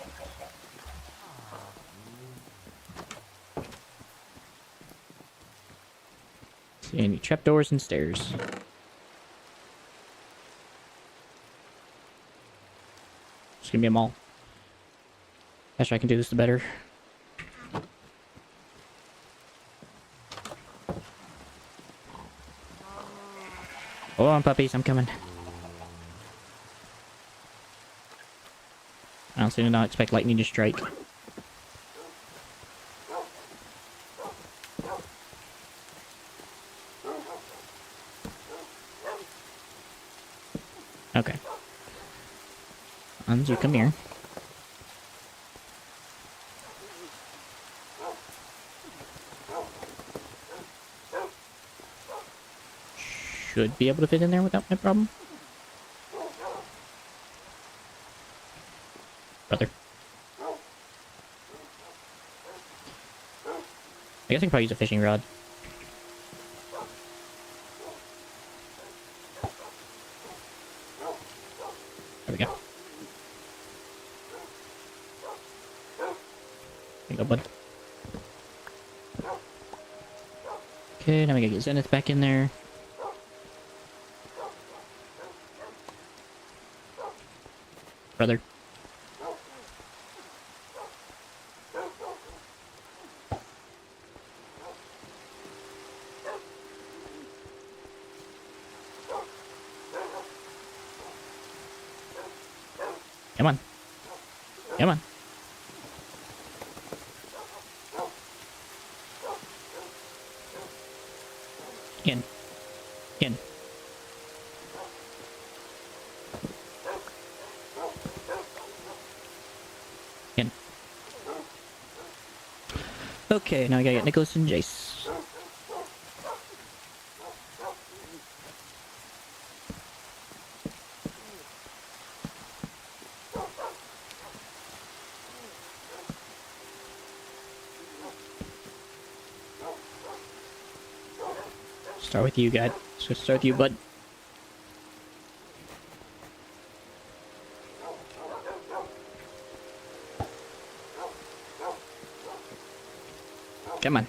See, I need trapdoors and stairs. Just give me them all. The faster I can do this, the better. Hold on, puppies, I'm coming. I honestly do not expect lightning to strike. Okay. You come here. Should be able to fit in there without no problem. Brother. I guess I can probably use a fishing rod. There we go. There you go, bud. Okay, now we gotta get Zenith back in there. Brother. Come on. Come on. In. In. In. Okay, now I gotta get Nicholas and Jace. Start with you, guy. So start with you, bud. Come on.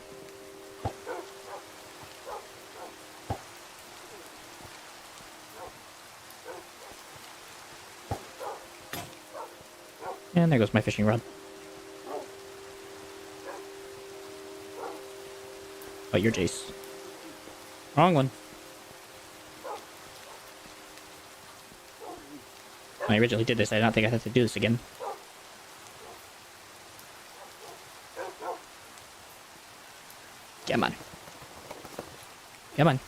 And there goes my fishing rod. Oh, you're Jace. Wrong one. When I originally did this, I don't think I had to do this again. Come on. Come on.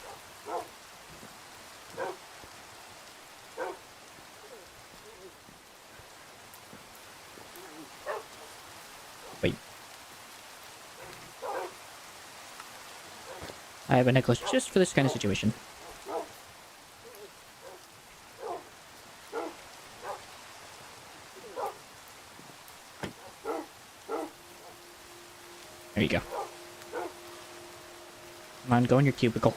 Wait. I have a necklace just for this kind of situation. There you go. Come on, go in your cubicle.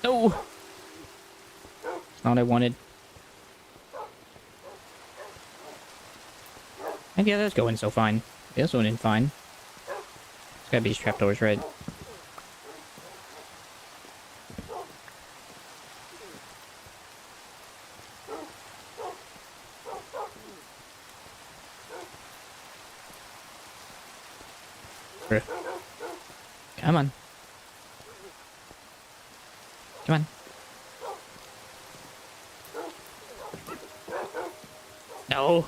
No! It's not what I wanted. And yeah, that's going so fine. Yeah, that's going in fine. It's gotta be these trapdoors, right? Come on. Come on. No!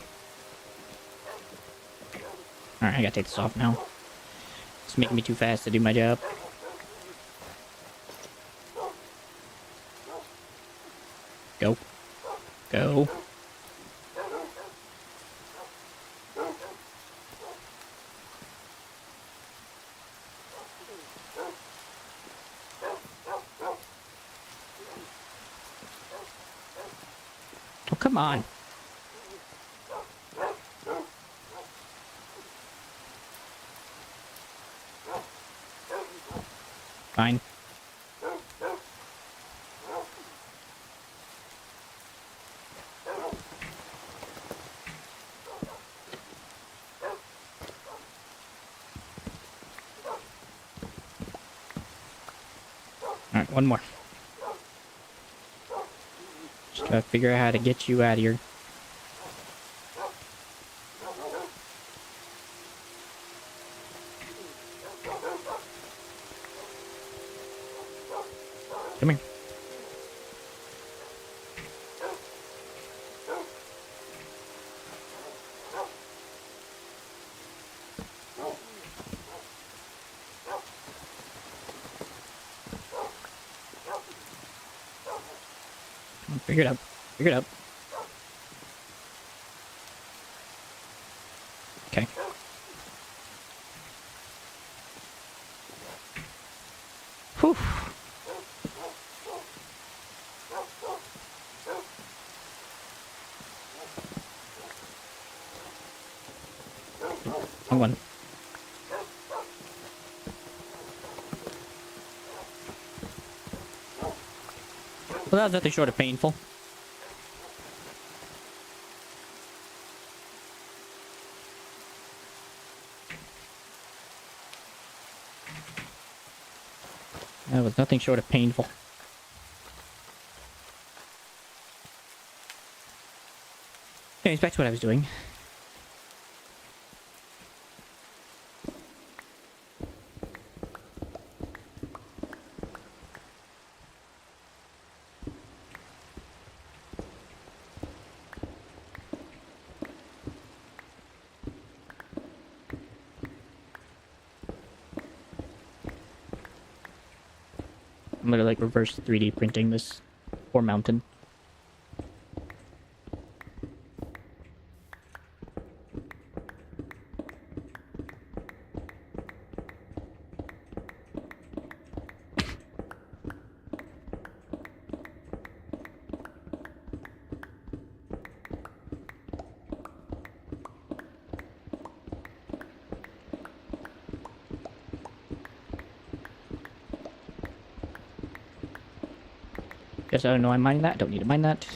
Alright, I gotta take this off now. It's making me too fast to do my job. Go. Go. Oh, come on. Fine. Alright, one more. Just gotta figure out how to get you out of here. Come here. Come on, figure it out. Figure it out. Okay. Whew. Wrong one. Well, that was nothing short of painful. That was nothing short of painful. Anyways, back to what I was doing. I'm gonna like reverse 3D printing this poor mountain. Guess I don't know I mine that. Don't need to mine that.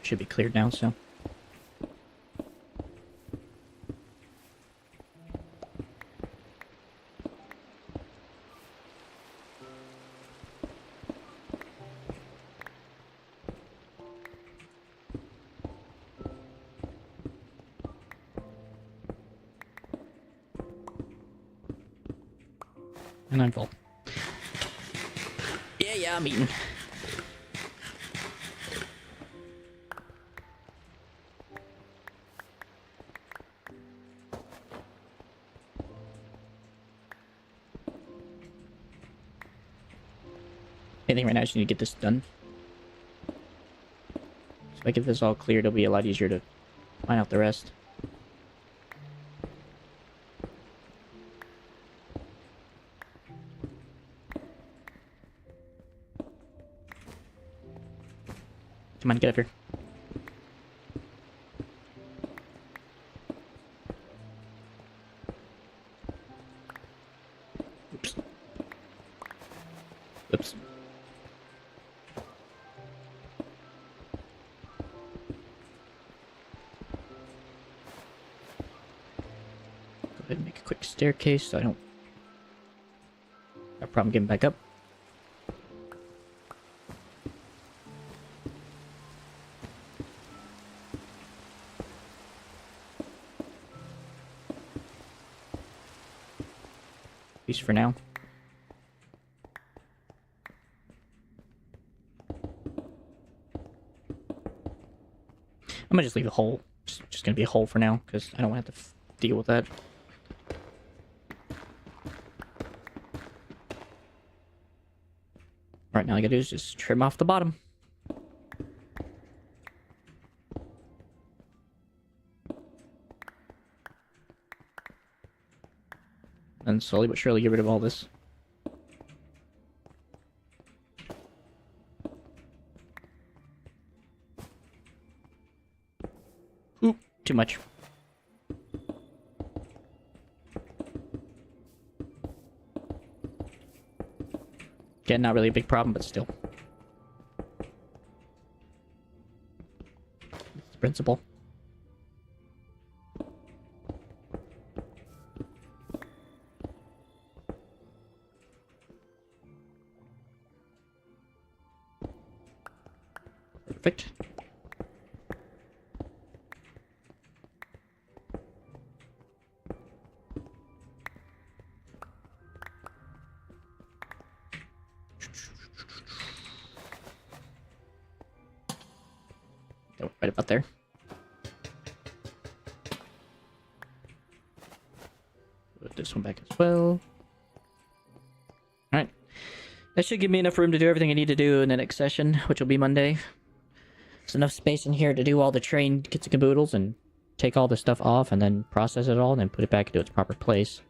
Should be cleared now, so. And I'm full. Yeah, I'm eating. I think right now I just need to get this done. So if I get this all cleared, it'll be a lot easier to find out the rest. Come on, get up here. Oops. Oops. Go ahead and make a quick staircase so I don't have a problem getting back up. At least for now. I'm gonna just leave a hole. Just gonna be a hole for now, because I don't want to have to deal with that. Right now, all I gotta do is just trim off the bottom. And slowly but surely get rid of all this. Ooh, too much. Again, not really a big problem, but still. It's the principle. Perfect. Right about there. Put this one back as well. Alright. That should give me enough room to do everything I need to do in the next session, which will be Monday. There's enough space in here to do all the train kits and caboodles and take all the stuff off and then process it all and then put it back into its proper place.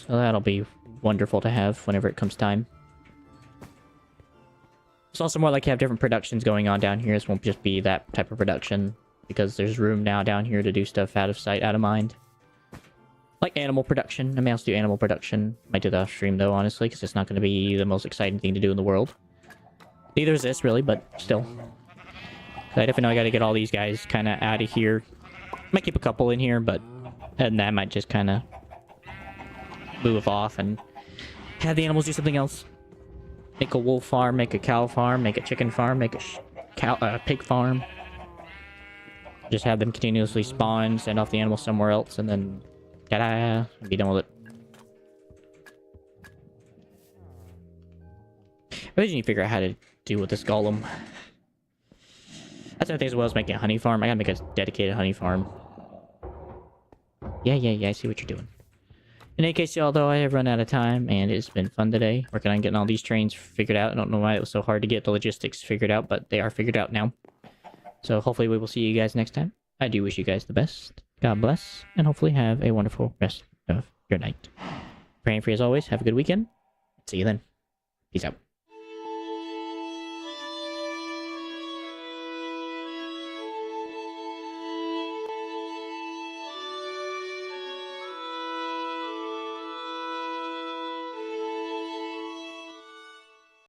So that'll be wonderful to have whenever it comes time. It's also more like you have different productions going on down here. This won't just be that type of production, because there's room now down here to do stuff out of sight, out of mind. Like animal production. I may also do animal production. Might do that off stream though, honestly, because it's not going to be the most exciting thing to do in the world. Neither is this, really, but still. I definitely know I got to get all these guys kind of out of here. Might keep a couple in here, but and that might just kind of move off and have the animals do something else. Make a wolf farm, make a cow farm, make a chicken farm, make a pig farm. Just have them continuously spawn, send off the animals somewhere else, and then ta-da! Be done with it. I just need to figure out how to deal with this golem. That's another thing as well as making a honey farm. I gotta make a dedicated honey farm. Yeah, I see what you're doing. In any case, y'all, though, I have run out of time, and it's been fun today, working on getting all these trains figured out. I don't know why it was so hard to get the logistics figured out, but they are figured out now. So hopefully we will see you guys next time. I do wish you guys the best. God bless, and hopefully have a wonderful rest of your night. Praying for you as always. Have a good weekend. See you then. Peace out.